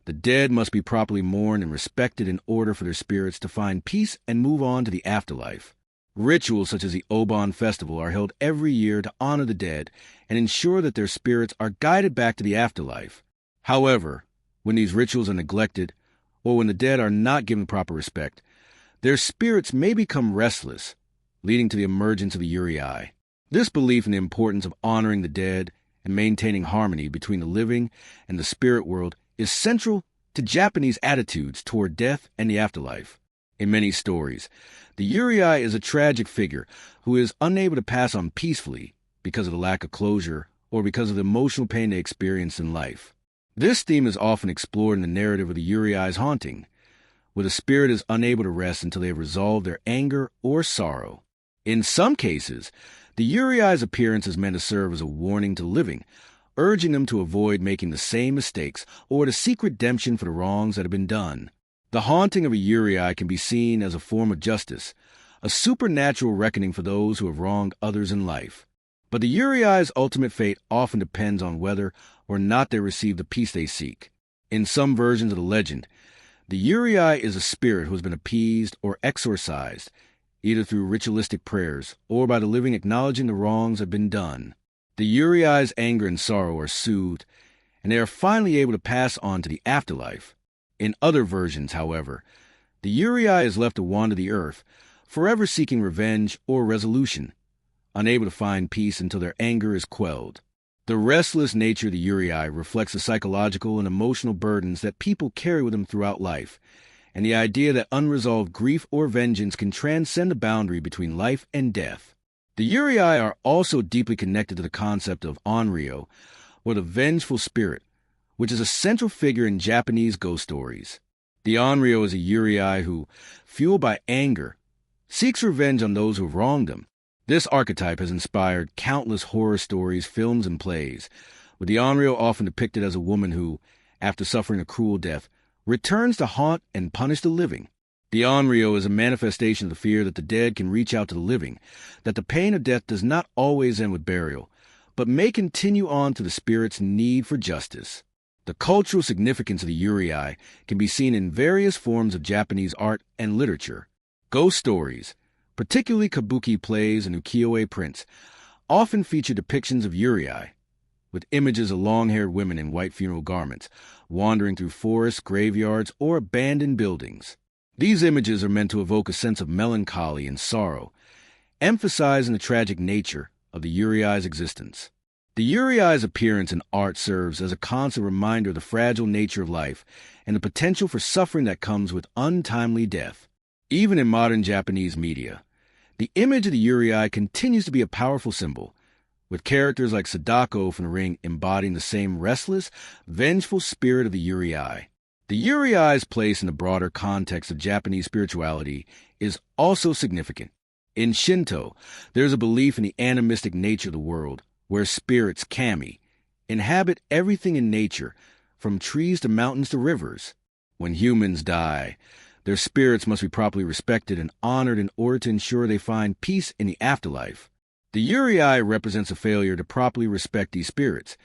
the dead must be properly mourned and respected in order for their spirits to find peace and move on to the afterlife. Rituals such as the Obon Festival are held every year to honor the dead and ensure that their spirits are guided back to the afterlife. However, when these rituals are neglected, or when the dead are not given proper respect, their spirits may become restless, leading to the emergence of the Uri. This belief in the importance of honoring the dead and maintaining harmony between the living and the spirit world is central to Japanese attitudes toward death and the afterlife. In many stories, the Uri is a tragic figure who is unable to pass on peacefully because of the lack of closure or because of the emotional pain they experience in life. This theme is often explored in the narrative of the Uri's haunting, where the spirit is unable to rest until they have resolved their anger or sorrow. In some cases, the Uri's appearance is meant to serve as a warning to the living, urging them to avoid making the same mistakes or to seek redemption for the wrongs that have been done. The haunting of a Uri can be seen as a form of justice, a supernatural reckoning for those who have wronged others in life. But the Uri's ultimate fate often depends on whether or not they receive the peace they seek. In some versions of the legend, the Uri is a spirit who has been appeased or exorcised, either through ritualistic prayers or by the living acknowledging the wrongs that have been done. The Uri's anger and sorrow are soothed, and they are finally able to pass on to the afterlife. In other versions, however, the Uri is left to wander the earth, forever seeking revenge or resolution, unable to find peace until their anger is quelled. The restless nature of the Uri reflects the psychological and emotional burdens that people carry with them throughout life, and the idea that unresolved grief or vengeance can transcend the boundary between life and death. The Uri are also deeply connected to the concept of onryo, or the vengeful spirit, which is a central figure in Japanese ghost stories. The onryo is a Uri who, fueled by anger, seeks revenge on those who have wronged him. This archetype has inspired countless horror stories, films, and plays, with the onryo often depicted as a woman who, after suffering a cruel death, returns to haunt and punish the living. The onryo is a manifestation of the fear that the dead can reach out to the living, that the pain of death does not always end with burial, but may continue on to the spirit's need for justice. The cultural significance of the Uri can be seen in various forms of Japanese art and literature. Ghost stories, particularly kabuki plays and ukiyo-e prints, often feature depictions of Uri, with images of long-haired women in white funeral garments, wandering through forests, graveyards, or abandoned buildings. These images are meant to evoke a sense of melancholy and sorrow, emphasizing the tragic nature of the Uri's existence. The Uri's appearance in art serves as a constant reminder of the fragile nature of life and the potential for suffering that comes with untimely death. Even in modern Japanese media, the image of the Uri continues to be a powerful symbol, with characters like Sadako from The Ring embodying the same restless, vengeful spirit of the Uri. The Uri's place in the broader context of Japanese spirituality is also significant. In Shinto, there is a belief in the animistic nature of the world, where spirits, kami, inhabit everything in nature, from trees to mountains to rivers. When humans die, their spirits must be properly respected and honored in order to ensure they find peace in the afterlife. The Uri represents a failure to properly respect these spirits,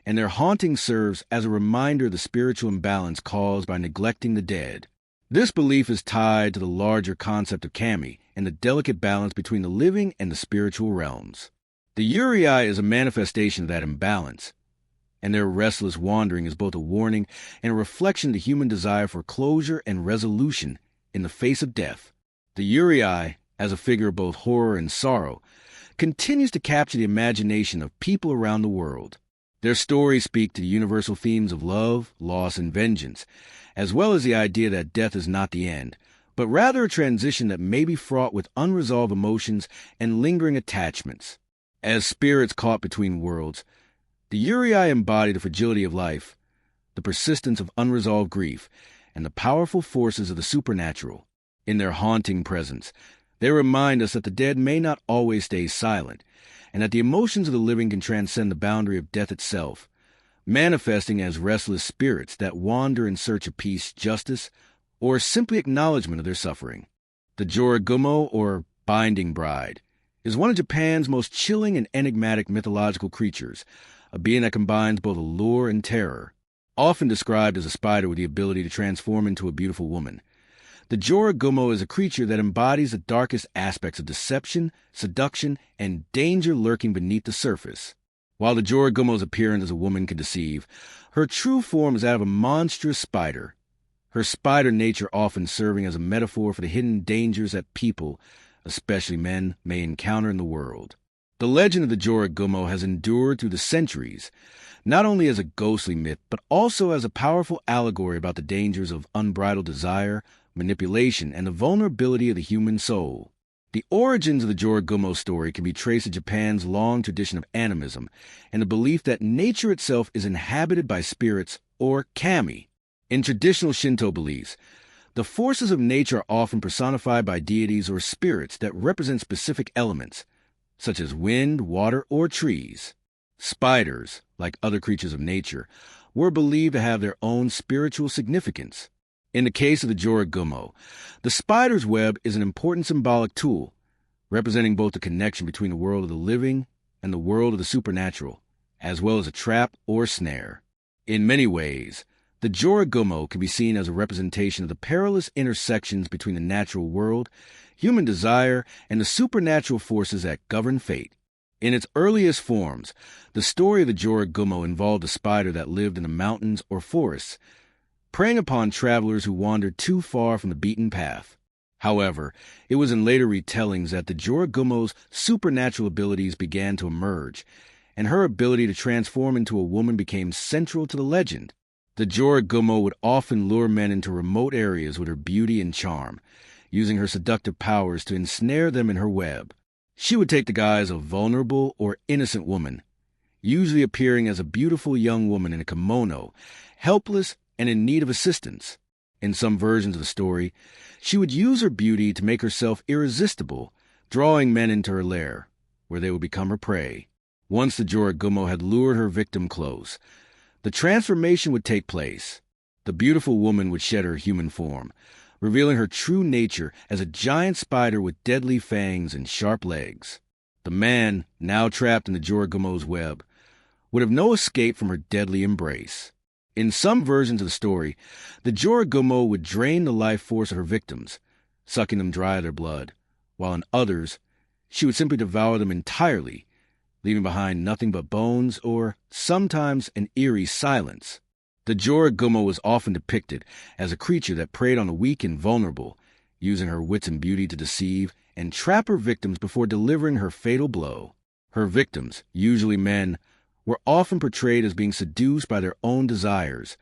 and their haunting serves as a reminder of the spiritual imbalance caused by neglecting the dead. This belief is tied to the larger concept of kami and the delicate balance between the living and the spiritual realms. The Uri is a manifestation of that imbalance, and their restless wandering is both a warning and a reflection of the human desire for closure and resolution in the face of death. The Yurei, as a figure of both horror and sorrow, continues to capture the imagination of people around the world. Their stories speak to the universal themes of love, loss, and vengeance, as well as the idea that death is not the end, but rather a transition that may be fraught with unresolved emotions and lingering attachments. As spirits caught between worlds, the Yurei embody the fragility of life, the persistence of unresolved grief, and the powerful forces of the supernatural. In their haunting presence, they remind us that the dead may not always stay silent, and that the emotions of the living can transcend the boundary of death itself, manifesting as restless spirits that wander in search of peace, justice, or simply acknowledgement of their suffering. The Joragumo, or binding bride, is one of Japan's most chilling and enigmatic mythological creatures, a being that combines both allure and terror. Often described as a spider with the ability to transform into a beautiful woman, the Joragumo is a creature that embodies the darkest aspects of deception, seduction, and danger lurking beneath the surface. While the Joragumo's appearance as a woman can deceive, her true form is that of a monstrous spider, her spider nature often serving as a metaphor for the hidden dangers that people, especially men, may encounter in the world. The legend of the Joragumo has endured through the centuries, not only as a ghostly myth, but also as a powerful allegory about the dangers of unbridled desire, manipulation, and the vulnerability of the human soul. The origins of the Joragumo story can be traced to Japan's long tradition of animism and the belief that nature itself is inhabited by spirits, or kami. In traditional Shinto beliefs, the forces of nature are often personified by deities or spirits that represent specific elements, such as wind, water, or trees. Spiders, like other creatures of nature, were believed to have their own spiritual significance. In the case of the Joragumo, the spider's web is an important symbolic tool, representing both the connection between the world of the living and the world of the supernatural, as well as a trap or snare. In many ways, the Joragumo can be seen as a representation of the perilous intersections between the natural world, human desire, and the supernatural forces that govern fate. In its earliest forms, the story of the Joragumo involved a spider that lived in the mountains or forests, preying upon travelers who wandered too far from the beaten path. However, it was in later retellings that the Joragumo's supernatural abilities began to emerge, and her ability to transform into a woman became central to the legend. The Joragumo would often lure men into remote areas with her beauty and charm, using her seductive powers to ensnare them in her web. She would take the guise of vulnerable or innocent woman, usually appearing as a beautiful young woman in a kimono, helpless and in need of assistance. In some versions of the story, she would use her beauty to make herself irresistible, drawing men into her lair, where they would become her prey. Once the Joragumo had lured her victim close, the transformation would take place. The beautiful woman would shed her human form, revealing her true nature as a giant spider with deadly fangs and sharp legs. The man, now trapped in the Joragumo's web, would have no escape from her deadly embrace. In some versions of the story, the Joragumo would drain the life force of her victims, sucking them dry of their blood, while in others, she would simply devour them entirely, leaving behind nothing but bones or, sometimes, an eerie silence. The Joragumo was often depicted as a creature that preyed on the weak and vulnerable, using her wits and beauty to deceive and trap her victims before delivering her fatal blow. Her victims, usually men, were often portrayed as being seduced by their own desires,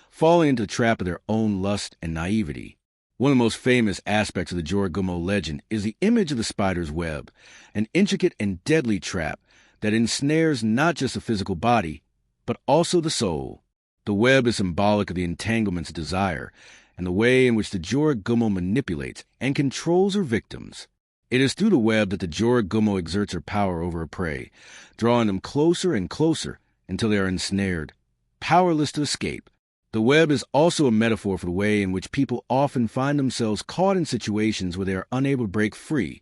falling into the trap of their own lust and naivety. One of the most famous aspects of the Joragumo legend is the image of the spider's web, an intricate and deadly trap that ensnares not just the physical body, but also the soul. The web is symbolic of the entanglements of desire and the way in which the Joragumo manipulates and controls her victims. It is through the web that the Joragumo exerts her power over her prey, drawing them closer and closer until they are ensnared, powerless to escape. The web is also a metaphor for the way in which people often find themselves caught in situations where they are unable to break free,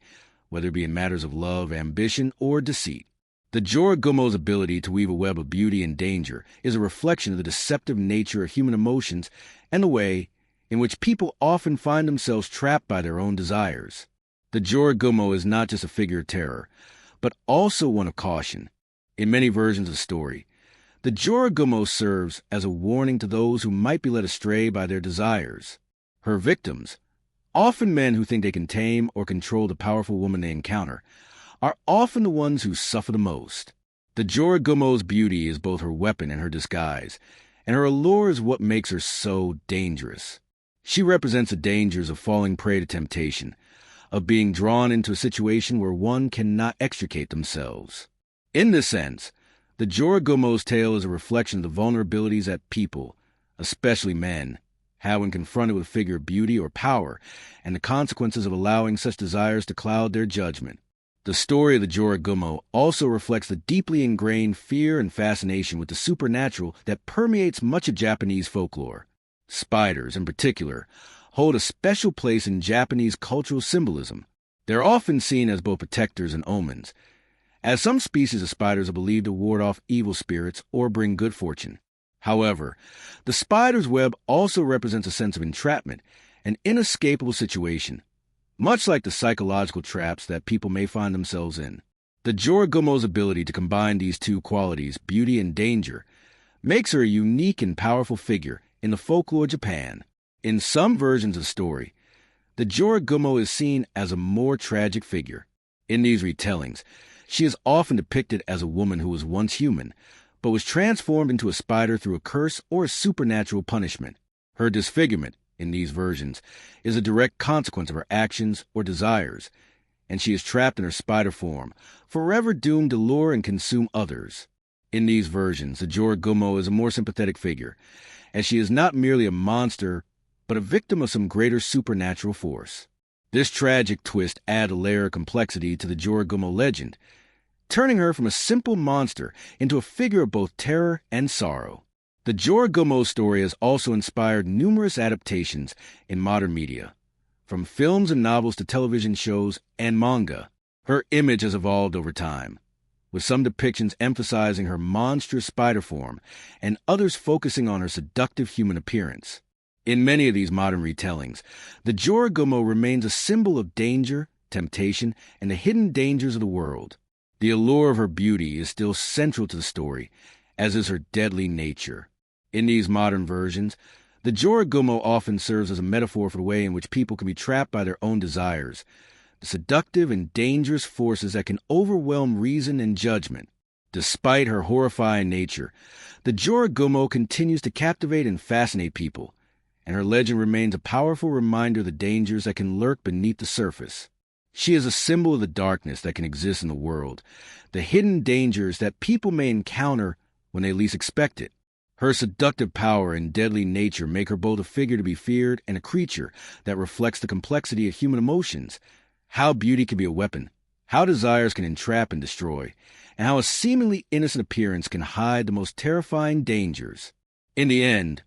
whether it be in matters of love, ambition, or deceit. The Joragumo's ability to weave a web of beauty and danger is a reflection of the deceptive nature of human emotions and the way in which people often find themselves trapped by their own desires. The Joragumo is not just a figure of terror, but also one of caution. In many versions of the story, the Joragumo serves as a warning to those who might be led astray by their desires. Her victims, Often men who think they can tame or control the powerful woman they encounter are often the ones who suffer the most. The Jorogumo's beauty is both her weapon and her disguise, and her allure is what makes her so dangerous. She represents the dangers of falling prey to temptation, of being drawn into a situation where one cannot extricate themselves. In this sense, the Jorogumo's tale is a reflection of the vulnerabilities that people, especially men, have when confronted with a figure of beauty or power, and the consequences of allowing such desires to cloud their judgment. The story of the Jorogumo also reflects the deeply ingrained fear and fascination with the supernatural that permeates much of Japanese folklore. Spiders, in particular, hold a special place in Japanese cultural symbolism. They're often seen as both protectors and omens, as some species of spiders are believed to ward off evil spirits or bring good fortune. However, the spider's web also represents a sense of entrapment, an inescapable situation, much like the psychological traps that people may find themselves in. The Jorogumo's ability to combine these two qualities, beauty and danger, makes her a unique and powerful figure in the folklore of Japan. In some versions of the story, the Jorogumo is seen as a more tragic figure. In these retellings, she is often depicted as a woman who was once human, but was transformed into a spider through a curse or a supernatural punishment. Her disfigurement, in these versions, is a direct consequence of her actions or desires, and she is trapped in her spider form, forever doomed to lure and consume others. In these versions, the Jorogumo is a more sympathetic figure, as she is not merely a monster, but a victim of some greater supernatural force. This tragic twist adds a layer of complexity to the Jorogumo legend, turning her from a simple monster into a figure of both terror and sorrow. The Jorogumo story has also inspired numerous adaptations in modern media, from films and novels to television shows and manga. Her image has evolved over time, with some depictions emphasizing her monstrous spider form and others focusing on her seductive human appearance. In many of these modern retellings, the Jorogumo remains a symbol of danger, temptation, and the hidden dangers of the world. The allure of her beauty is still central to the story, as is her deadly nature. In these modern versions, the Jorogumo often serves as a metaphor for the way in which people can be trapped by their own desires, the seductive and dangerous forces that can overwhelm reason and judgment. Despite her horrifying nature, the Jorogumo continues to captivate and fascinate people, and her legend remains a powerful reminder of the dangers that can lurk beneath the surface. She is a symbol of the darkness that can exist in the world, the hidden dangers that people may encounter when they least expect it. Her seductive power and deadly nature make her both a figure to be feared and a creature that reflects the complexity of human emotions, how beauty can be a weapon, how desires can entrap and destroy, and how a seemingly innocent appearance can hide the most terrifying dangers. In the end,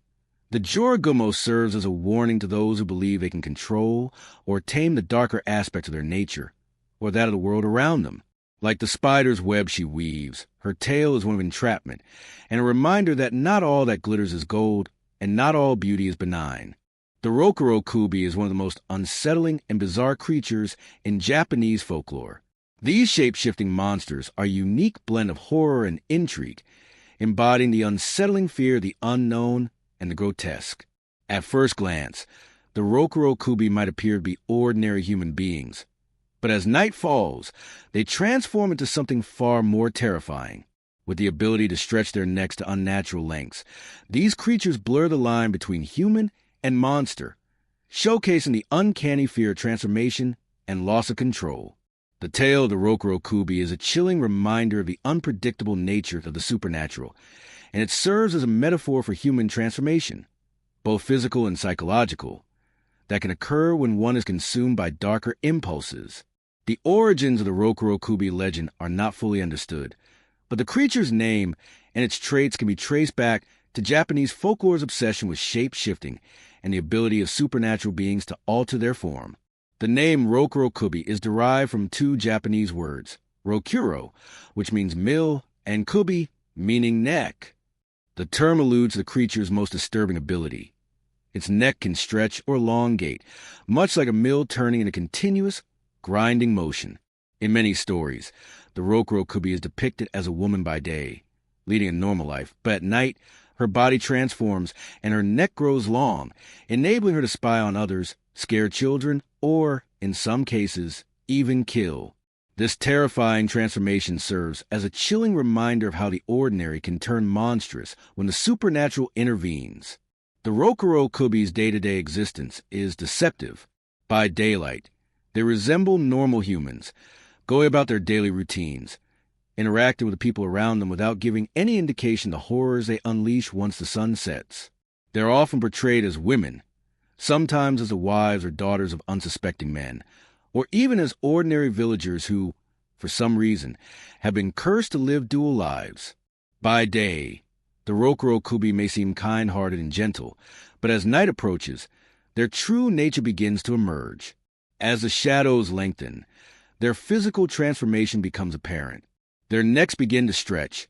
the Jorogumo serves as a warning to those who believe they can control or tame the darker aspects of their nature, or that of the world around them. Like the spider's web she weaves, her tale is one of entrapment, and a reminder that not all that glitters is gold, and not all beauty is benign. The Rokuro-kubi is one of the most unsettling and bizarre creatures in Japanese folklore. These shape-shifting monsters are a unique blend of horror and intrigue, embodying the unsettling fear of the unknown and the grotesque. At first glance, the Rokuro-kubi might appear to be ordinary human beings, but as night falls, they transform into something far more terrifying. With the ability to stretch their necks to unnatural lengths, these creatures blur the line between human and monster, showcasing the uncanny fear of transformation and loss of control. The tale of the Rokuro-kubi is a chilling reminder of the unpredictable nature of the supernatural, and it serves as a metaphor for human transformation, both physical and psychological, that can occur when one is consumed by darker impulses. The origins of the Rokuro-kubi legend are not fully understood, but the creature's name and its traits can be traced back to Japanese folklore's obsession with shape-shifting and the ability of supernatural beings to alter their form. The name Rokuro-kubi is derived from two Japanese words, rokuro, which means mill, and kubi, meaning neck. The term alludes to the creature's most disturbing ability. Its neck can stretch or elongate, much like a mill turning in a continuous, grinding motion. In many stories, the Rokuro-kubi is depicted as a woman by day, leading a normal life, but at night, her body transforms and her neck grows long, enabling her to spy on others scare children, or, in some cases, even kill. This terrifying transformation serves as a chilling reminder of how the ordinary can turn monstrous when the supernatural intervenes. The Rokuro Kubi's day-to-day existence is deceptive. By daylight, they resemble normal humans, going about their daily routines, interacting with the people around them without giving any indication of the horrors they unleash once the sun sets. They are often portrayed as women, sometimes as the wives or daughters of unsuspecting men, or even as ordinary villagers who, for some reason, have been cursed to live dual lives. By day, the Rokuro Kubi may seem kind-hearted and gentle, but as night approaches, their true nature begins to emerge. As the shadows lengthen, their physical transformation becomes apparent. Their necks begin to stretch,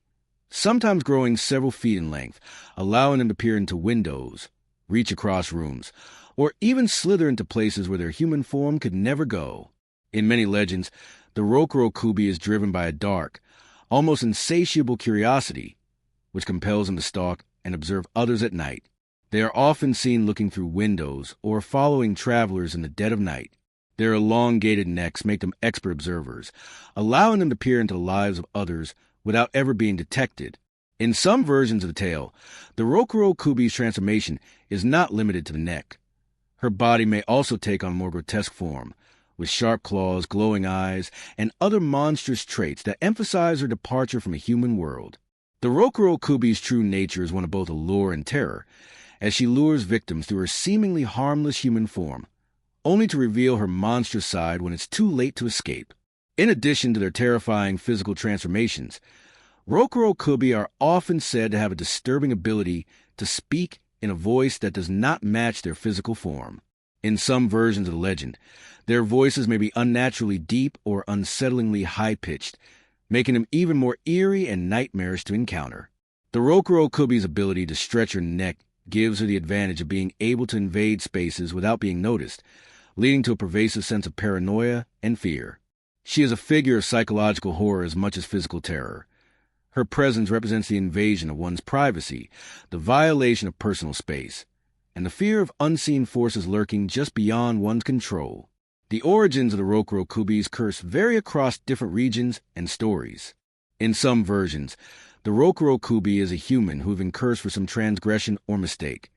sometimes growing several feet in length, allowing them to peer into windows, reach across rooms, or even slither into places where their human form could never go. In many legends, the Rokuro Kubi is driven by a dark, almost insatiable curiosity, which compels them to stalk and observe others at night. They are often seen looking through windows or following travelers in the dead of night. Their elongated necks make them expert observers, allowing them to peer into the lives of others without ever being detected. In some versions of the tale, the Rokuro Kubi's transformation is not limited to the neck. Her body may also take on more grotesque form, with sharp claws, glowing eyes, and other monstrous traits that emphasize her departure from a human world. The Rokuro Kubi's true nature is one of both allure and terror, as she lures victims through her seemingly harmless human form, only to reveal her monstrous side when it's too late to escape. In addition to their terrifying physical transformations, Rokuro Kubi are often said to have a disturbing ability to speak in a voice that does not match their physical form. In some versions of the legend, their voices may be unnaturally deep or unsettlingly high-pitched, making them even more eerie and nightmarish to encounter. The Rokuro Kubi's ability to stretch her neck gives her the advantage of being able to invade spaces without being noticed, leading to a pervasive sense of paranoia and fear. She is a figure of psychological horror as much as physical terror. Her presence represents the invasion of one's privacy, the violation of personal space, and the fear of unseen forces lurking just beyond one's control. The origins of the Rokuro Kubi's curse vary across different regions and stories. In some versions, the Rokuro Kubi is a human who has been cursed for some transgression or mistake,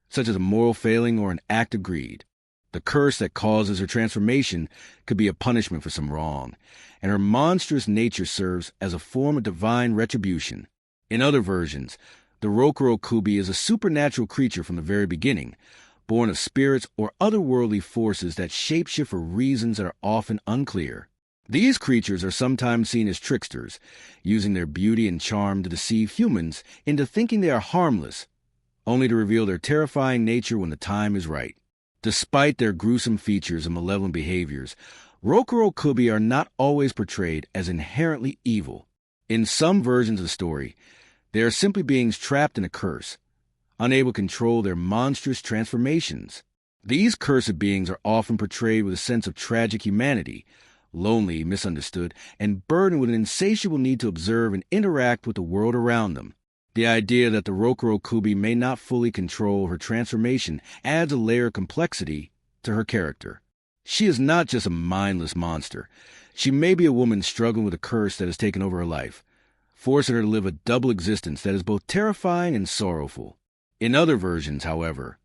such as a moral failing or an act of greed. The curse that causes her transformation could be a punishment for some wrong, and her monstrous nature serves as a form of divine retribution. In other versions, the Rokuro Kubi is a supernatural creature from the very beginning, born of spirits or otherworldly forces that shapeshift for reasons that are often unclear. These creatures are sometimes seen as tricksters, using their beauty and charm to deceive humans into thinking they are harmless, only to reveal their terrifying nature when the time is right. Despite their gruesome features and malevolent behaviors, Rokuro Kubi are not always portrayed as inherently evil. In some versions of the story, they are simply beings trapped in a curse, unable to control their monstrous transformations. These cursed beings are often portrayed with a sense of tragic humanity, lonely, misunderstood, and burdened with an insatiable need to observe and interact with the world around them. The idea that the Rokuro Kubi may not fully control her transformation adds a layer of complexity to her character. She is not just a mindless monster. She may be a woman struggling with a curse that has taken over her life, forcing her to live a double existence that is both terrifying and sorrowful. In other versions, however,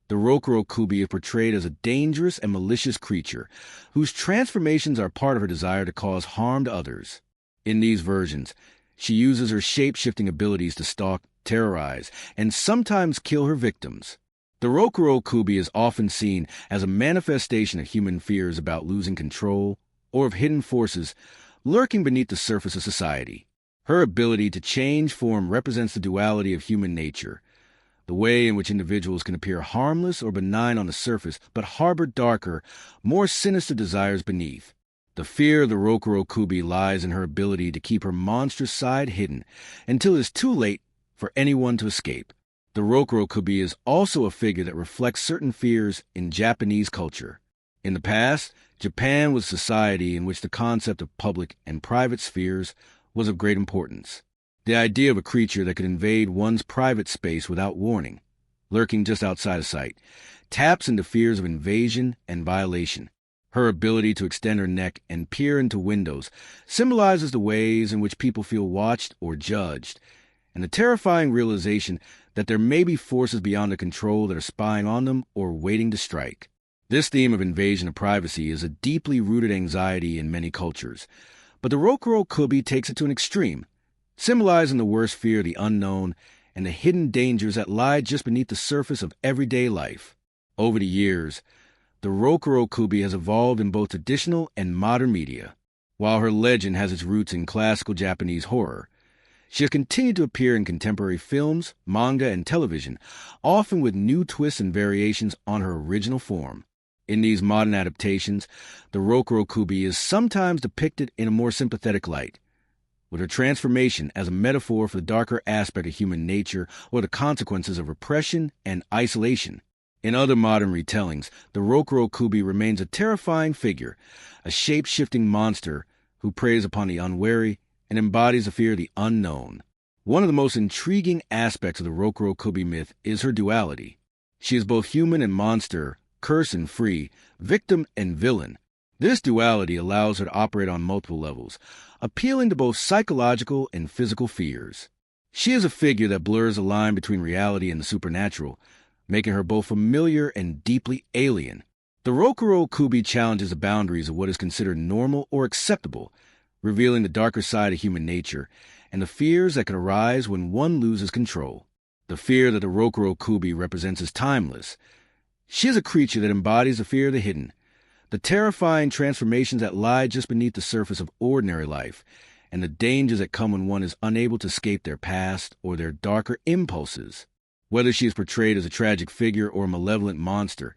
the Rokuro Kubi is portrayed as a dangerous and malicious creature whose transformations are part of her desire to cause harm to others. In these versions, she uses her shape-shifting abilities to stalk, terrorize, and sometimes kill her victims. The Rokuro Kubi is often seen as a manifestation of human fears about losing control or of hidden forces lurking beneath the surface of society. Her ability to change form represents the duality of human nature, the way in which individuals can appear harmless or benign on the surface but harbor darker, more sinister desires beneath. The fear of the Rokuro Kubi lies in her ability to keep her monstrous side hidden until it is too late for anyone to escape. The Rokuro Kubi is also a figure that reflects certain fears in Japanese culture. In the past, Japan was a society in which the concept of public and private spheres was of great importance. The idea of a creature that could invade one's private space without warning, lurking just outside of sight, taps into fears of invasion and violation. Her ability to extend her neck and peer into windows symbolizes the ways in which people feel watched or judged, and the terrifying realization that there may be forces beyond their control that are spying on them or waiting to strike. This theme of invasion of privacy is a deeply rooted anxiety in many cultures, but the Rokuro Kubi takes it to an extreme, symbolizing the worst fear of the unknown and the hidden dangers that lie just beneath the surface of everyday life. Over the years, the Rokuro Kubi has evolved in both traditional and modern media. While her legend has its roots in classical Japanese horror, she has continued to appear in contemporary films, manga, and television, often with new twists and variations on her original form. In these modern adaptations, the Rokuro Kubi is sometimes depicted in a more sympathetic light, with her transformation as a metaphor for the darker aspect of human nature or the consequences of repression and isolation. In other modern retellings, the Rokuro Kubi remains a terrifying figure, a shape-shifting monster who preys upon the unwary and embodies the fear of the unknown. One of the most intriguing aspects of the Rokuro Kubi myth is her duality. She is both human and monster, curse and free, victim and villain. This duality allows her to operate on multiple levels, appealing to both psychological and physical fears. She is a figure that blurs the line between reality and the supernatural, making her both familiar and deeply alien. The Rokuro Kubi challenges the boundaries of what is considered normal or acceptable, revealing the darker side of human nature and the fears that can arise when one loses control. The fear that the Rokuro Kubi represents is timeless. She is a creature that embodies the fear of the hidden, the terrifying transformations that lie just beneath the surface of ordinary life, and the dangers that come when one is unable to escape their past or their darker impulses. Whether she is portrayed as a tragic figure or a malevolent monster,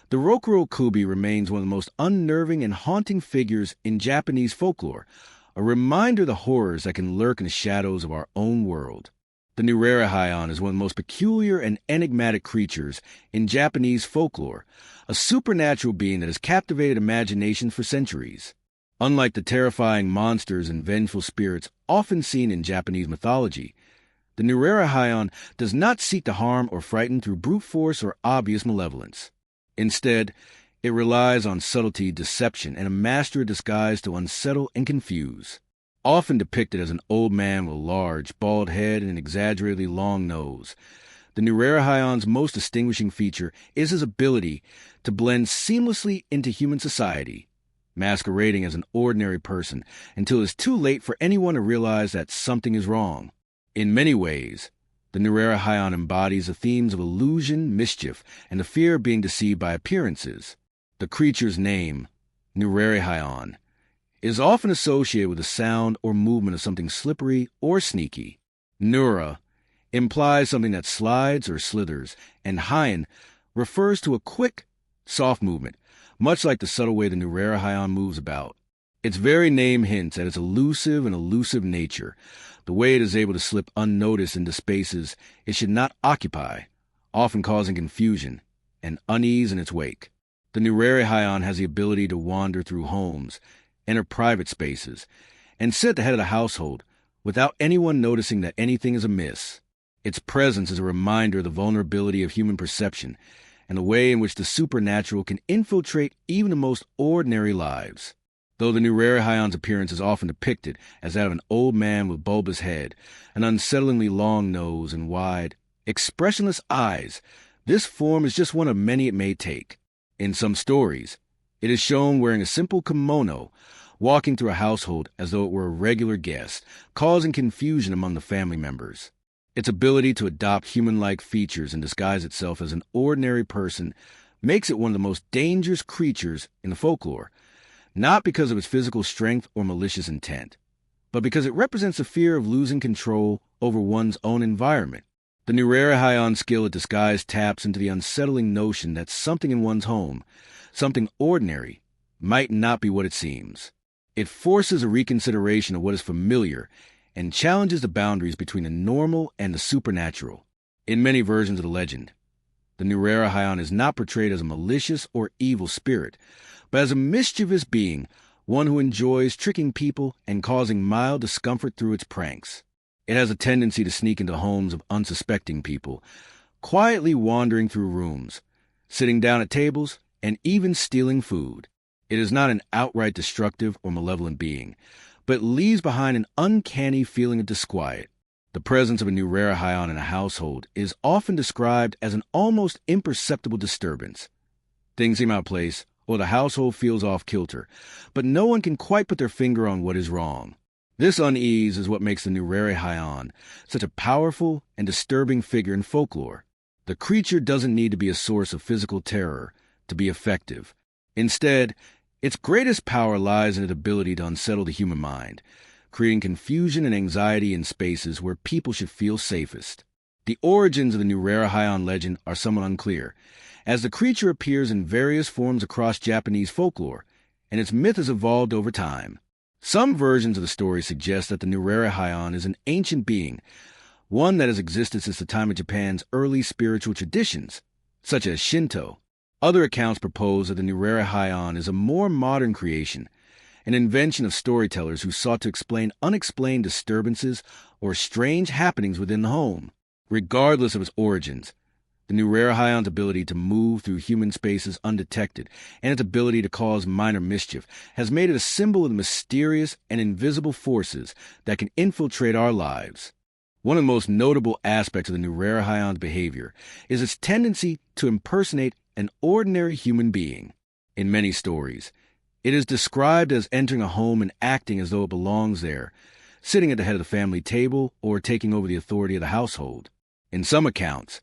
the Rokuro Kubi remains one of the most unnerving and haunting figures in Japanese folklore, a reminder of the horrors that can lurk in the shadows of our own world. The Nurera is one of the most peculiar and enigmatic creatures in Japanese folklore, a supernatural being that has captivated imaginations for centuries. Unlike the terrifying monsters and vengeful spirits often seen in Japanese mythology, the Nurera does not seek to harm or frighten through brute force or obvious malevolence. Instead, it relies on subtlety, deception, and a master of disguise to unsettle and confuse. Often depicted as an old man with a large, bald head and an exaggeratedly long nose, the Nurera most distinguishing feature is his ability to blend seamlessly into human society, masquerading as an ordinary person until it's too late for anyone to realize that something is wrong. In many ways, the Nurera embodies the themes of illusion, mischief, and the fear of being deceived by appearances. The creature's name, Nurera, is often associated with the sound or movement of something slippery or sneaky. Nura implies something that slides or slithers, and Hyan refers to a quick, soft movement, much like the subtle way the Nurera moves about. Its very name hints at its elusive and elusive nature, the way it is able to slip unnoticed into spaces it should not occupy, often causing confusion and unease in its wake. The Nurera has the ability to wander through homes, enter private spaces, and sit at the head of the household without anyone noticing that anything is amiss. Its presence is a reminder of the vulnerability of human perception and the way in which the supernatural can infiltrate even the most ordinary lives. Though the Nurera appearance is often depicted as that of an old man with bulbous head, an unsettlingly long nose, and wide, expressionless eyes, this form is just one of many it may take. In some stories, it is shown wearing a simple kimono, walking through a household as though it were a regular guest, causing confusion among the family members. Its ability to adopt human-like features and disguise itself as an ordinary person makes it one of the most dangerous creatures in the folklore, not because of its physical strength or malicious intent, but because it represents the fear of losing control over one's own environment. The Nurera skill at disguise taps into the unsettling notion that something in one's home, something ordinary, might not be what it seems. It forces a reconsideration of what is familiar and challenges the boundaries between the normal and the supernatural. In many versions of the legend, the Nurera is not portrayed as a malicious or evil spirit, but as a mischievous being, one who enjoys tricking people and causing mild discomfort through its pranks. It has a tendency to sneak into homes of unsuspecting people, quietly wandering through rooms, sitting down at tables, and even stealing food. It is not an outright destructive or malevolent being, but leaves behind an uncanny feeling of disquiet. The presence of a Nurera in a household is often described as an almost imperceptible disturbance. Things seem out of place, or the household feels off-kilter, but no one can quite put their finger on what is wrong. This unease is what makes the Nurera such a powerful and disturbing figure in folklore. The creature doesn't need to be a source of physical terror to be effective. Instead, its greatest power lies in its ability to unsettle the human mind, creating confusion and anxiety in spaces where people should feel safest. The origins of the Nurera legend are somewhat unclear, as the creature appears in various forms across Japanese folklore, and its myth has evolved over time. Some versions of the story suggest that the Nurera is an ancient being, one that has existed since the time of Japan's early spiritual traditions, such as Shinto. Other accounts propose that the Nurera is a more modern creation, an invention of storytellers who sought to explain unexplained disturbances or strange happenings within the home. Regardless of its origins, the Nurera ability to move through human spaces undetected and its ability to cause minor mischief has made it a symbol of the mysterious and invisible forces that can infiltrate our lives. One of the most notable aspects of the Nurera behavior is its tendency to impersonate an ordinary human being. In many stories, it is described as entering a home and acting as though it belongs there, sitting at the head of the family table or taking over the authority of the household. In some accounts,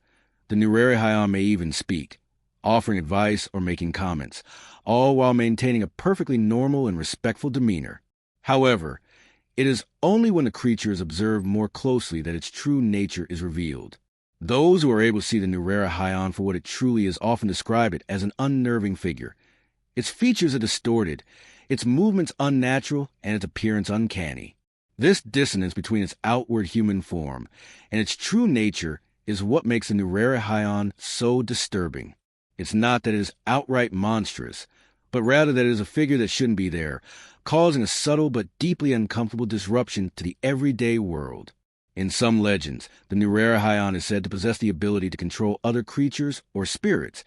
the Nurera may even speak, offering advice or making comments, all while maintaining a perfectly normal and respectful demeanor. However, it is only when the creature is observed more closely that its true nature is revealed. Those who are able to see the Nurera for what it truly is often describe it as an unnerving figure. Its features are distorted, its movements unnatural, and its appearance uncanny. This dissonance between its outward human form and its true nature is what makes the Nurera so disturbing. It's not that it is outright monstrous, but rather that it is a figure that shouldn't be there, causing a subtle but deeply uncomfortable disruption to the everyday world. In some legends, the Nurera is said to possess the ability to control other creatures or spirits,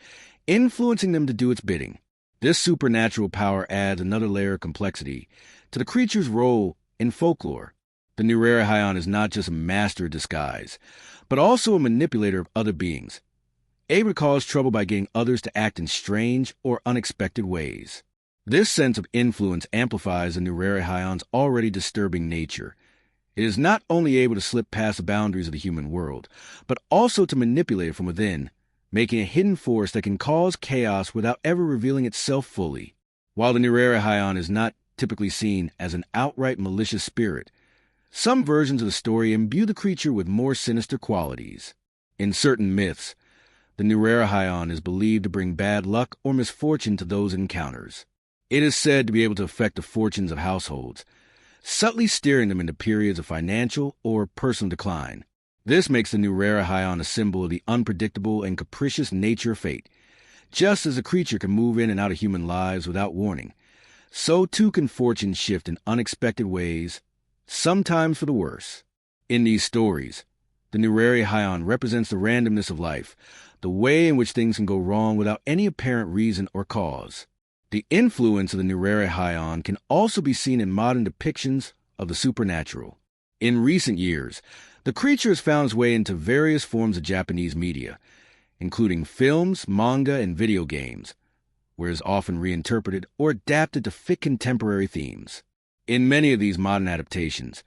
influencing them to do its bidding. This supernatural power adds another layer of complexity to the creature's role in folklore. The Nurera is not just a master of disguise, but also a manipulator of other beings, able to cause trouble by getting others to act in strange or unexpected ways. This sense of influence amplifies the Nurera already disturbing nature. It is not only able to slip past the boundaries of the human world, but also to manipulate it from within, making a hidden force that can cause chaos without ever revealing itself fully. While the Nurera is not typically seen as an outright malicious spirit, some versions of the story imbue the creature with more sinister qualities. In certain myths, the Nurera is believed to bring bad luck or misfortune to those it encounters. It is said to be able to affect the fortunes of households, subtly steering them into periods of financial or personal decline. This makes the Nurera a symbol of the unpredictable and capricious nature of fate. Just as a creature can move in and out of human lives without warning, so too can fortune shift in unexpected ways, sometimes for the worse. In these stories, the Nurera represents the randomness of life, the way in which things can go wrong without any apparent reason or cause. The influence of the Nurera can also be seen in modern depictions of the supernatural. In recent years, the creature has found its way into various forms of Japanese media, including films, manga, and video games, where it is often reinterpreted or adapted to fit contemporary themes. In many of these modern adaptations,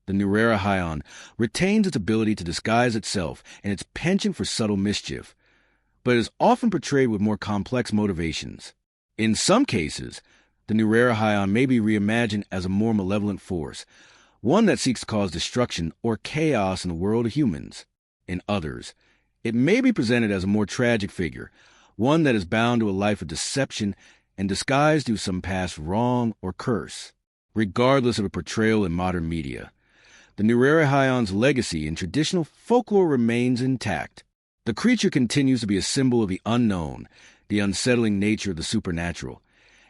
the Nurera retains its ability to disguise itself and its penchant for subtle mischief, but is often portrayed with more complex motivations. In some cases, the Nurera may be reimagined as a more malevolent force, one that seeks to cause destruction or chaos in the world of humans. In others, it may be presented as a more tragic figure, one that is bound to a life of deception and disguised through some past wrong or curse. Regardless of a portrayal in modern media, the Nurera legacy in traditional folklore remains intact. The creature continues to be a symbol of the unknown, the unsettling nature of the supernatural,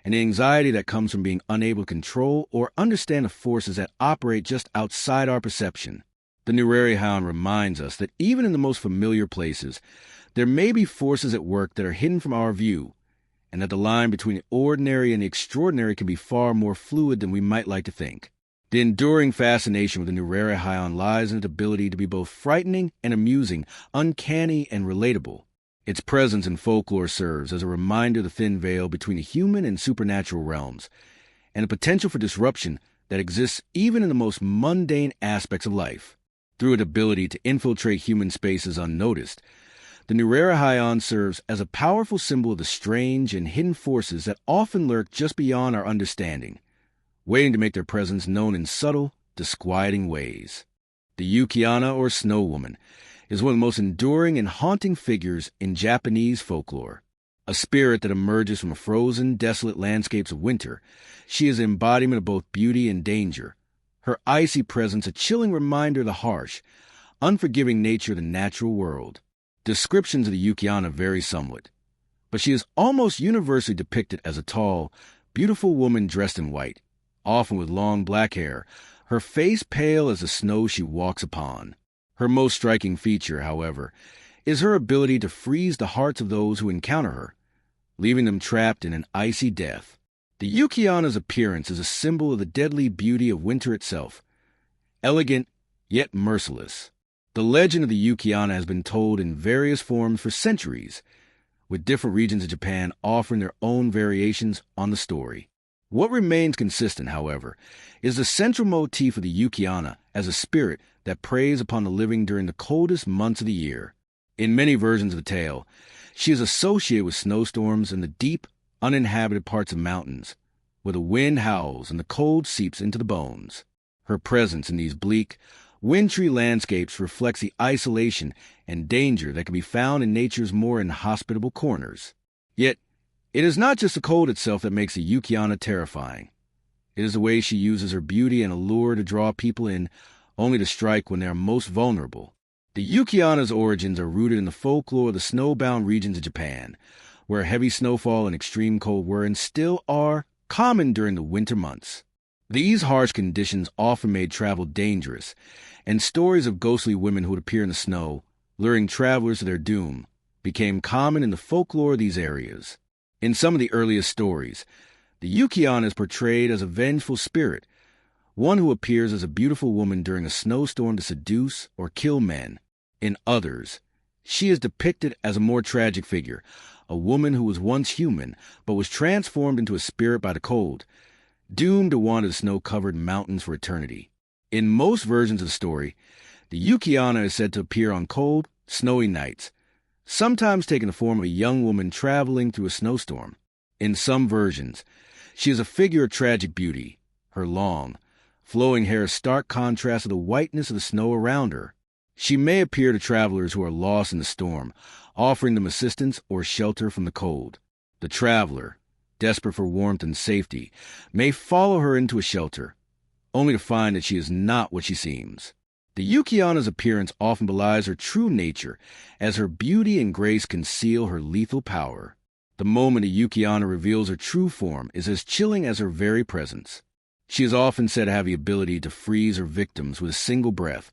and the anxiety that comes from being unable to control or understand the forces that operate just outside our perception. The The Nurari reminds us that even in the most familiar places, there may be forces at work that are hidden from our view, and that the line between the ordinary and the extraordinary can be far more fluid than we might like to think. The enduring fascination with the Nurari lies in its ability to be both frightening and amusing, uncanny and relatable. Its presence in folklore serves as a reminder of the thin veil between the human and supernatural realms, and the potential for disruption that exists even in the most mundane aspects of life. Through its ability to infiltrate human spaces unnoticed, the Nurari serves as a powerful symbol of the strange and hidden forces that often lurk just beyond our understanding, waiting to make their presence known in subtle, disquieting ways. The Yuki-onna, or Snow Woman, is one of the most enduring and haunting figures in Japanese folklore. A spirit that emerges from frozen, desolate landscapes of winter, she is an embodiment of both beauty and danger, her icy presence a chilling reminder of the harsh, unforgiving nature of the natural world. Descriptions of the Yuki-onna vary somewhat, but she is almost universally depicted as a tall, beautiful woman dressed in white, often with long black hair, her face pale as the snow she walks upon. Her most striking feature, however, is her ability to freeze the hearts of those who encounter her, leaving them trapped in an icy death. The Yuki-onna's appearance is a symbol of the deadly beauty of winter itself, elegant yet merciless. The legend of the Yuki-onna has been told in various forms for centuries, with different regions of Japan offering their own variations on the story. What remains consistent, however, is the central motif of the Yuki-onna as a spirit that preys upon the living during the coldest months of the year. In many versions of the tale, she is associated with snowstorms in the deep, uninhabited parts of mountains, where the wind howls and the cold seeps into the bones. Her presence in these bleak, wintry landscapes reflects the isolation and danger that can be found in nature's more inhospitable corners. Yet, it is not just the cold itself that makes the Yuki-onna terrifying. It is the way she uses her beauty and allure to draw people in, only to strike when they are most vulnerable. The Yuki-onna's origins are rooted in the folklore of the snowbound regions of Japan, where heavy snowfall and extreme cold were and still are common during the winter months. These harsh conditions often made travel dangerous, and stories of ghostly women who would appear in the snow, luring travelers to their doom, became common in the folklore of these areas. In some of the earliest stories, the Yuki-onna is portrayed as a vengeful spirit, one who appears as a beautiful woman during a snowstorm to seduce or kill men. In others, she is depicted as a more tragic figure, a woman who was once human but was transformed into a spirit by the cold, doomed to wander the snow-covered mountains for eternity. In most versions of the story, the Yuki-onna is said to appear on cold, snowy nights, sometimes taking the form of a young woman traveling through a snowstorm. In some versions, she is a figure of tragic beauty, her long, flowing hair a stark contrast to the whiteness of the snow around her. She may appear to travelers who are lost in the storm, offering them assistance or shelter from the cold. The traveler, desperate for warmth and safety, may follow her into a shelter, only to find that she is not what she seems. The Yuki-onna's appearance often belies her true nature, as her beauty and grace conceal her lethal power. The moment a Yuki-onna reveals her true form is as chilling as her very presence. She is often said to have the ability to freeze her victims with a single breath,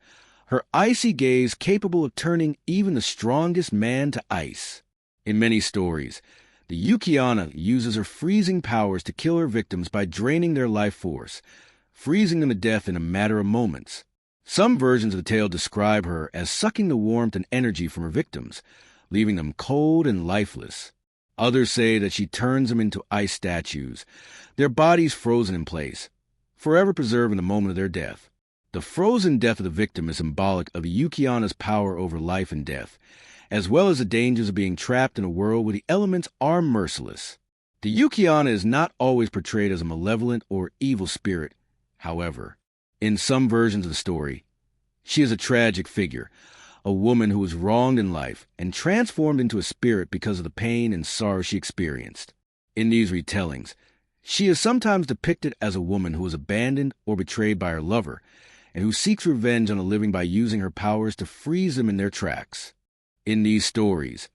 her icy gaze capable of turning even the strongest man to ice. In many stories, the Yuki-onna uses her freezing powers to kill her victims by draining their life force, freezing them to death in a matter of moments. Some versions of the tale describe her as sucking the warmth and energy from her victims, leaving them cold and lifeless. Others say that she turns them into ice statues, their bodies frozen in place, forever preserved in the moment of their death. The frozen death of the victim is symbolic of the Yuki-onna's power over life and death, as well as the dangers of being trapped in a world where the elements are merciless. The Yuki-onna is not always portrayed as a malevolent or evil spirit, however. In some versions of the story, she is a tragic figure, a woman who was wronged in life and transformed into a spirit because of the pain and sorrow she experienced. In these retellings, she is sometimes depicted as a woman who was abandoned or betrayed by her lover, and who seeks revenge on the living by using her powers to freeze them in their tracks. In these stories,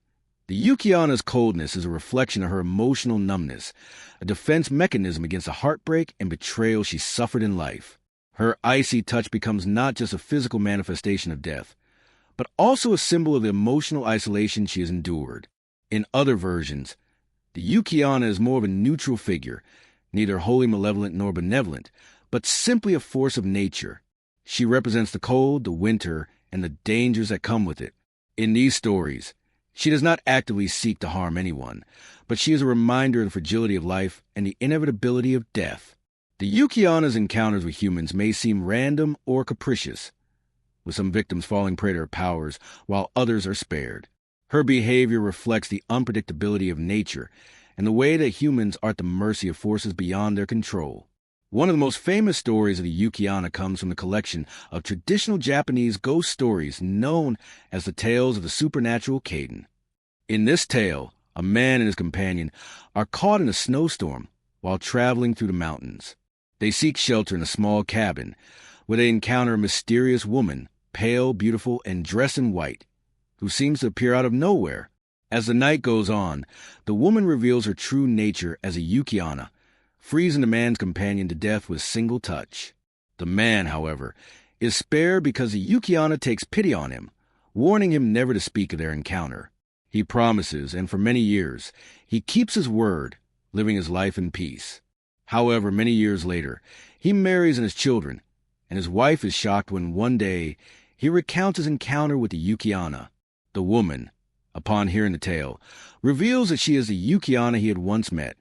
the Yuki-onna's coldness is a reflection of her emotional numbness, a defense mechanism against the heartbreak and betrayal she suffered in life. Her icy touch becomes not just a physical manifestation of death, but also a symbol of the emotional isolation she has endured. In other versions, the Yukiana is more of a neutral figure, neither wholly malevolent nor benevolent, but simply a force of nature. She represents the cold, the winter, and the dangers that come with it. In these stories, she does not actively seek to harm anyone, but she is a reminder of the fragility of life and the inevitability of death. The Yukiana's encounters with humans may seem random or capricious, with some victims falling prey to her powers while others are spared. Her behavior reflects the unpredictability of nature and the way that humans are at the mercy of forces beyond their control. One of the most famous stories of the Yukiana comes from the collection of traditional Japanese ghost stories known as the Tales of the Supernatural Kaiden. In this tale, a man and his companion are caught in a snowstorm while traveling through the mountains. They seek shelter in a small cabin, where they encounter a mysterious woman, pale, beautiful, and dressed in white, who seems to appear out of nowhere. As the night goes on, the woman reveals her true nature as a Yukiana, freezing the man's companion to death with a single touch. The man, however, is spared because the Yukiana takes pity on him, warning him never to speak of their encounter. He promises, and for many years, he keeps his word, living his life in peace. However, many years later, he marries and has children, and his wife is shocked when one day he recounts his encounter with the Yukiana. The woman, upon hearing the tale, reveals that she is the Yukiana he had once met,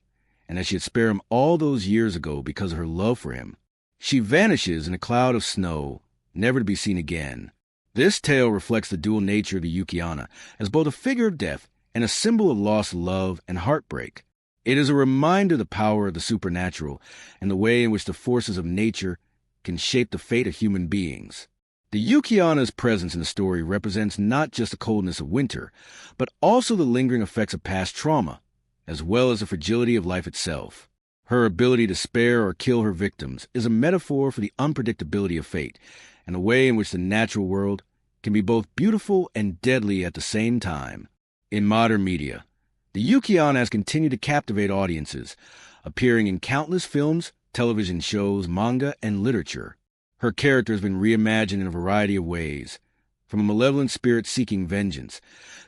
and that she had spared him all those years ago because of her love for him. She vanishes in a cloud of snow, never to be seen again. This tale reflects the dual nature of the Yukiana as both a figure of death and a symbol of lost love and heartbreak. It is a reminder of the power of the supernatural and the way in which the forces of nature can shape the fate of human beings. The Yukiana's presence in the story represents not just the coldness of winter, but also the lingering effects of past trauma, as well as the fragility of life itself. Her ability to spare or kill her victims is a metaphor for the unpredictability of fate and the way in which the natural world can be both beautiful and deadly at the same time. In modern media, the Yukiana has continued to captivate audiences, appearing in countless films, television shows, manga, and literature. Her character has been reimagined in a variety of ways, from a malevolent spirit seeking vengeance,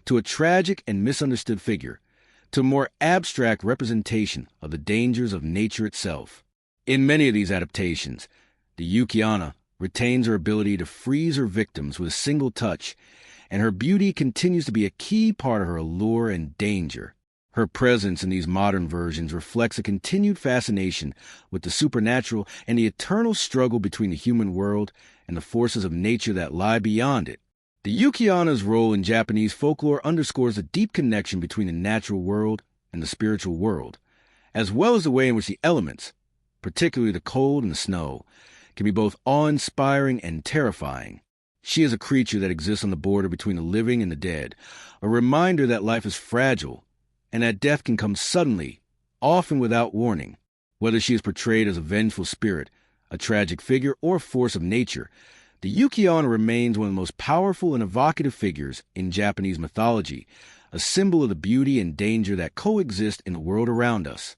to a tragic and misunderstood figure, to a more abstract representation of the dangers of nature itself. In many of these adaptations, the Yukiana retains her ability to freeze her victims with a single touch, and her beauty continues to be a key part of her allure and danger. Her presence in these modern versions reflects a continued fascination with the supernatural and the eternal struggle between the human world and the forces of nature that lie beyond it. The Yukiana's role in Japanese folklore underscores the deep connection between the natural world and the spiritual world, as well as the way in which the elements, particularly the cold and the snow, can be both awe-inspiring and terrifying. She is a creature that exists on the border between the living and the dead, a reminder that life is fragile and that death can come suddenly, often without warning. Whether she is portrayed as a vengeful spirit, a tragic figure, or a force of nature, the Yukiana remains one of the most powerful and evocative figures in Japanese mythology, a symbol of the beauty and danger that coexist in the world around us.